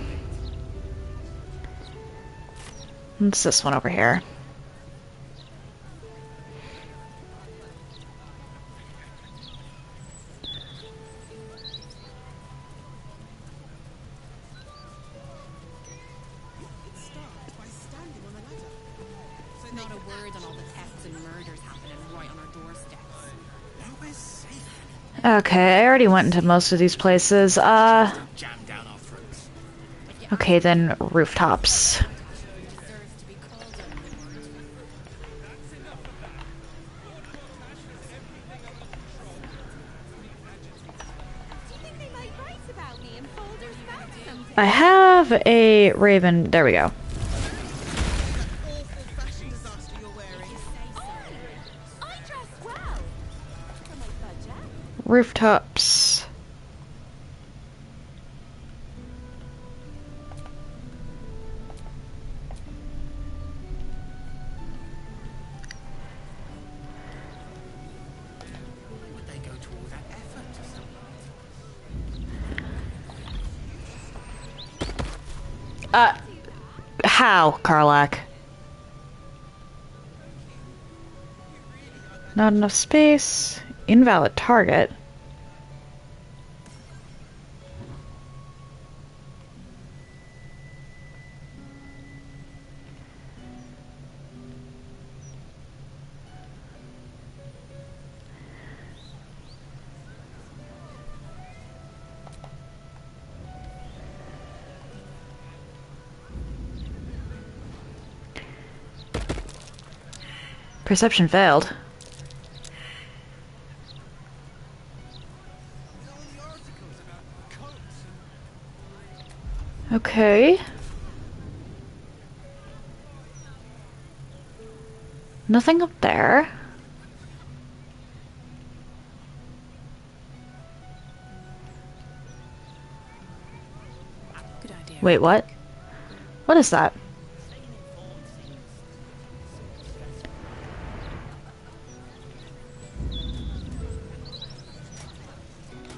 What's this one over here? Not a word on all the thefts and murders happening right on our doorsteps. Nowhere's safe. Okay, I already went into most of these places. Okay, then rooftops. I have a raven. There we go. Rooftops. How, Karlak? Not enough space. Invalid target. Perception failed. Okay. Nothing up there. Good idea. Wait, what? What is that?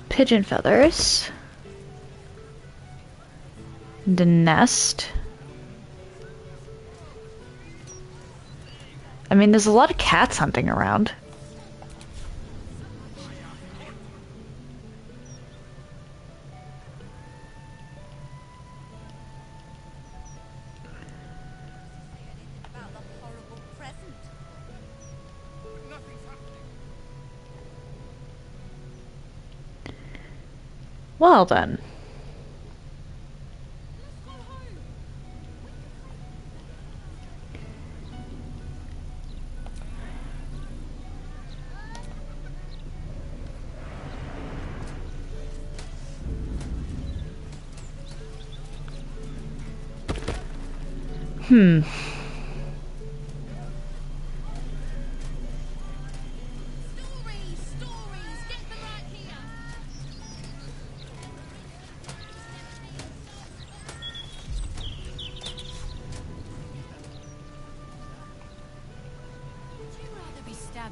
Pigeon feathers. The nest. I mean, there's a lot of cats hunting around. Well then.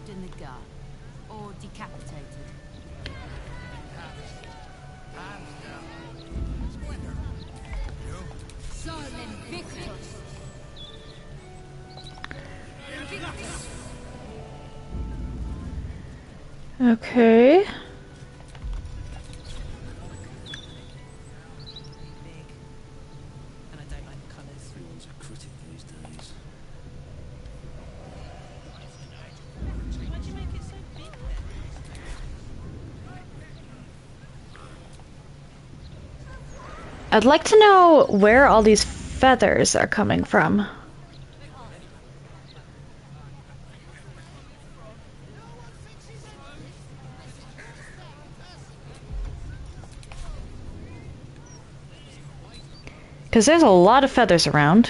left in the gut or decapitated. Solem Victus. Okay. And I don't like the colours. Everyone's a critic these days. Why'd you make it so big then? I'd like to know where all these feathers are coming from. Because there's a lot of feathers around.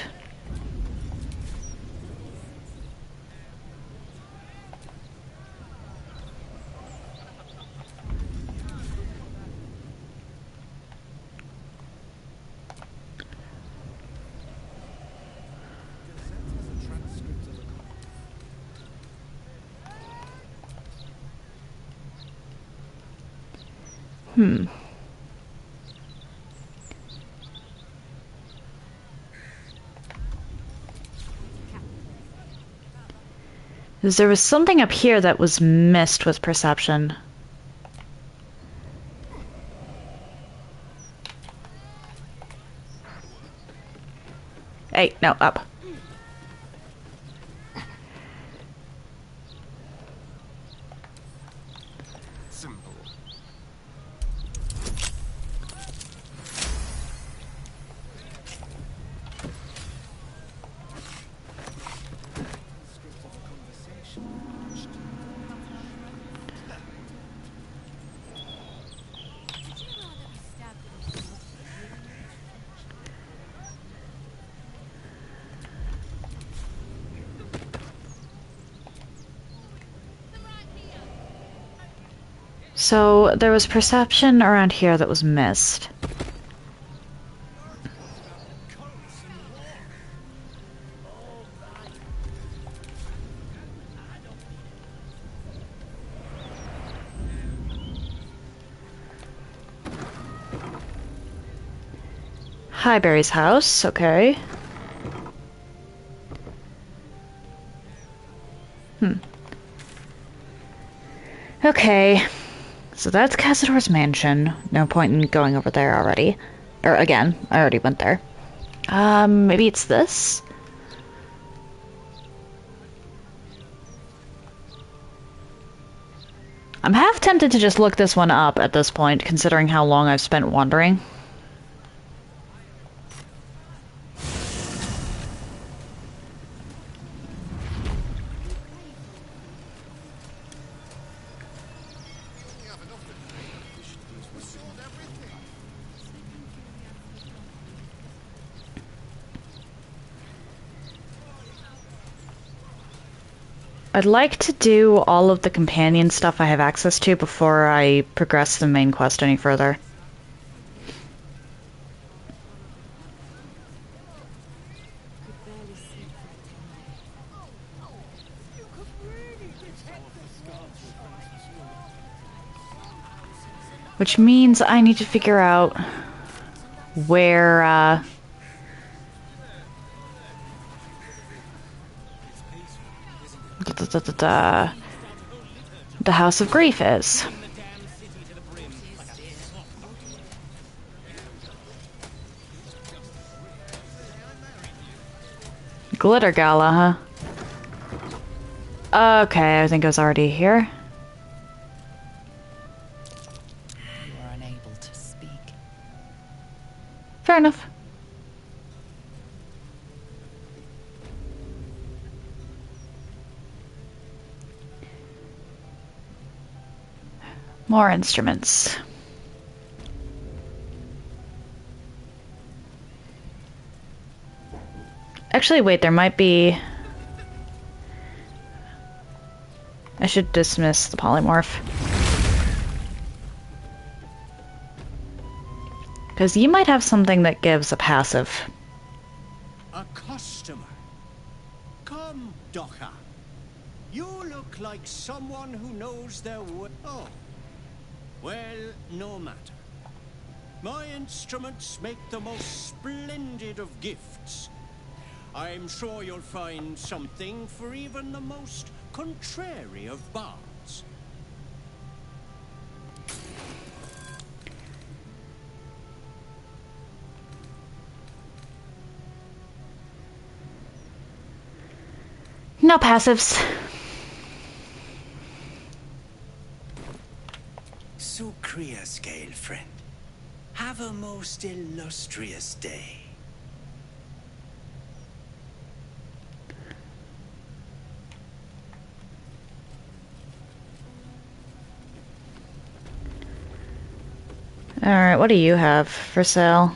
Because there was something up here that was missed with perception. Hey, no, up. Simple. So there was perception around here that was missed. Highberry's house, okay. Okay. So that's Cazador's mansion. No point in going over there already. Or again, I already went there. Maybe it's this? I'm half tempted to just look this one up at this point, considering how long I've spent wandering. I'd like to do all of the companion stuff I have access to before I progress the main quest any further. Which means I need to figure out where, the House of Grief is. Glitter Gala, huh? Okay, I think I was already here. You are unable to speak. Fair enough. More instruments. Actually, wait, there might be... I should dismiss the polymorph. Because you might have something that gives a passive. A customer. Come, Docker. You look like someone who knows their way. Oh. Well, no matter. My instruments make the most splendid of gifts. I'm sure you'll find something for even the most contrary of bards. No passives. So Kriya scale, friend. Have a most illustrious day. Alright, what do you have for sale?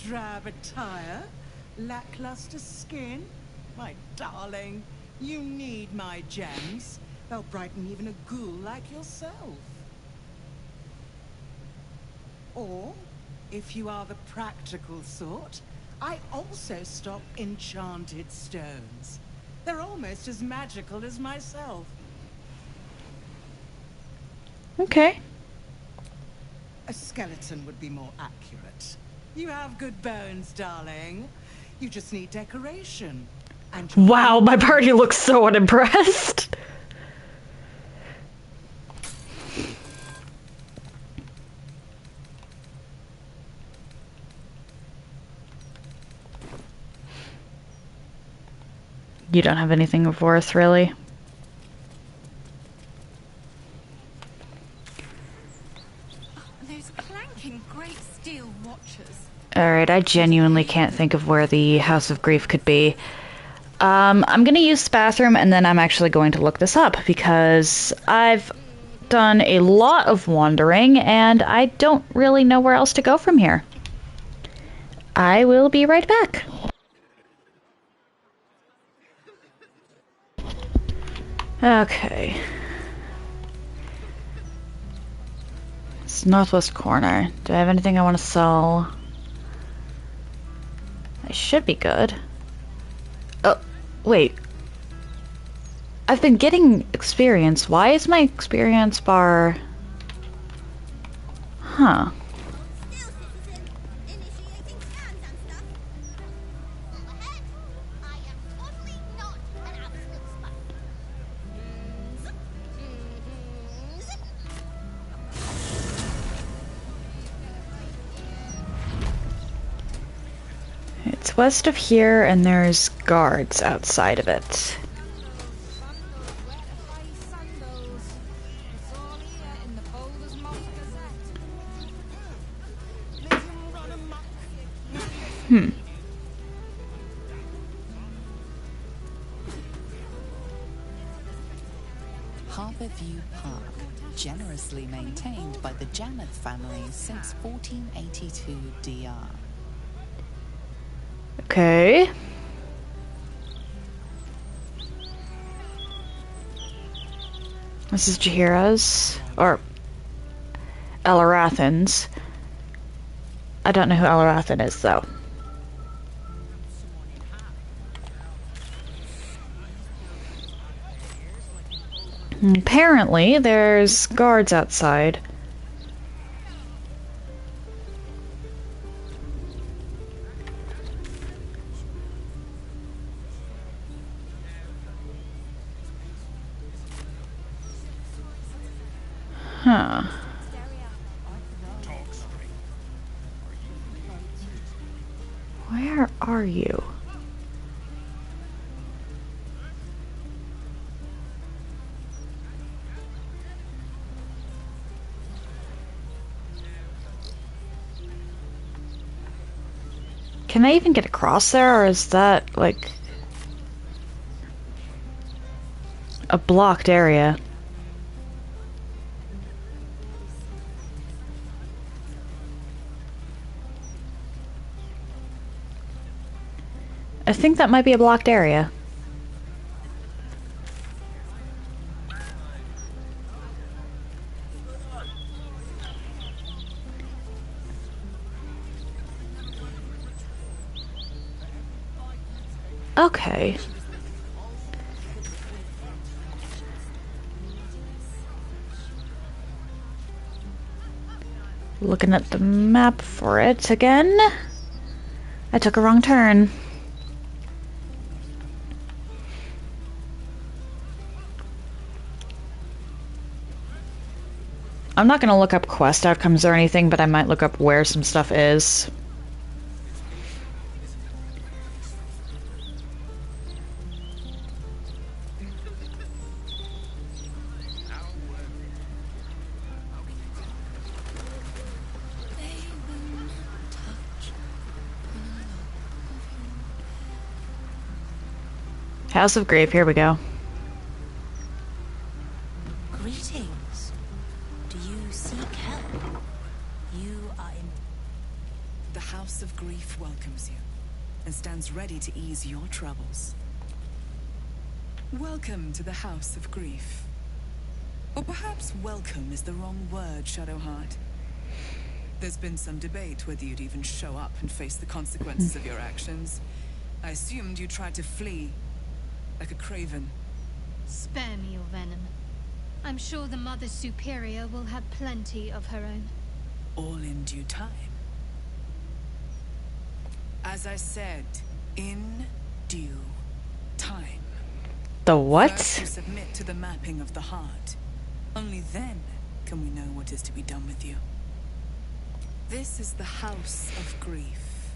Drab attire, lackluster skin. My darling, you need my gems. They'll brighten even a ghoul like yourself. Or, if you are the practical sort, I also stock enchanted stones. They're almost as magical as myself. Okay. A skeleton would be more accurate. You have good bones, darling. You just need decoration. And wow, my party looks so unimpressed. You don't have anything of worth, really? Those clanking great steel watches. Alright, I genuinely can't think of where the House of Grief could be. I'm gonna use the bathroom and then I'm actually going to look this up because I've done a lot of wandering and I don't really know where else to go from here. I will be right back. Okay. It's northwest corner. Do I have anything I want to sell? I should be good. Oh, wait. I've been getting experience. Why is my experience bar... Huh. It's west of here, and there's guards outside of it. Harborview Park, generously maintained by the Janeth family since 1482 DR. Okay. This is Jaheira's, or Elarathan's. I don't know who Elarathan is, though. Apparently, there's guards outside. Huh. Where are you? Can I even get across there, or is that, like, a blocked area? I think that might be a blocked area. Okay. Looking at the map for it again. I took a wrong turn. I'm not gonna look up quest outcomes or anything, but I might look up where some stuff is. House of Grief, here we go. Greetings. Do you seek help? You are in... The House of Grief welcomes you and stands ready to ease your troubles. Welcome to the House of Grief. Or perhaps welcome is the wrong word, Shadowheart. There's been some debate whether you'd even show up and face the consequences of your actions. I assumed you tried to flee, like a craven. Spare me your venom. I'm sure the Mother Superior will have plenty of her own. All in due time. As I said, in due time. The what? First you submit to the mapping of the heart. Only then can we know what is to be done with you. This is the House of Grief.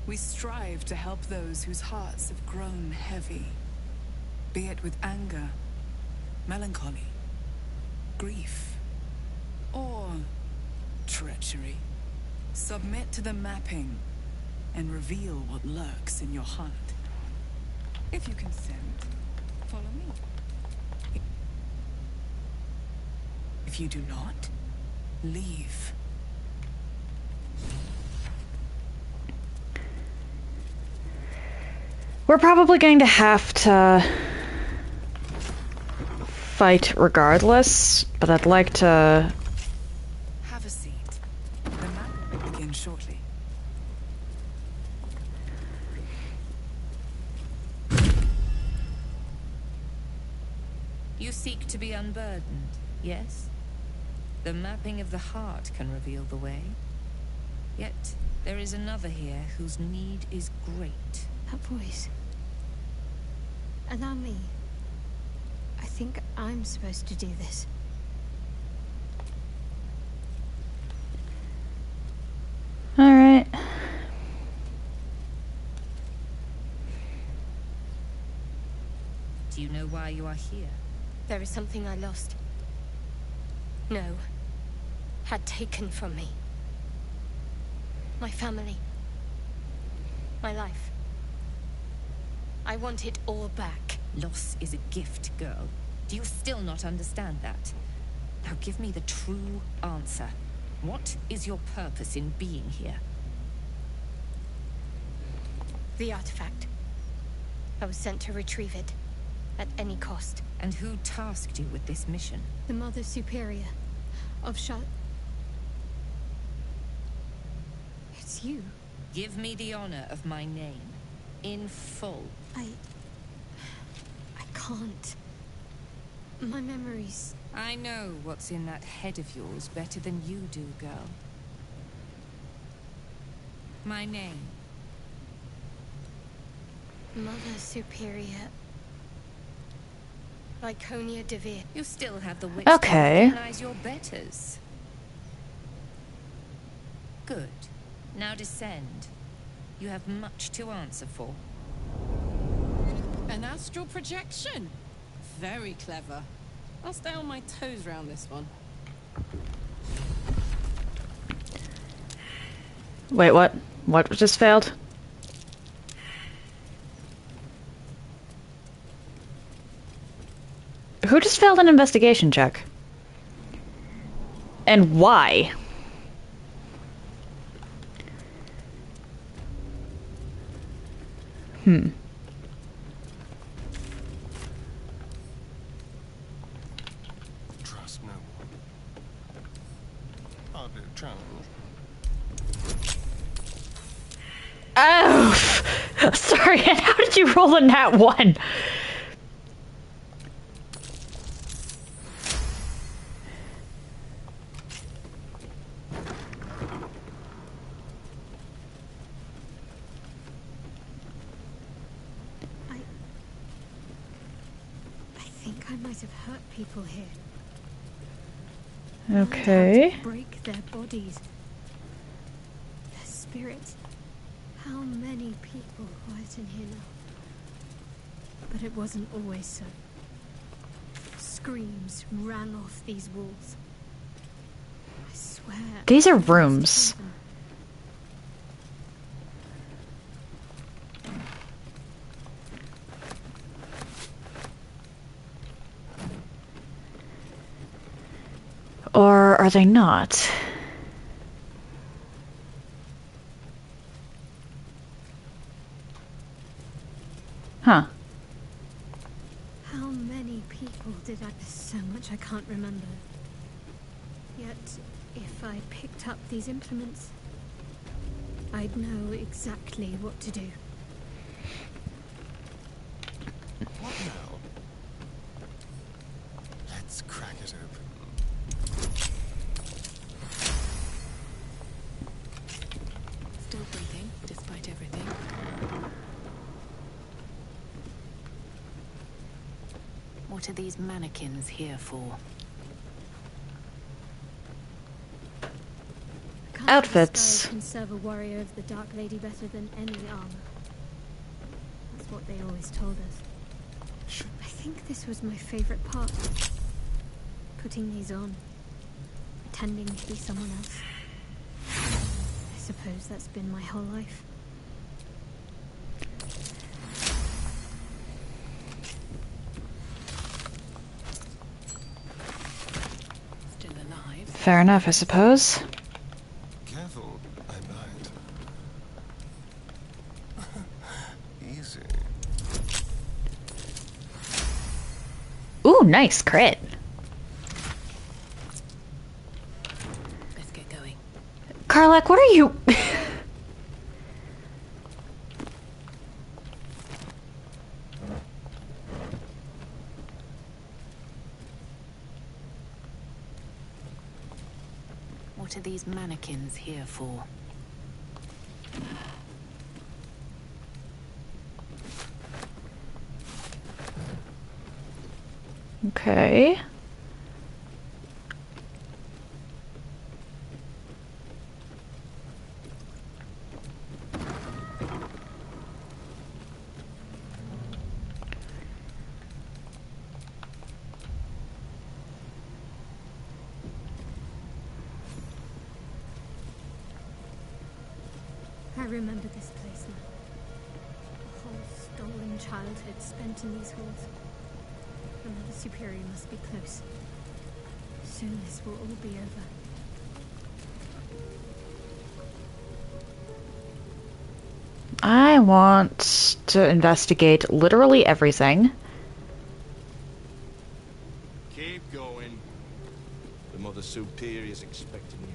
We strive to help those whose hearts have grown heavy. Be it with anger, melancholy, grief, or treachery. Submit to the mapping and reveal what lurks in your heart. If you consent, follow me. If you do not, leave. We're probably going to have to fight regardless, but I'd like to... Have a seat. The map will begin shortly. You seek to be unburdened, yes? The mapping of the heart can reveal the way. Yet, there is another here whose need is great. That voice. Allow me. I think I'm supposed to do this. All right. Do you know why you are here? There is something I lost. No. Had taken from me. My family. My life. I want it all back. Loss is a gift, girl. Do you still not understand that? Now give me the true answer. What is your purpose in being here? The artifact. I was sent to retrieve it. At any cost. And who tasked you with this mission? The Mother Superior of It's you. Give me the honor of my name. In full. I can't. My memories... I know what's in that head of yours better than you do, girl. My name. Mother Superior... Lyconia Devere. You still have the wits Okay. to recognize your betters. Good. Now descend. You have much to answer for. An astral projection. Very clever. I'll stay on my toes around this one. Wait, what? What just failed? Who just failed an investigation check? And why? Trust no one. I'll do a challenge. Oh! Sorry, and how did you roll a nat 1? I think I might have hurt people here. Okay. To break their bodies. Their spirits. How many people quiet in here now? But it wasn't always so. Screams rang off these walls. I swear. These are rooms. Or are they not? Huh. How many people did I... There's so much I can't remember. Yet, if I picked up these implements, I'd know exactly what to do. What now? Let's crack it open. Still breathing, despite everything. What are these mannequins here for? Outfits. Can serve a warrior of the Dark Lady better than any armor. That's what they always told us. I think this was my favorite part. Putting these on. Pretending to be someone else. I suppose that's been my whole life. Still alive. Fair enough, I suppose. Careful, I might. Easy. Ooh, nice crit. Let's get going. Karlak, what are you... What are these mannequins here for? Okay. I remember this place now. A whole stolen childhood spent in these halls. Another superior must be close. Soon this will all be over. I want to investigate literally everything. Keep going. The Mother Superior's expecting you.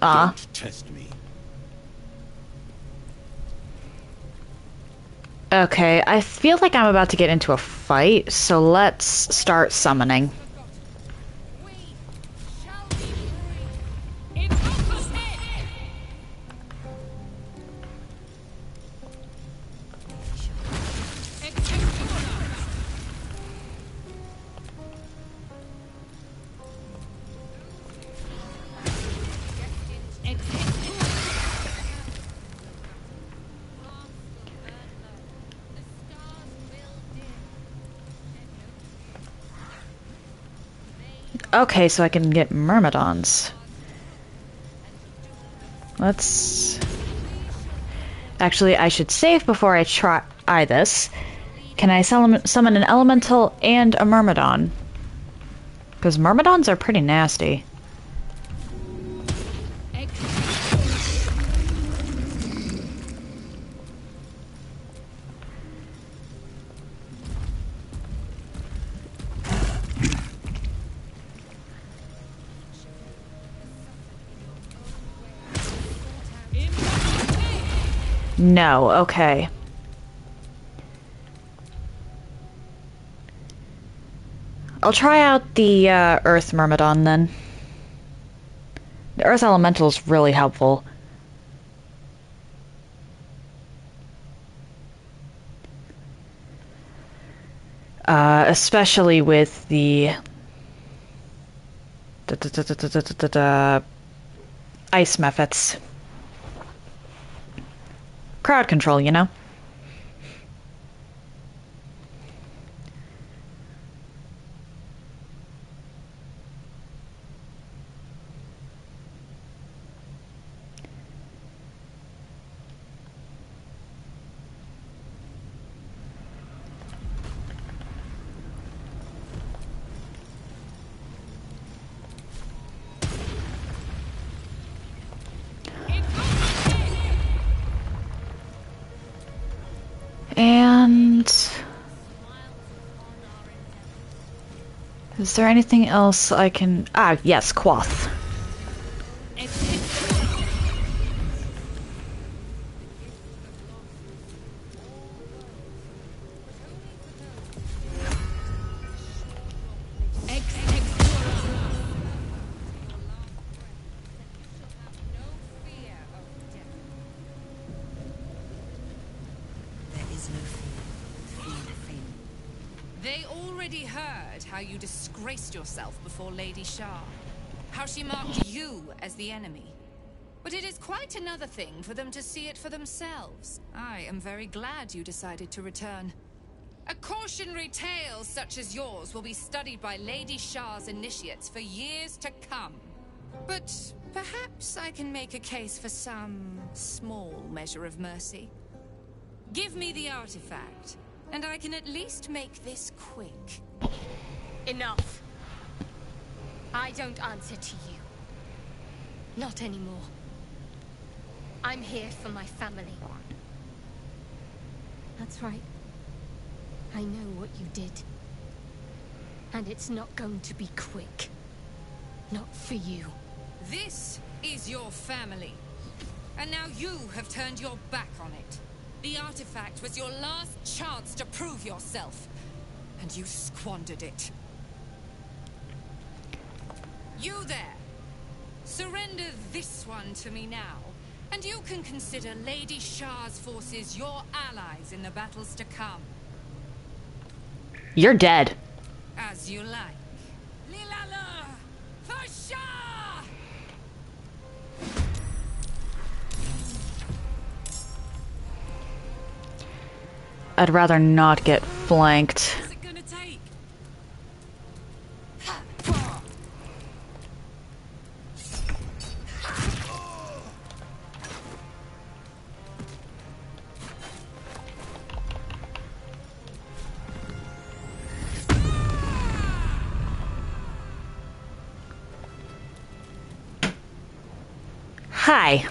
Don't test me. Okay, I feel like I'm about to get into a fight, so let's start summoning. Okay, so I can get Myrmidons. Let's... Actually, I should save before I try this. Can I summon an Elemental and a Myrmidon? Because Myrmidons are pretty nasty. No, okay. I'll try out the Earth Myrmidon then. The Earth Elemental is really helpful. Especially with the ice methods. Crowd control, you know? And is there anything else I can... Ah, yes, Quoth. They already heard how you disgraced yourself before Lady Shah. How she marked you as the enemy. But it is quite another thing for them to see it for themselves. I am very glad you decided to return. A cautionary tale such as yours will be studied by Lady Shah's initiates for years to come. But perhaps I can make a case for some small measure of mercy. Give me the artifact, and I can at least make this quick. Enough. I don't answer to you. Not anymore. I'm here for my family. That's right. I know what you did. And it's not going to be quick. Not for you. This is your family. And now you have turned your back on it. The artifact was your last chance to prove yourself. And you squandered it. You there! Surrender this one to me now, and you can consider Lady Shah's forces your allies in the battles to come. You're dead. As you like. Lilala! For Shah! I'd rather not get flanked. What's it gonna take? Hi.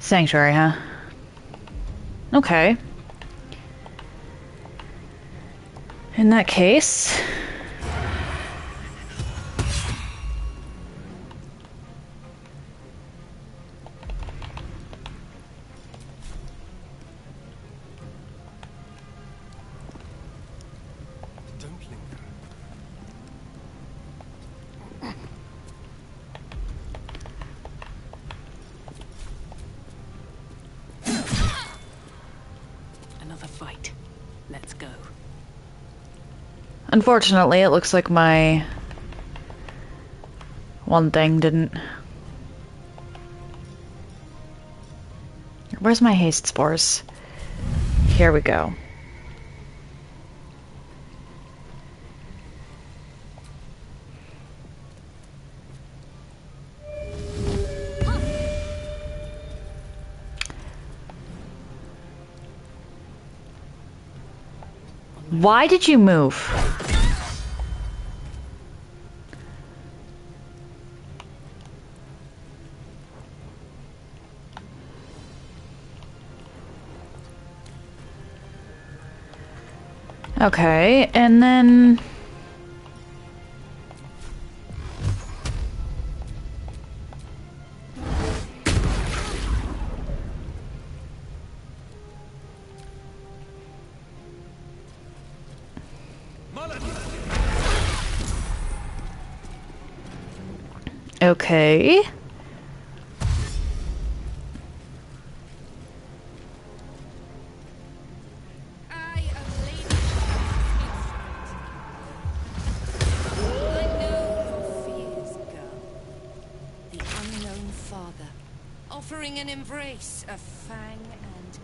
Sanctuary, huh? Okay. In that case... Another fight. Let's go. Unfortunately, it looks like my one thing didn't... Where's my haste spores? Here we go. Why did you move? Okay, and then... Okay. Offering an embrace of fang and...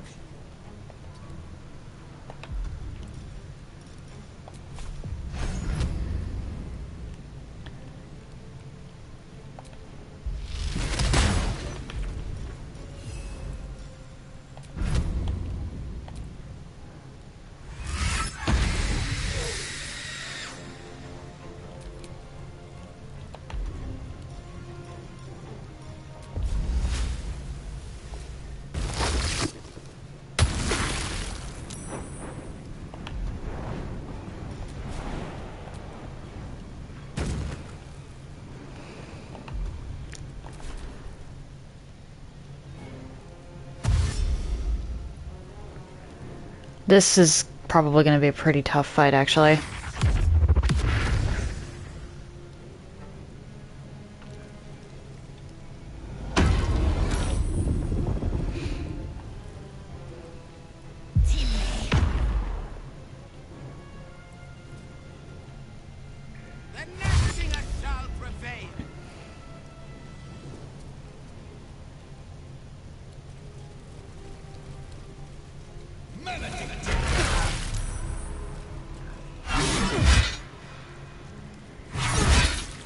This is probably going to be a pretty tough fight, actually.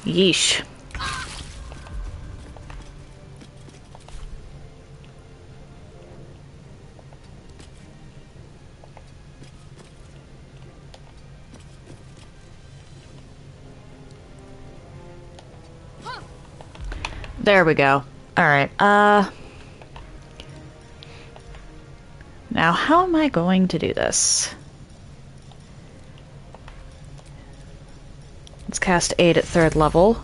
Yeesh. There we go. Alright, now how am I going to do this? Let's cast Aid at 3rd level.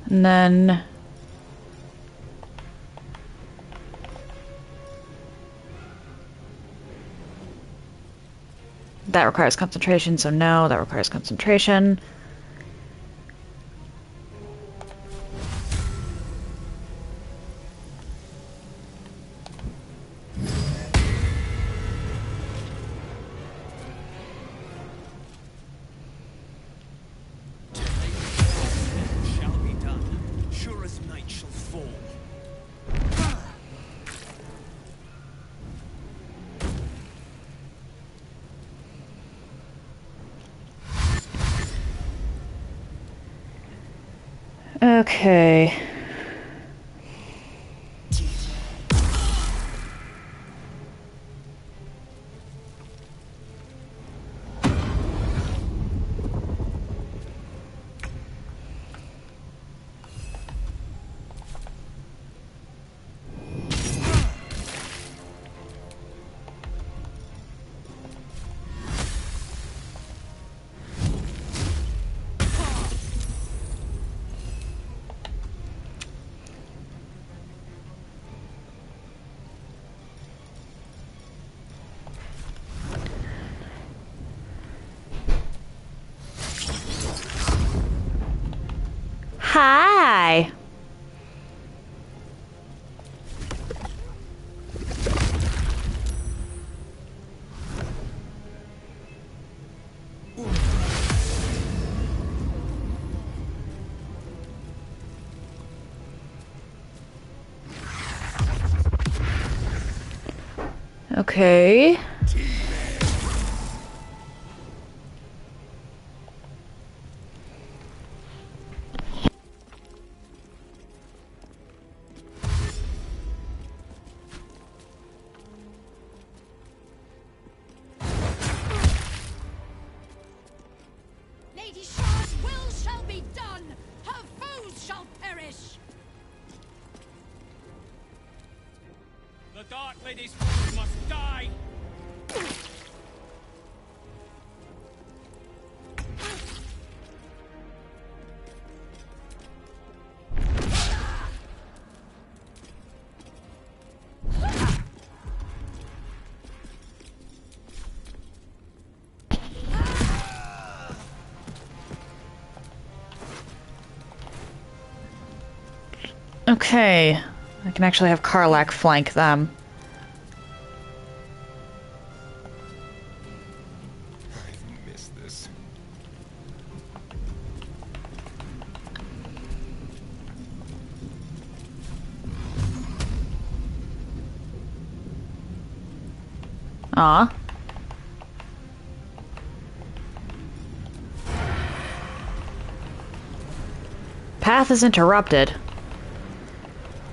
And then that requires concentration, so no, that requires concentration. Okay. Hi. Okay. Lady Shah's will shall be done. Her foes shall perish. The Dark Lady's foes must die! Okay. I can actually have Karlach flank them. I've missed this. Aw. Path is interrupted.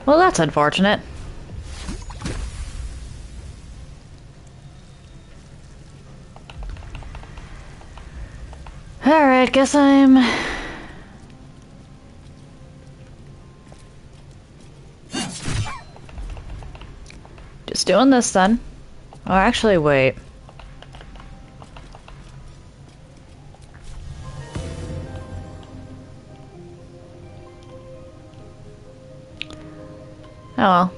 Well, that's unfortunate. Alright, guess I'm... just doing this then. Oh, actually, wait. Oh well.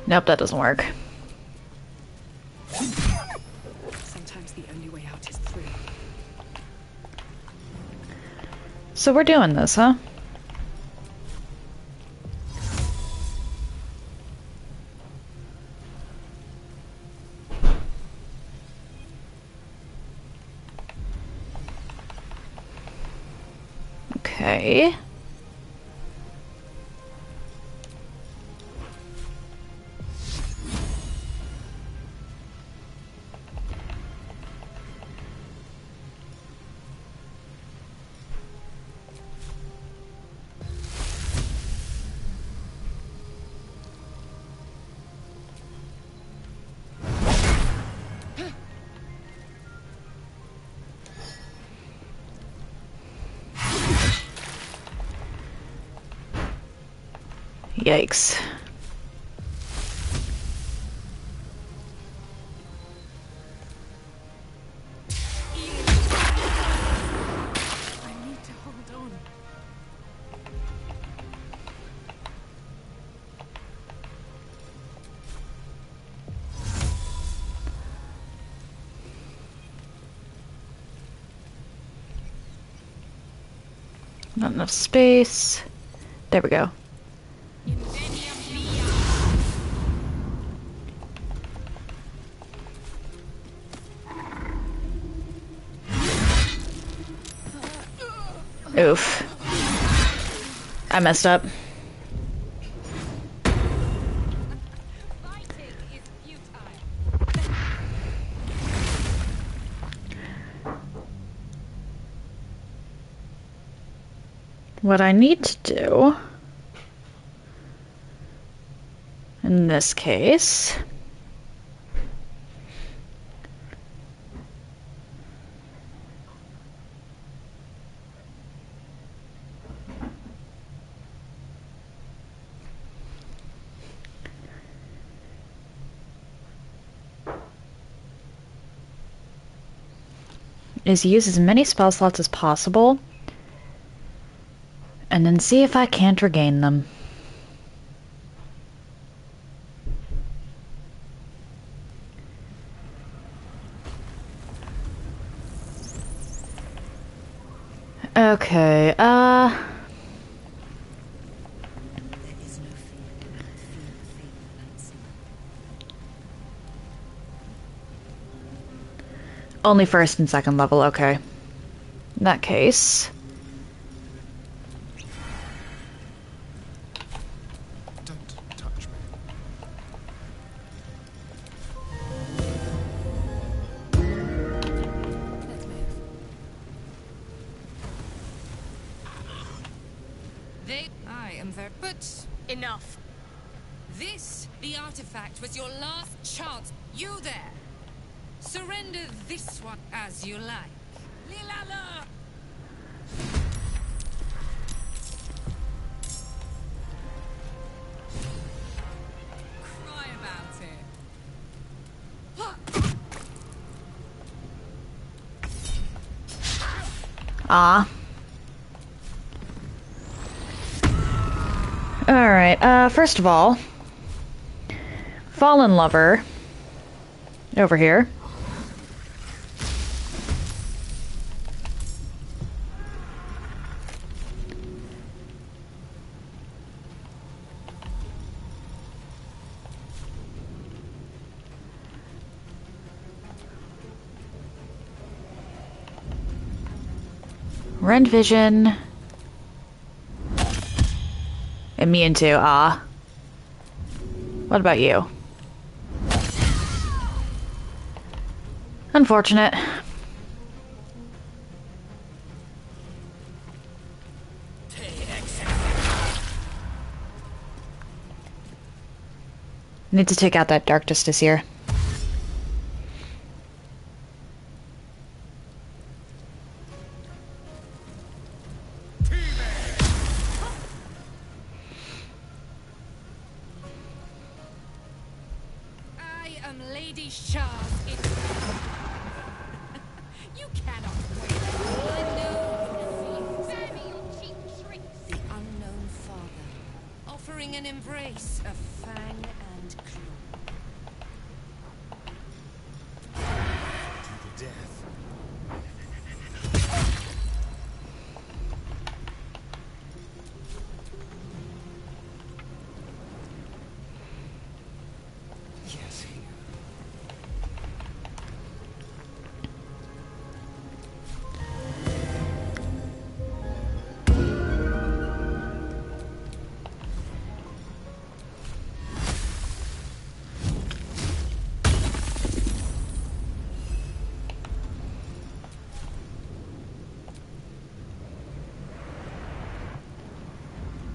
Nope, that doesn't work. Sometimes the only way out is through. So we're doing this, huh? Okay. Yikes. I need to hold on. Not enough space. There we go. Oof. I messed up. What I need to do in this case is use as many spell slots as possible and then see if I can't regain them. Okay, only first and second level, okay. In that case... Don't touch me. Let's move. I am there, but Enough. this, the artifact, was your last chance. You there! Surrender this one as you like. Lilala! Cry about it. Ah. Alright, first of all, Fallen Lover over here. Rend Vision. Immune to, ah. What about you? Unfortunate. Need to take out that Dark Justiciar. I am Lady Shard. You cannot win. I know. Spare me your cheap tricks. The unknown father, offering an embrace of fang and claw. To the death. Yes, here.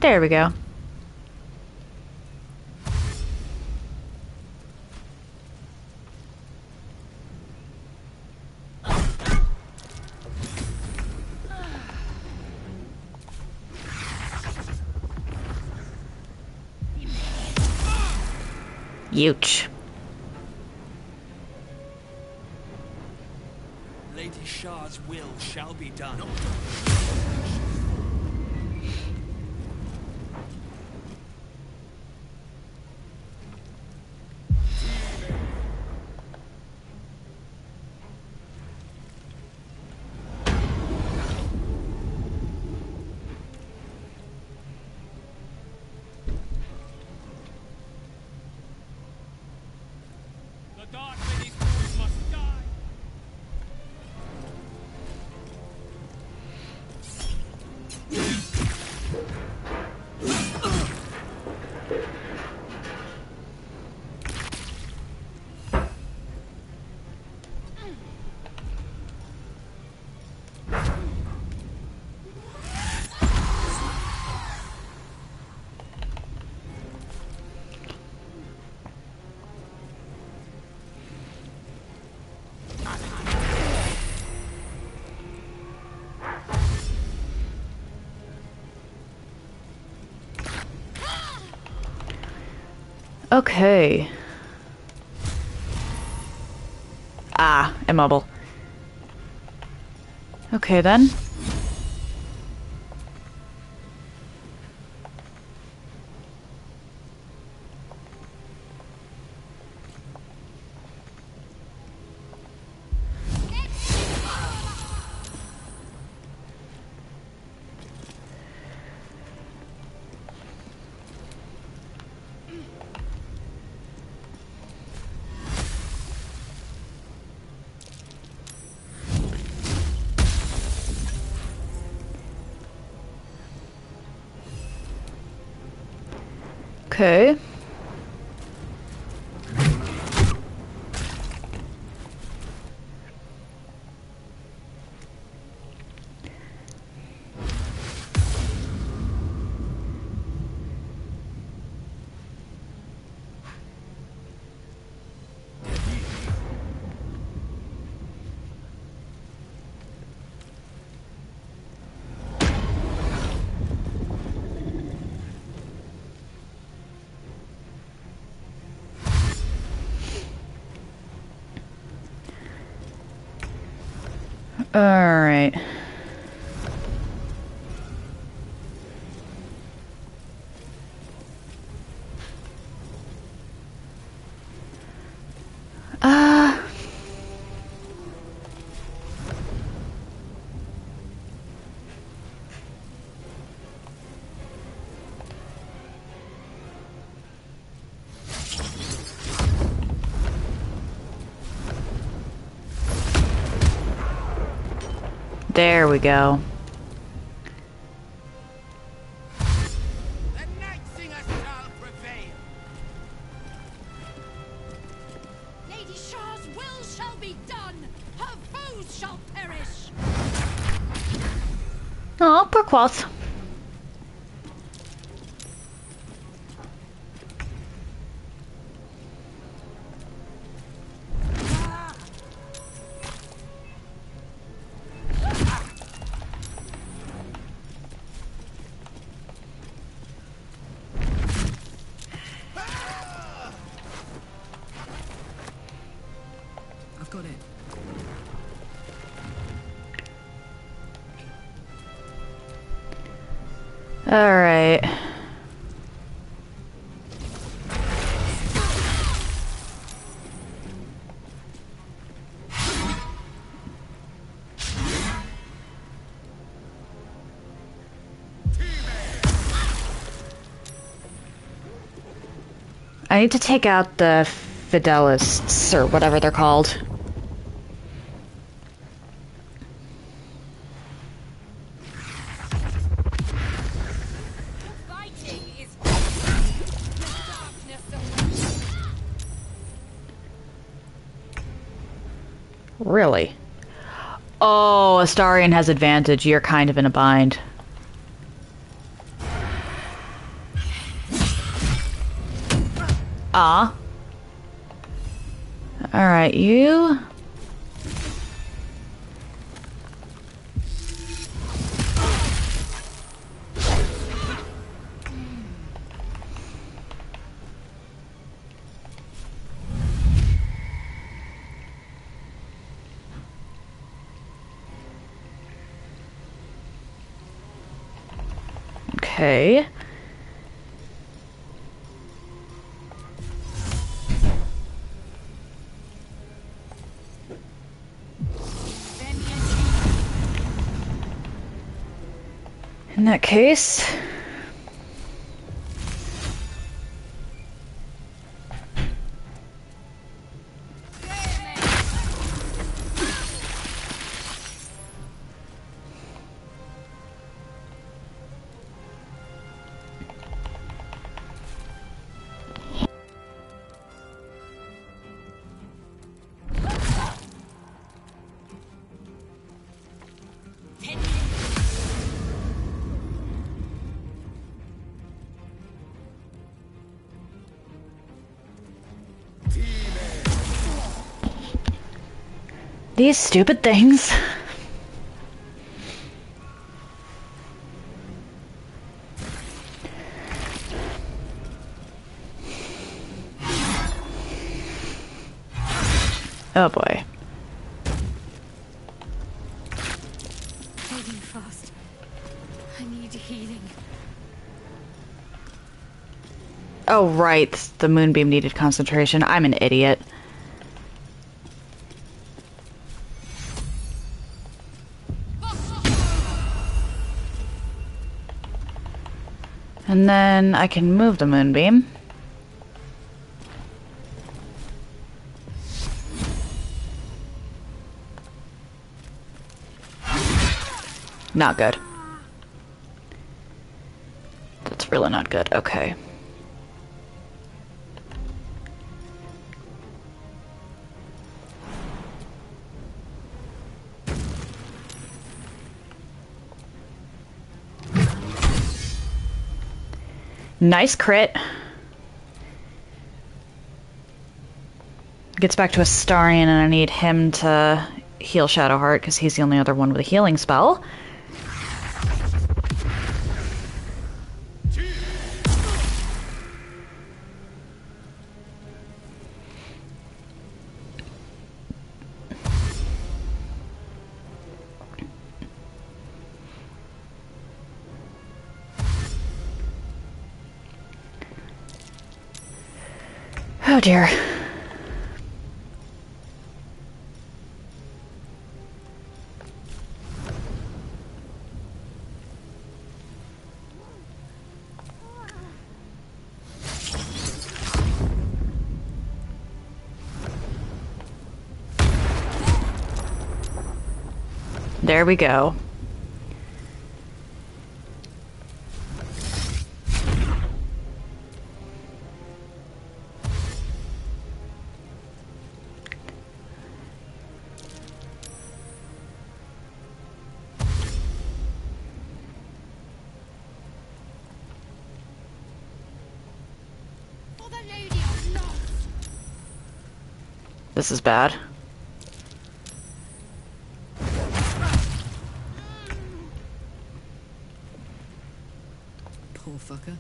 There we go. Huge. Lady Shard's will shall be done. The Dark Lady's force must die. Okay. Ah, immobile. Okay then. Okay. Alright. There we go. The night singer shall prevail. Lady Shaw's will shall be done. Her foes shall perish. Oh, poor Quoth. I've got it. Alright. I need to take out the Fidelists, or whatever they're called. Really? Oh, Astarion has advantage. You're kind of in a bind. Ah. Alright, you... Okay. In that case... These stupid things. Oh boy. Holding fast. I need healing. Oh right, the moonbeam needed concentration. I'm an idiot. And then I can move the moonbeam. Not good. That's really not good. Okay. Nice crit. Gets back to Astarion, and I need him to heal Shadowheart because he's the only other one with a healing spell. Oh dear. There we go. This is bad. Poor fucker.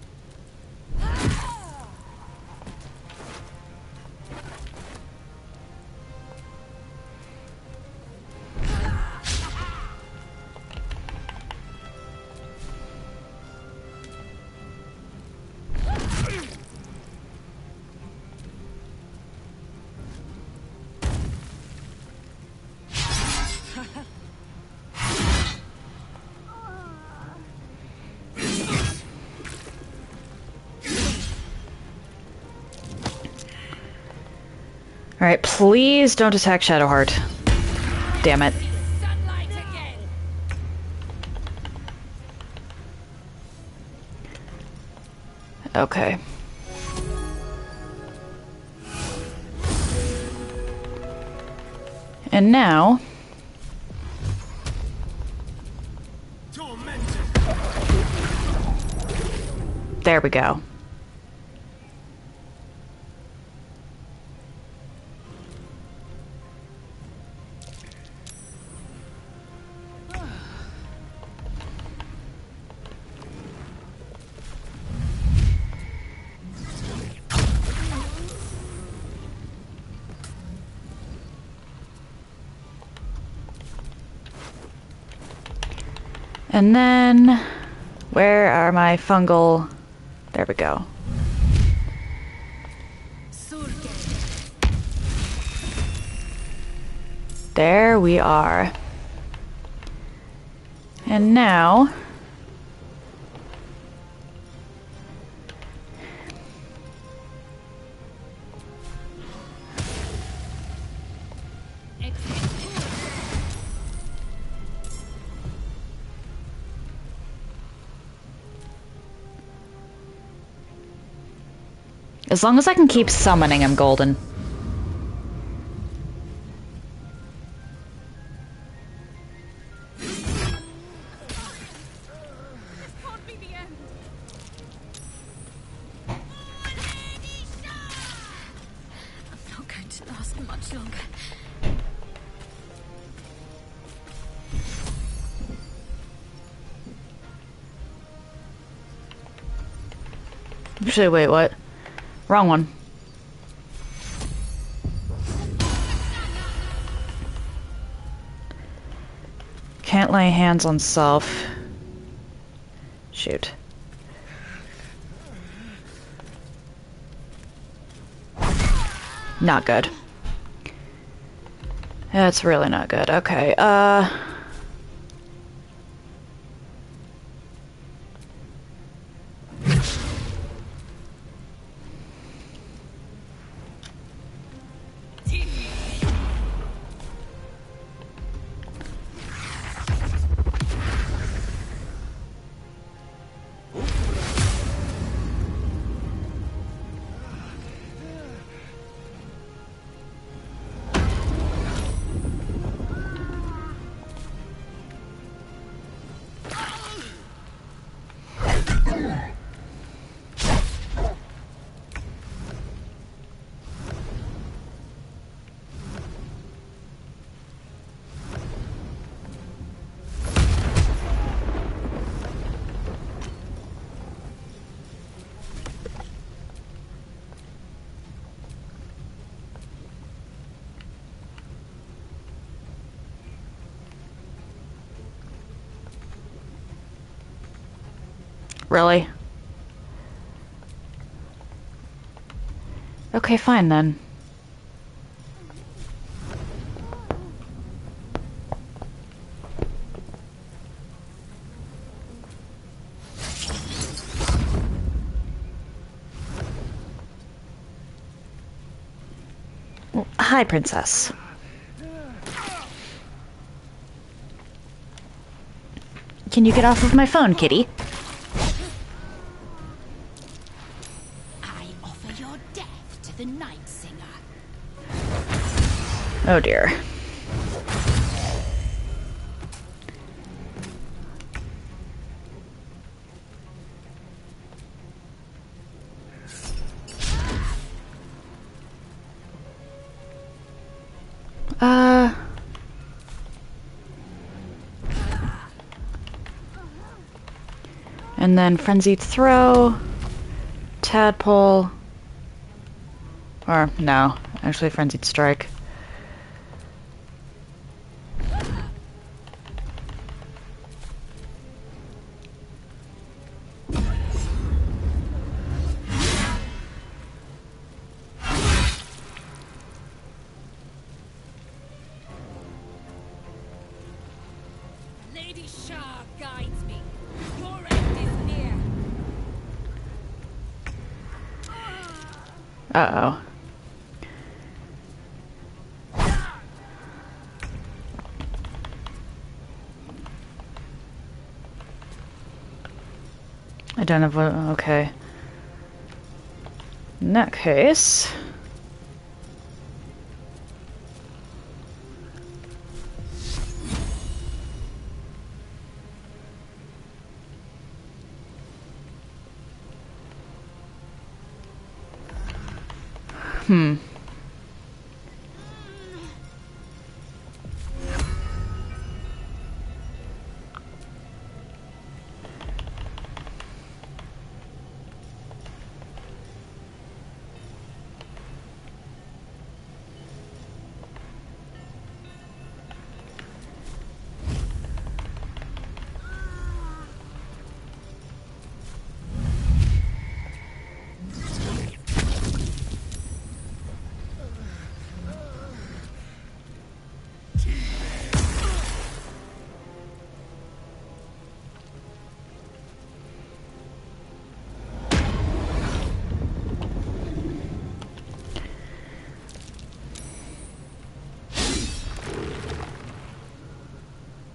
Alright, please don't attack Shadowheart. Damn it. Okay. And now... There we go. And then, where are my fungal? There we go. There we are. And now, as long as I can keep summoning, I'm golden. I'm not going to last much longer. Actually, wait, what? Wrong one. Can't lay hands on self. Shoot. Not good. That's really not good. Okay, really? Okay, fine then. Well, hi, princess. Can you get off of my phone, kitty? I offer your death to the Night Singer. Oh dear. And then Frenzied Throw, Tadpole, or no, actually Frenzied Strike. Lady Shah guides me. Your end is near. Uh-oh. I don't have what... okay. In that case... Hmm.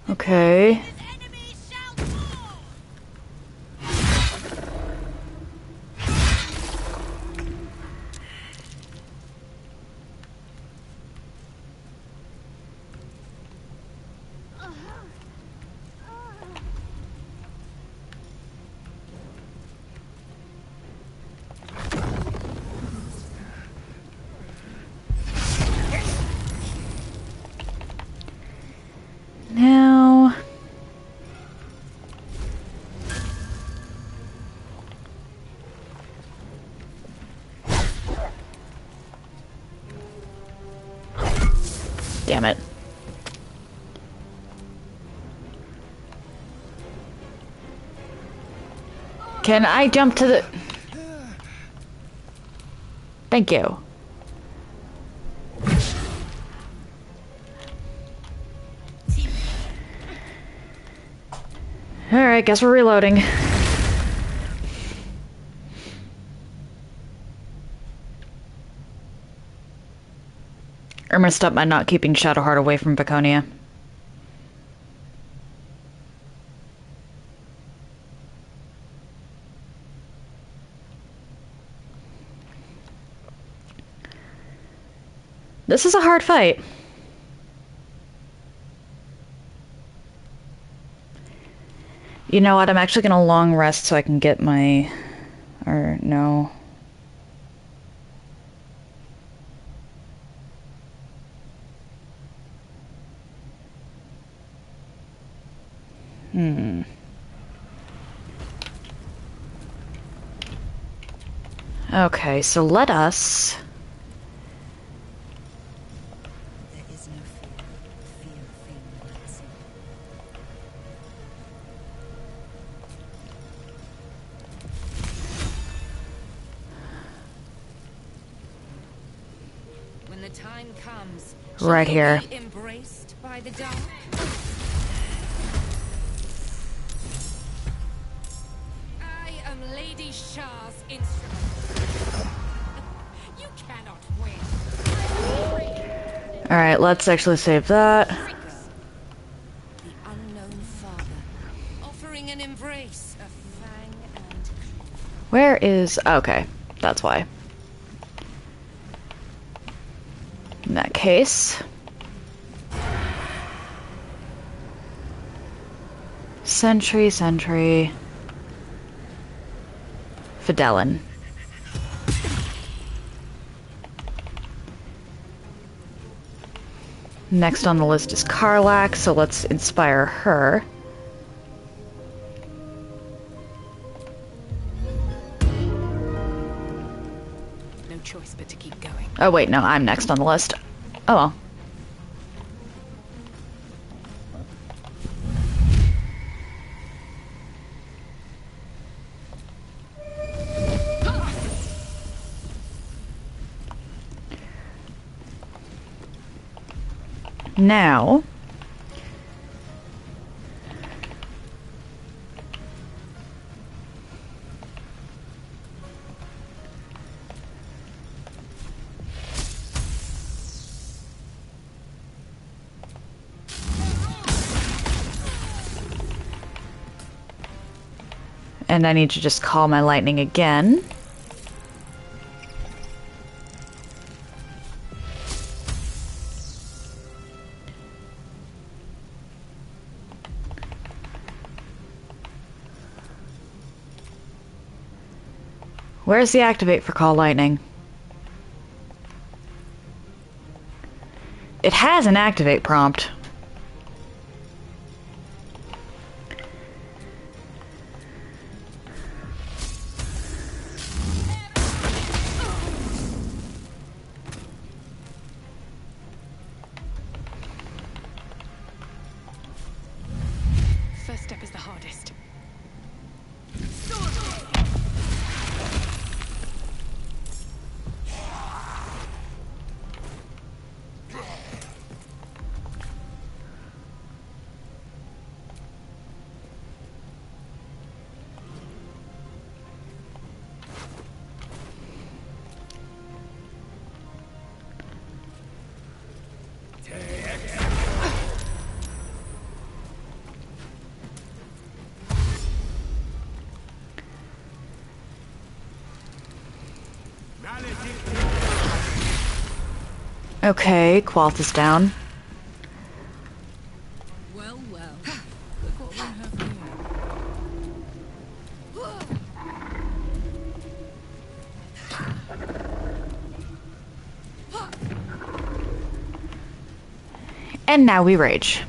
Okay. Now... Damn it. Can I jump to the... Thank you. Alright, guess we're reloading. I'm gonna stop by not keeping Shadowheart away from Baconia. This is a hard fight. You know what? I'm actually gonna long rest so I can get my... or no. Okay, so let us... There is no fear. Fear thing lets time comes, Right shall you here. be embraced by the dark? I am Lady Shah's instrument. You cannot win. Alright, let's actually save that. The unknown father, offering an embrace of fang and... Where is... Okay, that's why. In that case... Sentry. Fidelin. Next on the list is Karlak, so let's inspire her. No choice but to keep going. Oh wait, no, I'm next on the list. Oh well. Now, and I need to just call my lightning again. Where's the activate for Call Lightning? It has an activate prompt. First step is the hardest. Okay, Qualth is down. Well, well. Look what we have here. And now we rage.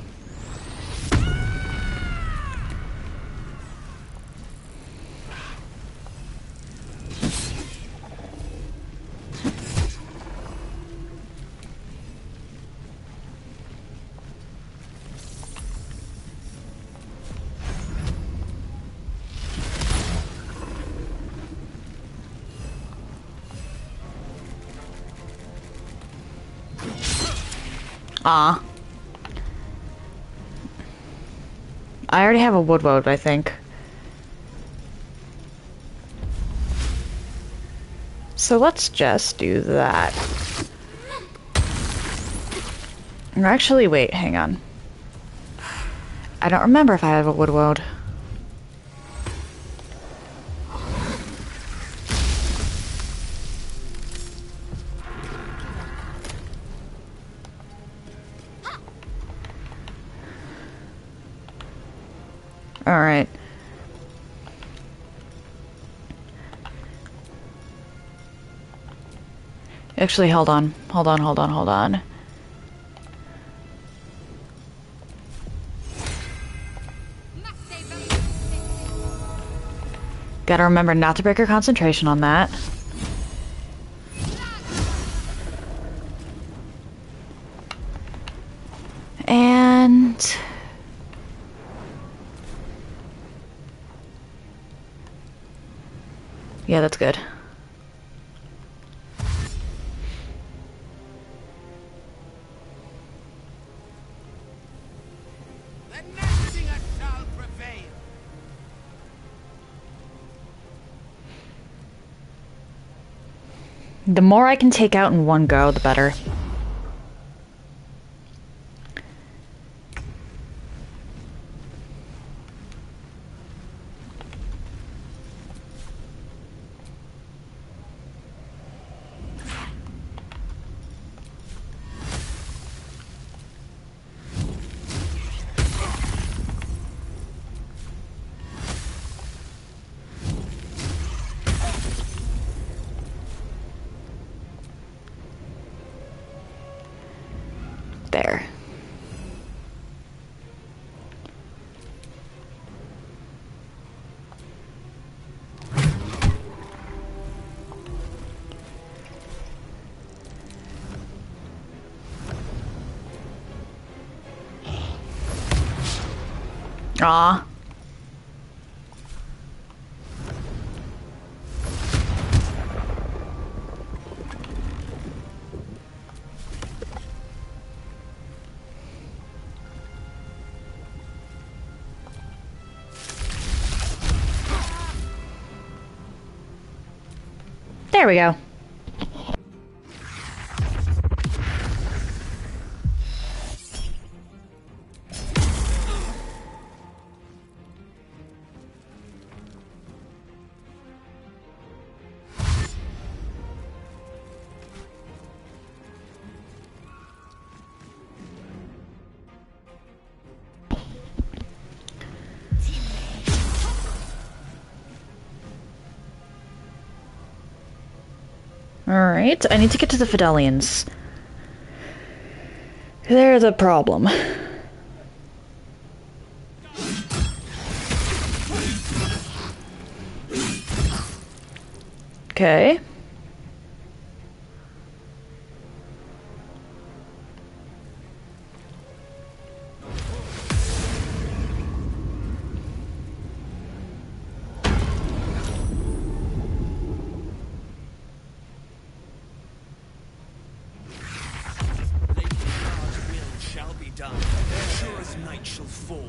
Ah. I already have a wood, I think. So let's just do that. Or actually, wait, hang on. I don't remember if I have a wood. Alright. Actually, hold on. Hold on. Gotta remember not to break her concentration on that. And... yeah, that's good. The more I can take out in one go, the better. There. Aw. There we go. Alright, I need to get to the Fidelians. They're the problem. Okay. Night shall fall.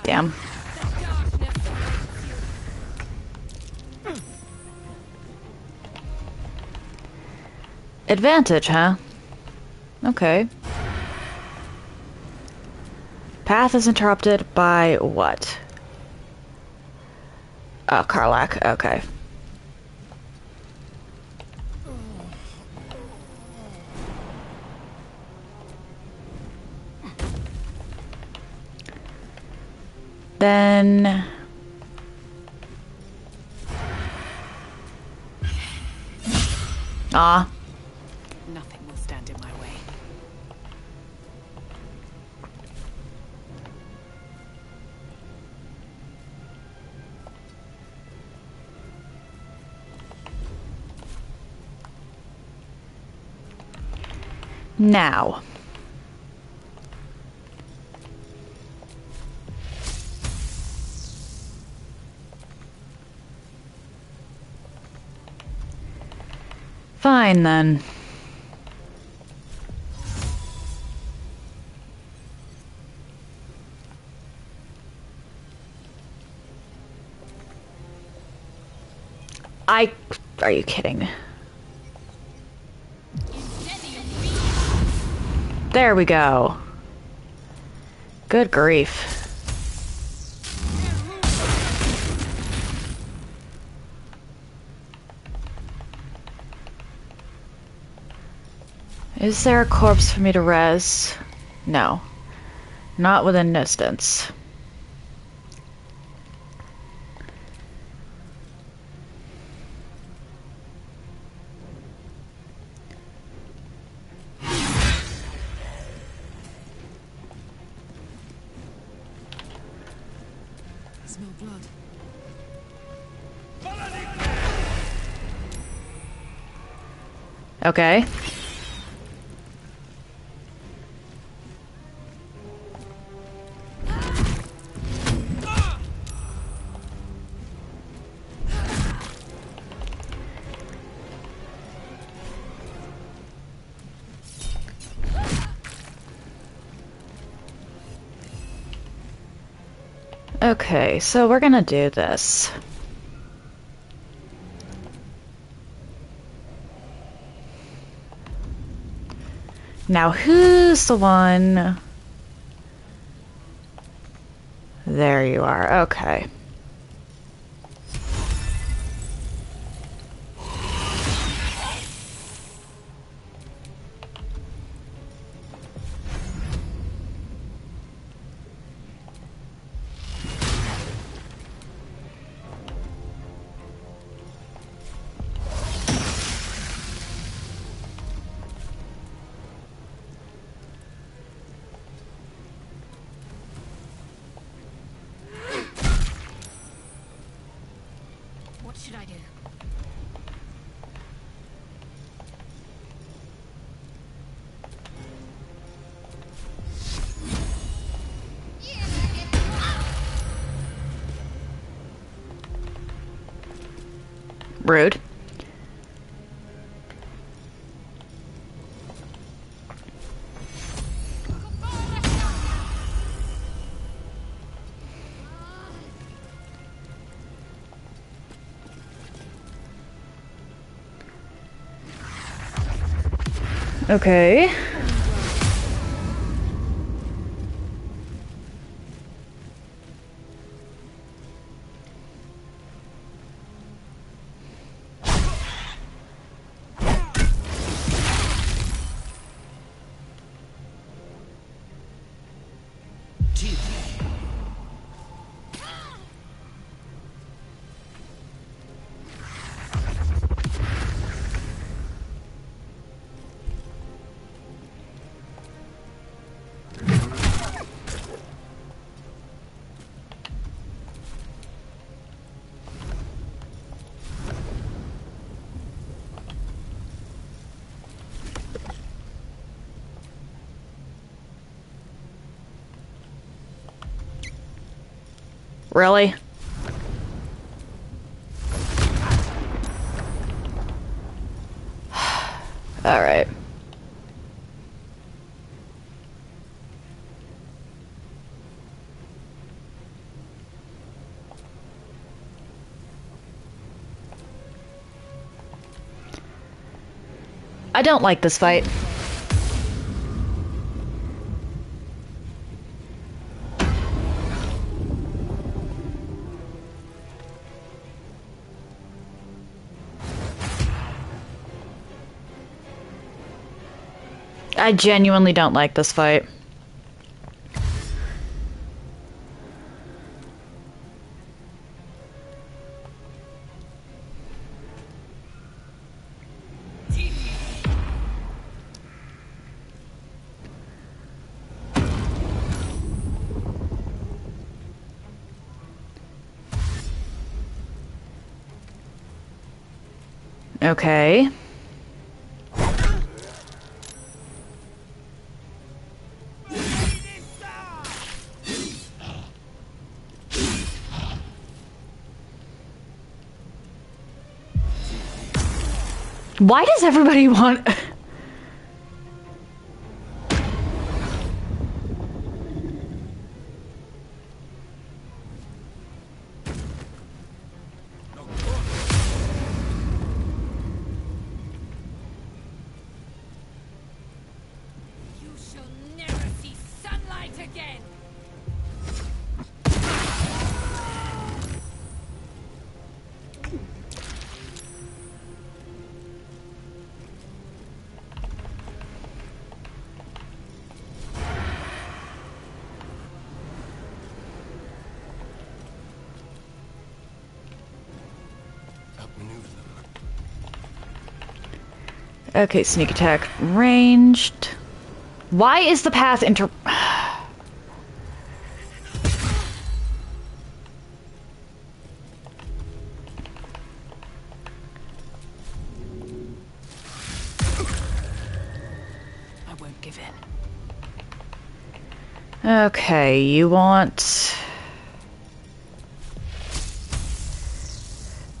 Damn. Advantage, huh? Okay. Path is interrupted by what? Oh, Karlach. Okay. Then... Ah. Nothing will stand in my way. Now. Fine, then. Are you kidding? There we go. Good grief. Is there a corpse for me to res? No. Not within distance. Smell blood. Okay. Okay, so we're gonna do this. Now, who's the one? There you are. Okay. What should I do? Rude. Okay. Really? All right. I don't like this fight. I genuinely don't like this fight. Okay. Why does everybody want... You shall never see sunlight again. Okay, sneak attack ranged. Why is the path inter... I won't give in. Okay, you want...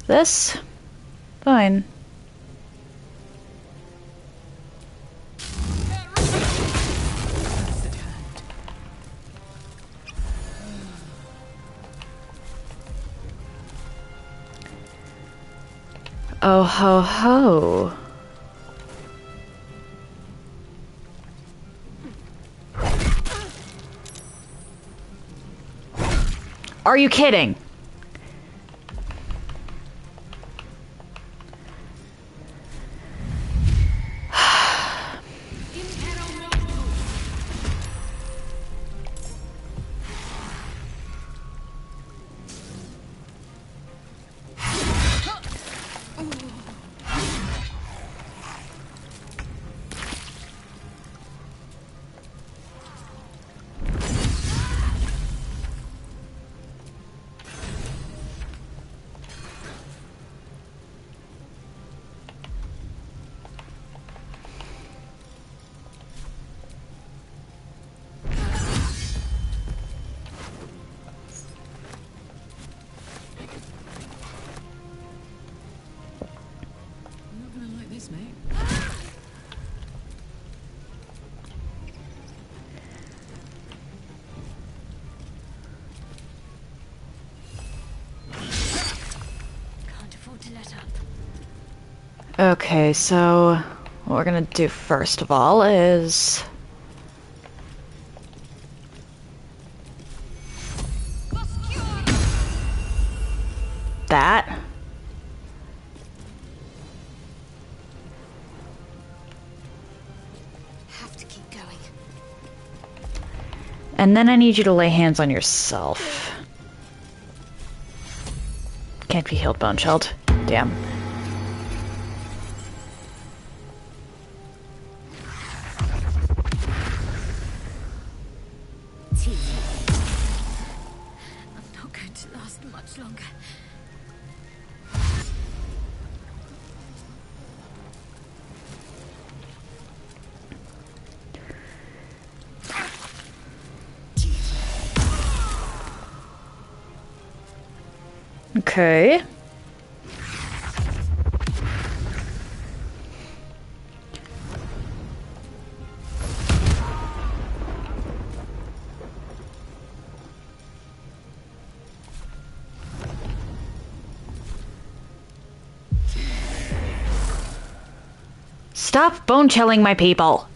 this? Fine. Oh ho ho. Are you kidding? Okay, so what we're gonna do first of all is that. Have to keep going. And then I need you to lay hands on yourself. Can't be healed, Bone Child. Damn. I'm not going to last much longer. Okay. Stop bone chilling my people.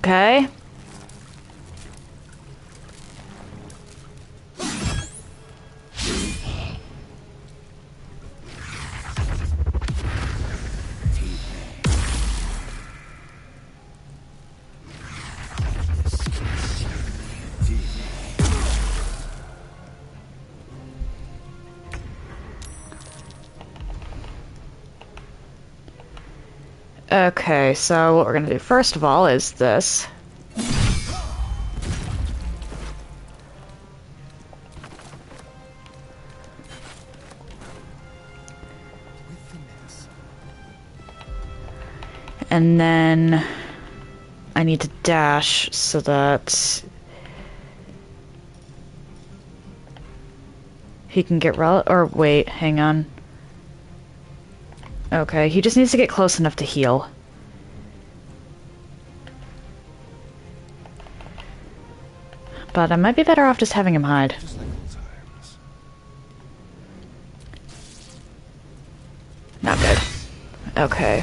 Okay. Okay, so what we're gonna do first of all is this. And then I need to dash so that he can get or wait, hang on. Okay, he just needs to get close enough to heal. But I might be better off just having him hide. Not good. Okay.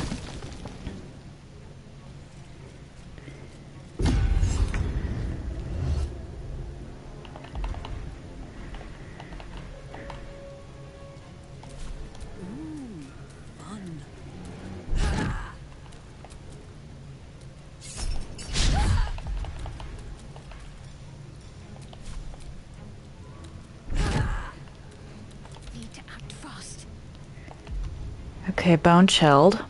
Okay, bone chilled.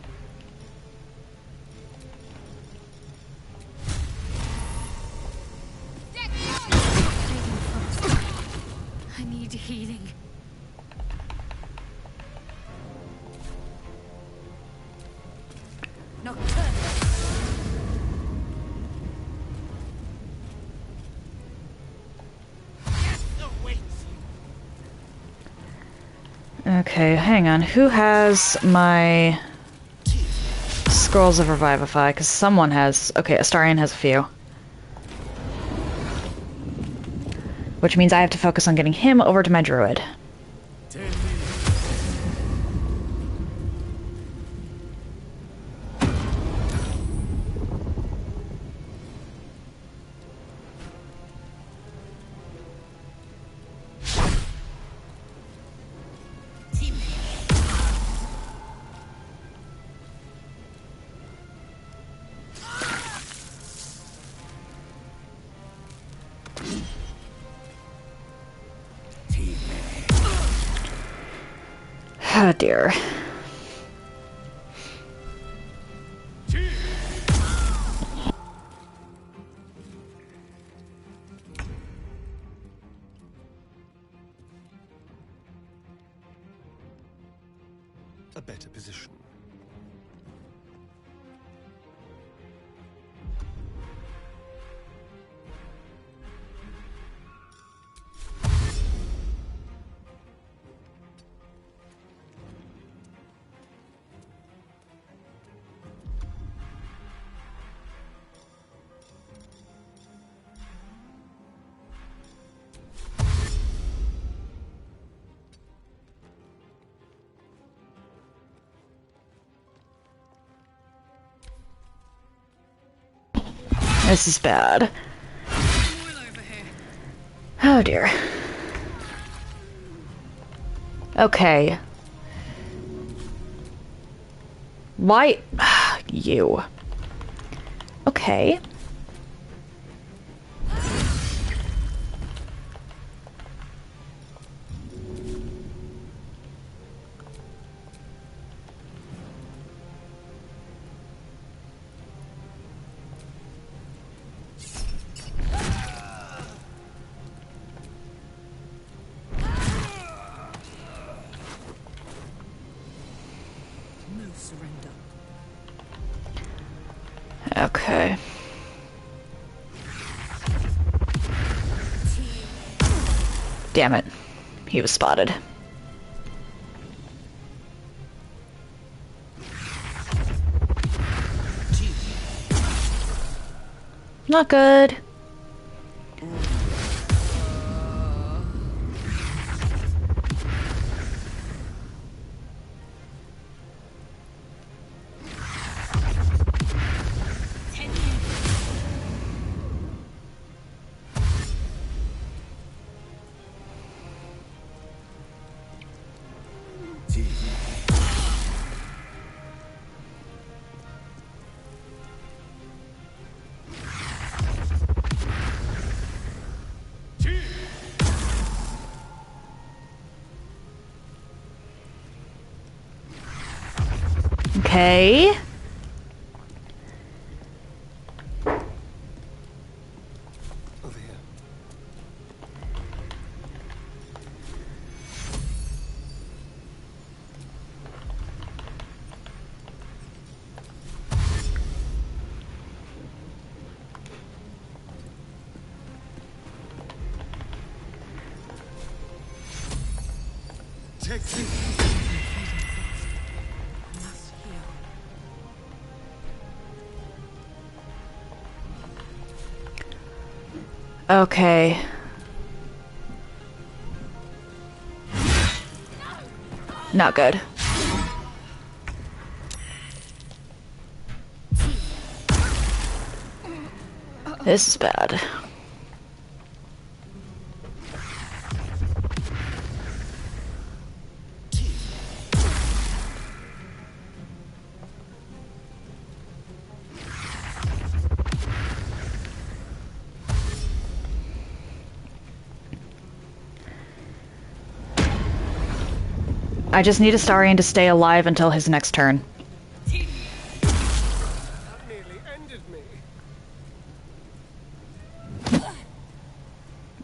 I need healing. Okay, hang on. Who has my Scrolls of Revivify? Because someone has... Okay, Astarion has a few. Which means I have to focus on getting him over to my druid. Oh dear. A better position. This is bad. Oh dear. Okay. Why? You. Okay. Okay. Damn it. He was spotted. Not good. Okay. Over here. Take me. Okay. Not good. This is bad. I just need Astarion to stay alive until his next turn. That nearly ended me.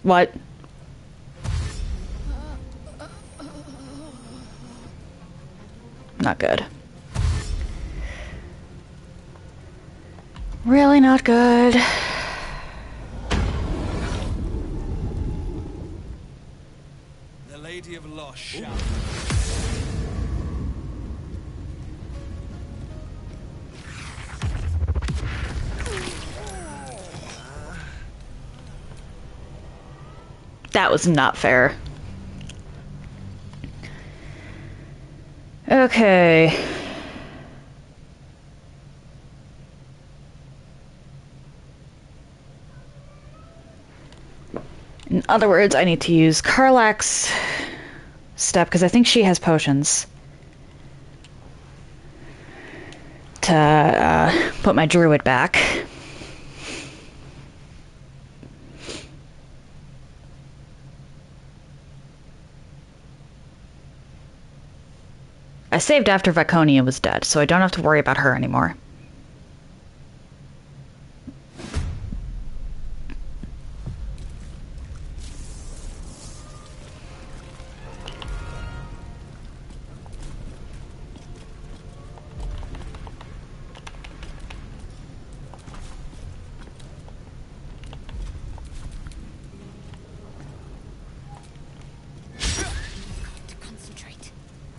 What? Not good. Really not good. The Lady of Loss shall. That was not fair. Okay. In other words, I need to use Karlach's step, because I think she has potions, to put my druid back. I saved after Vaconia was dead, so I don't have to worry about her anymore.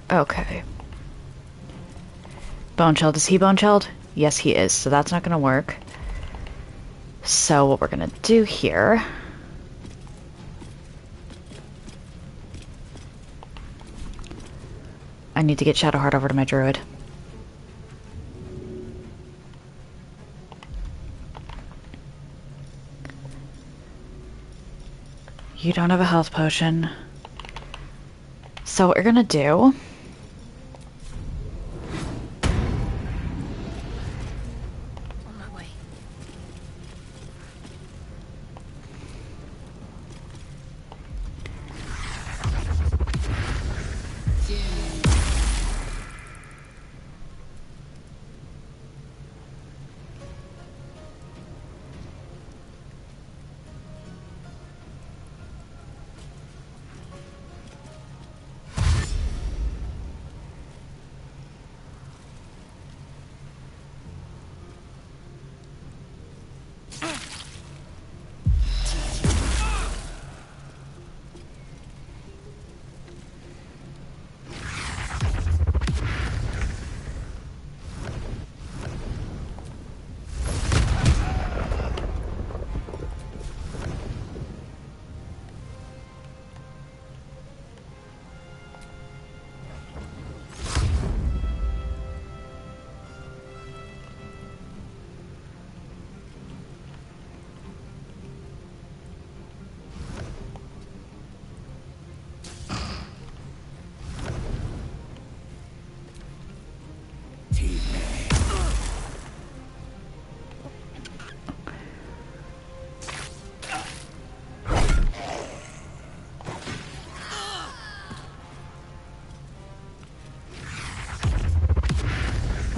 Okay. Bone Chilled. Is he Bone Chilled? Yes, he is, so that's not going to work. So what we're going to do here... I need to get Shadowheart over to my druid. You don't have a health potion. So what we're going to do...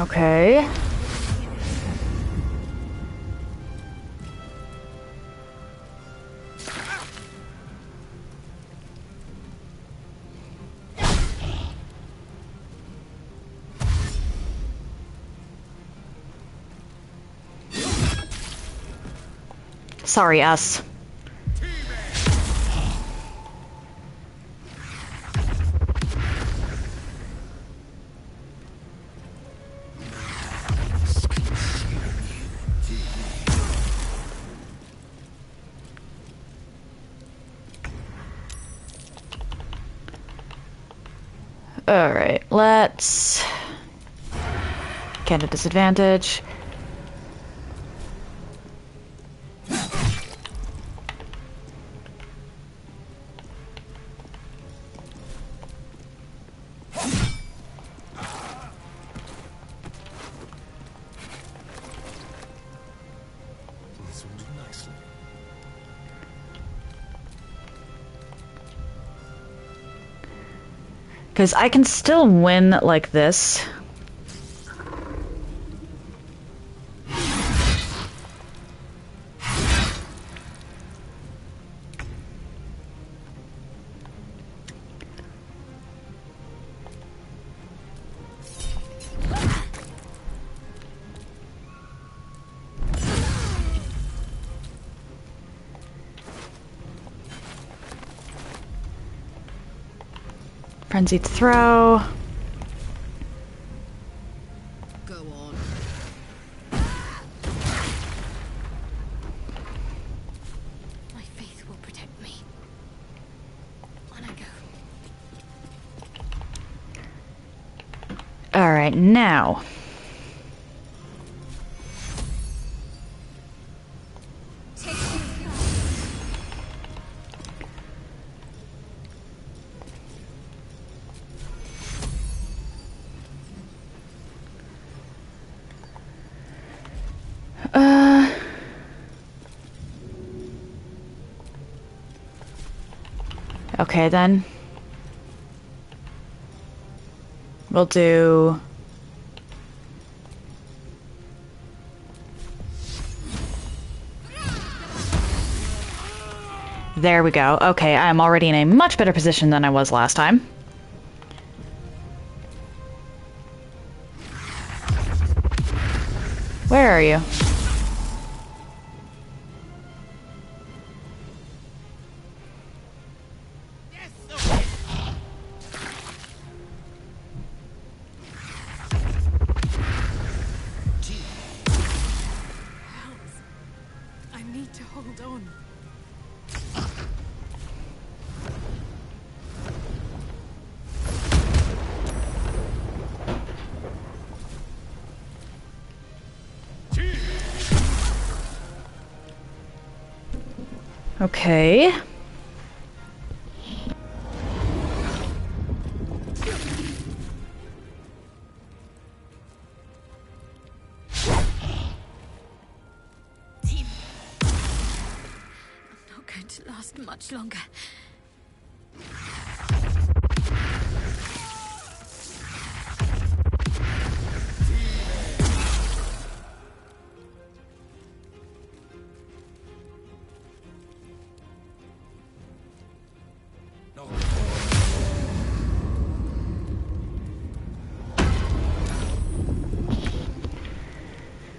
Okay. Sorry, us. Alright, let's get a disadvantage. Because I can still win like this. Frenzied throw. Go on. My faith will protect me. Alright, now. Okay, then. We'll do... There we go. Okay, I'm already in a much better position than I was last time. Where are you? I need to hold on. Okay. Not going to last much longer.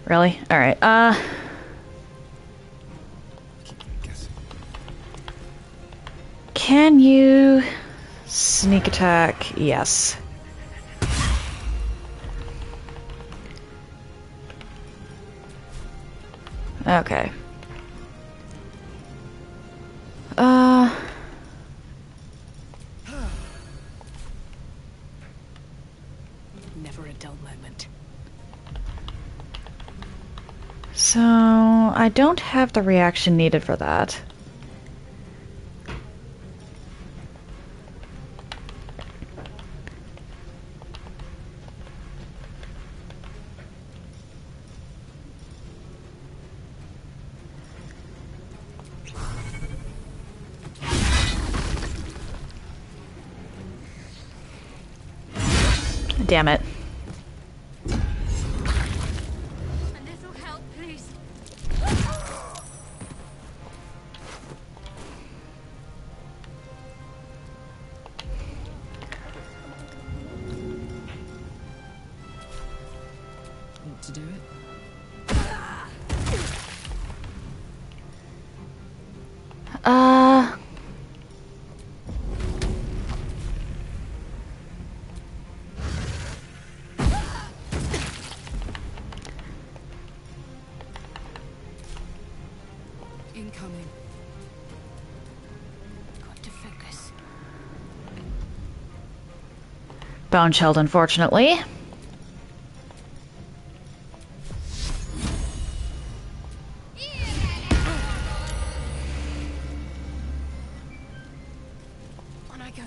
Really? Alright, Can you... sneak attack? Yes. Okay. Never a dull moment. So... I don't have the reaction needed for that. Damn it. A little help, please. Want to do it? Incoming. Got to focus. Bone shelled, unfortunately. On I go.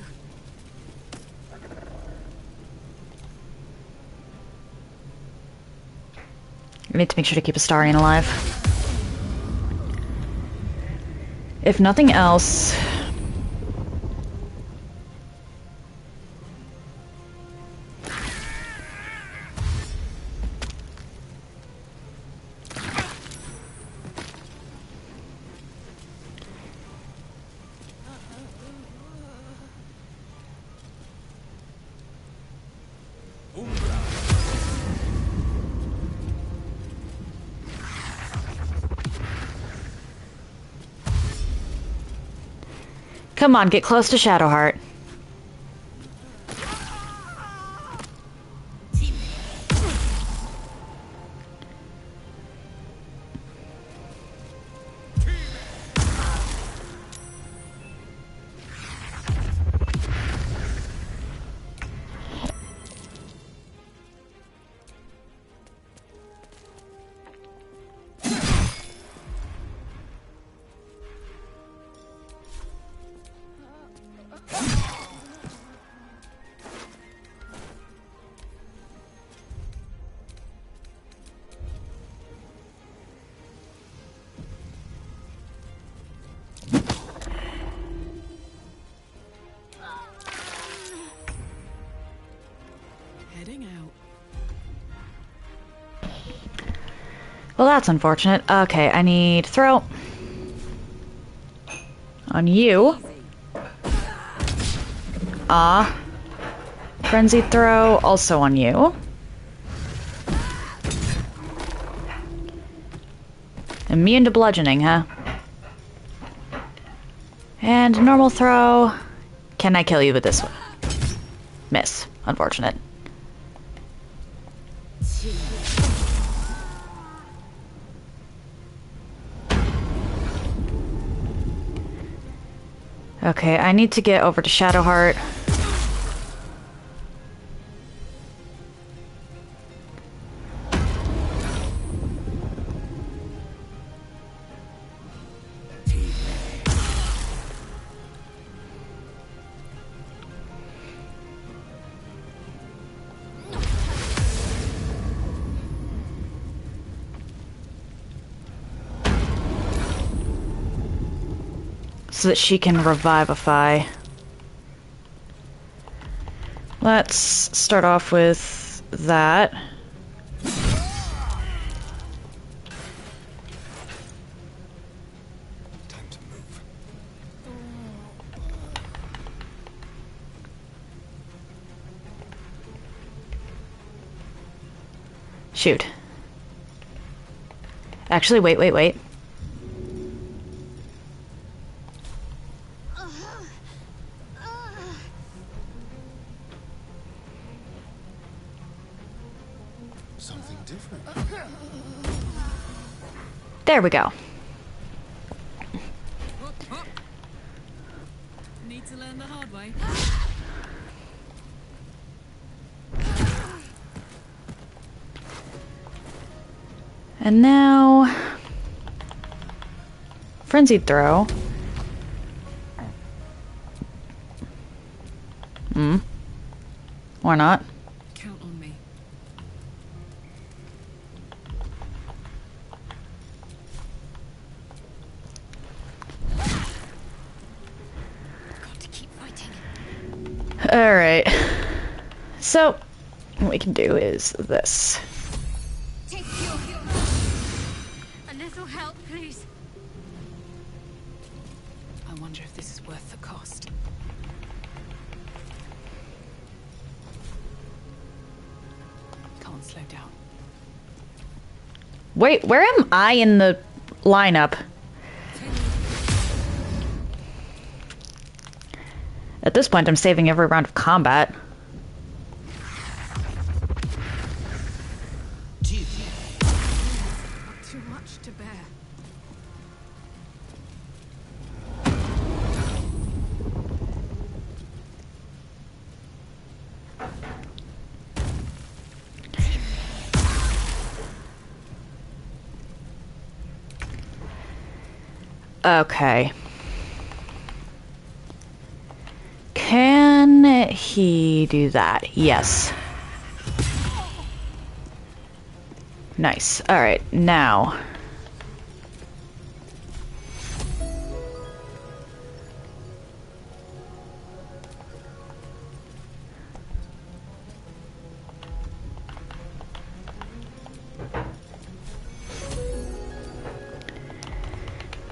I need to make sure to keep Astarion alive. If nothing else... Come on, get close to Shadowheart. Well, that's unfortunate. Okay, I need throw. On you. Ah. Frenzied throw, also on you. Immune to bludgeoning, huh? And normal throw. Can I kill you with this one? Miss. Unfortunate. Okay, I need to get over to Shadowheart. So that she can revivify. Let's start off with that. Time to move. Shoot. Actually, wait. Something different. There we go. Need to learn the hard way. And now... Frenzied throw. Or not. Count on me. Got to keep fighting. Alright. So, what we can do is this. Take you. A little help, please. I wonder if this is worth the cost. Can't slow down. Wait, where am I in the lineup? At this point, I'm saving every round of combat. Too much to bear. Okay. Can he do that? Yes. Nice. Alright, now.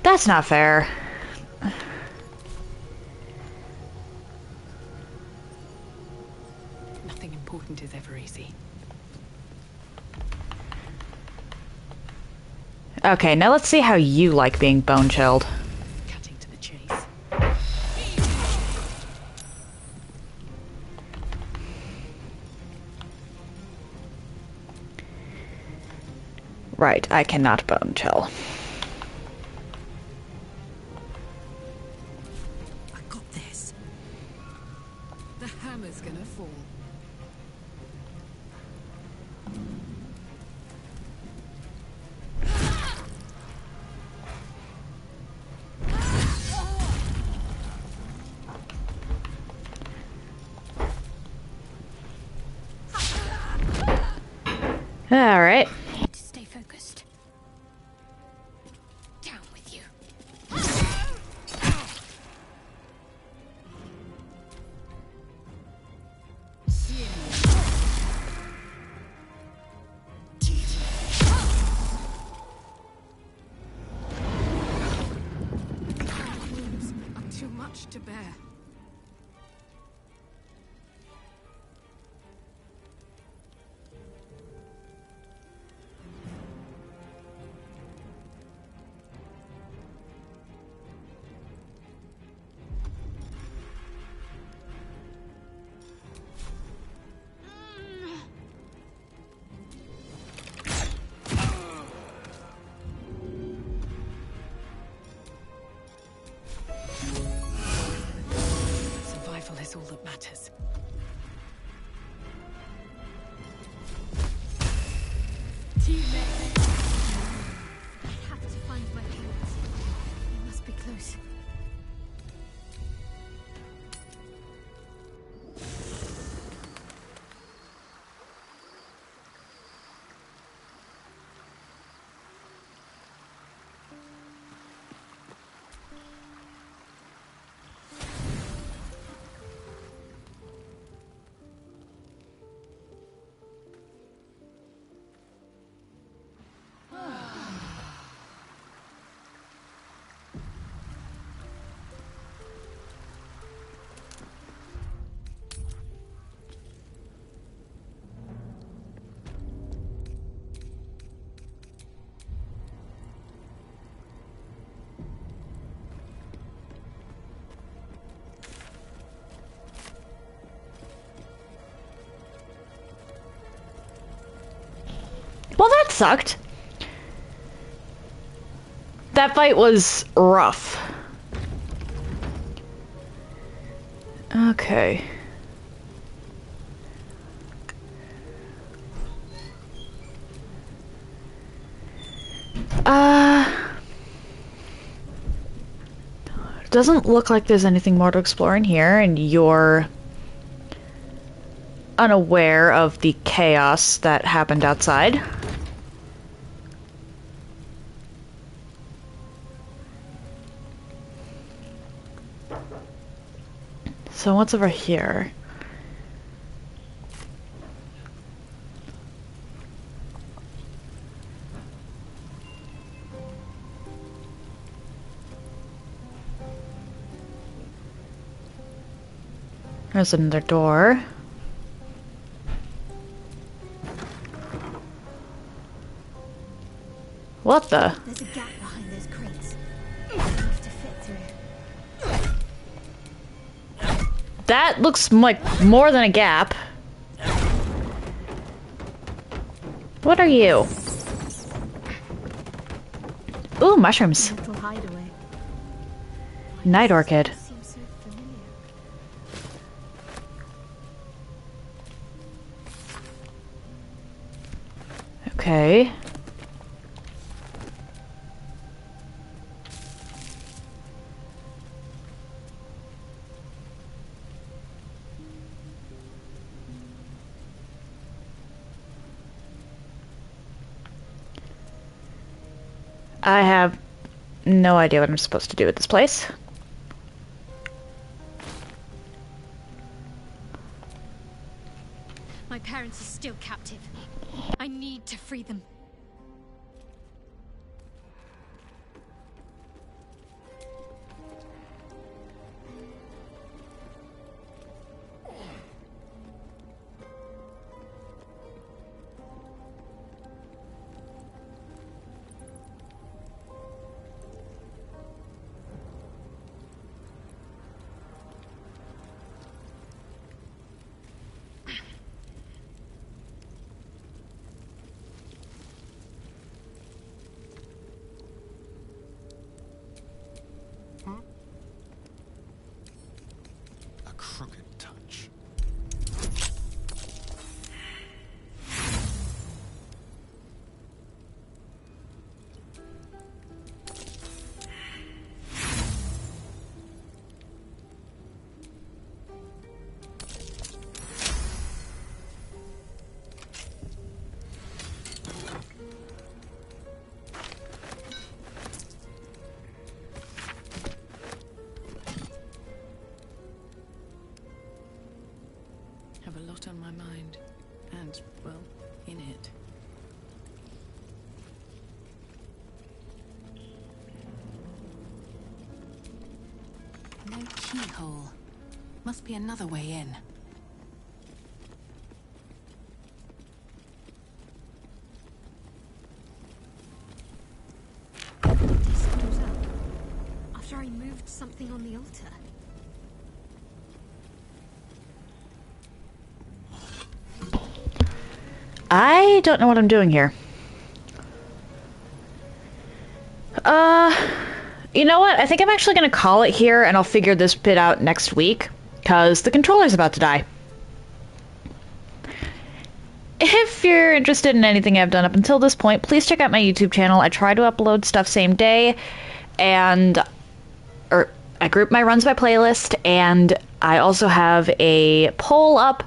That's not fair. Nothing important is ever easy. Okay, now let's see how you like being bone chilled. Cutting to the chase. Right, I cannot bone chill. I got this. The hammer's gonna fall. All right. To stay focused. Down with you. Too much to bear. Survival is all that matters. Teammate! I have to find my parents. They must be close. Well, that sucked. That fight was rough. Okay. Doesn't look like there's anything more to explore in here, and you're unaware of the chaos that happened outside. So what's over here? There's another door. What the? There's a gap behind those crates. I have to fit through. That looks like more than a gap. What are you? Ooh, mushrooms. Little hideaway. Night orchid. Seems so familiar. Okay. I have no idea what I'm supposed to do with this place. My parents are still captive. I need to free them. A crooked touch. Have a lot on my mind. And, well, in it. No keyhole. Must be another way in. This goes up after I moved something on the altar. I don't know what I'm doing here. You know what? I think I'm actually going to call it here, and I'll figure this bit out next week, because the controller's about to die. If you're interested in anything I've done up until this point, please check out my YouTube channel. I try to upload stuff same day, and I group my runs by playlist, and I also have a poll up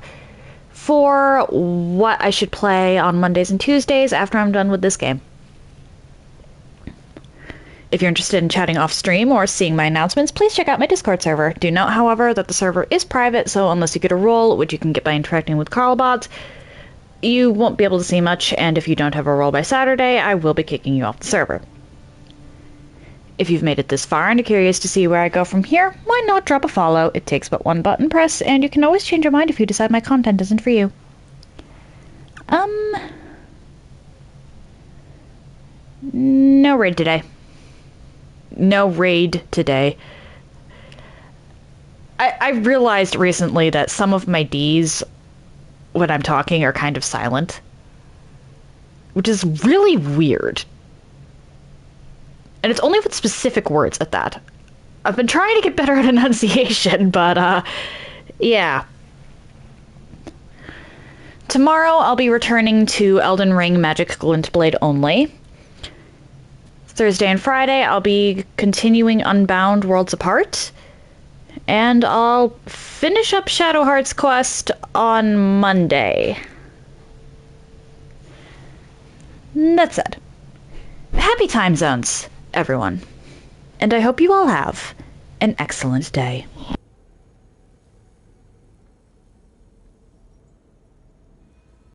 for what I should play on Mondays and Tuesdays after I'm done with this game. If you're interested in chatting off stream or seeing my announcements, please check out my Discord server. Do note, however, that the server is private, so unless you get a role, which you can get by interacting with Carlbots, you won't be able to see much, and if you don't have a role by Saturday, I will be kicking you off the server. If you've made it this far and are curious to see where I go from here, why not drop a follow? It takes but one button press, and you can always change your mind if you decide my content isn't for you. No raid today. No raid today. I realized recently that some of my Ds, when I'm talking, are kind of silent. Which is really weird. And it's only with specific words at that. I've been trying to get better at enunciation, but, yeah. Tomorrow I'll be returning to Elden Ring Magic Glintblade only. Thursday and Friday, I'll be continuing Unbound Worlds Apart, and I'll finish up Shadowheart's quest on Monday. That's it. Happy time zones, everyone. And I hope you all have an excellent day.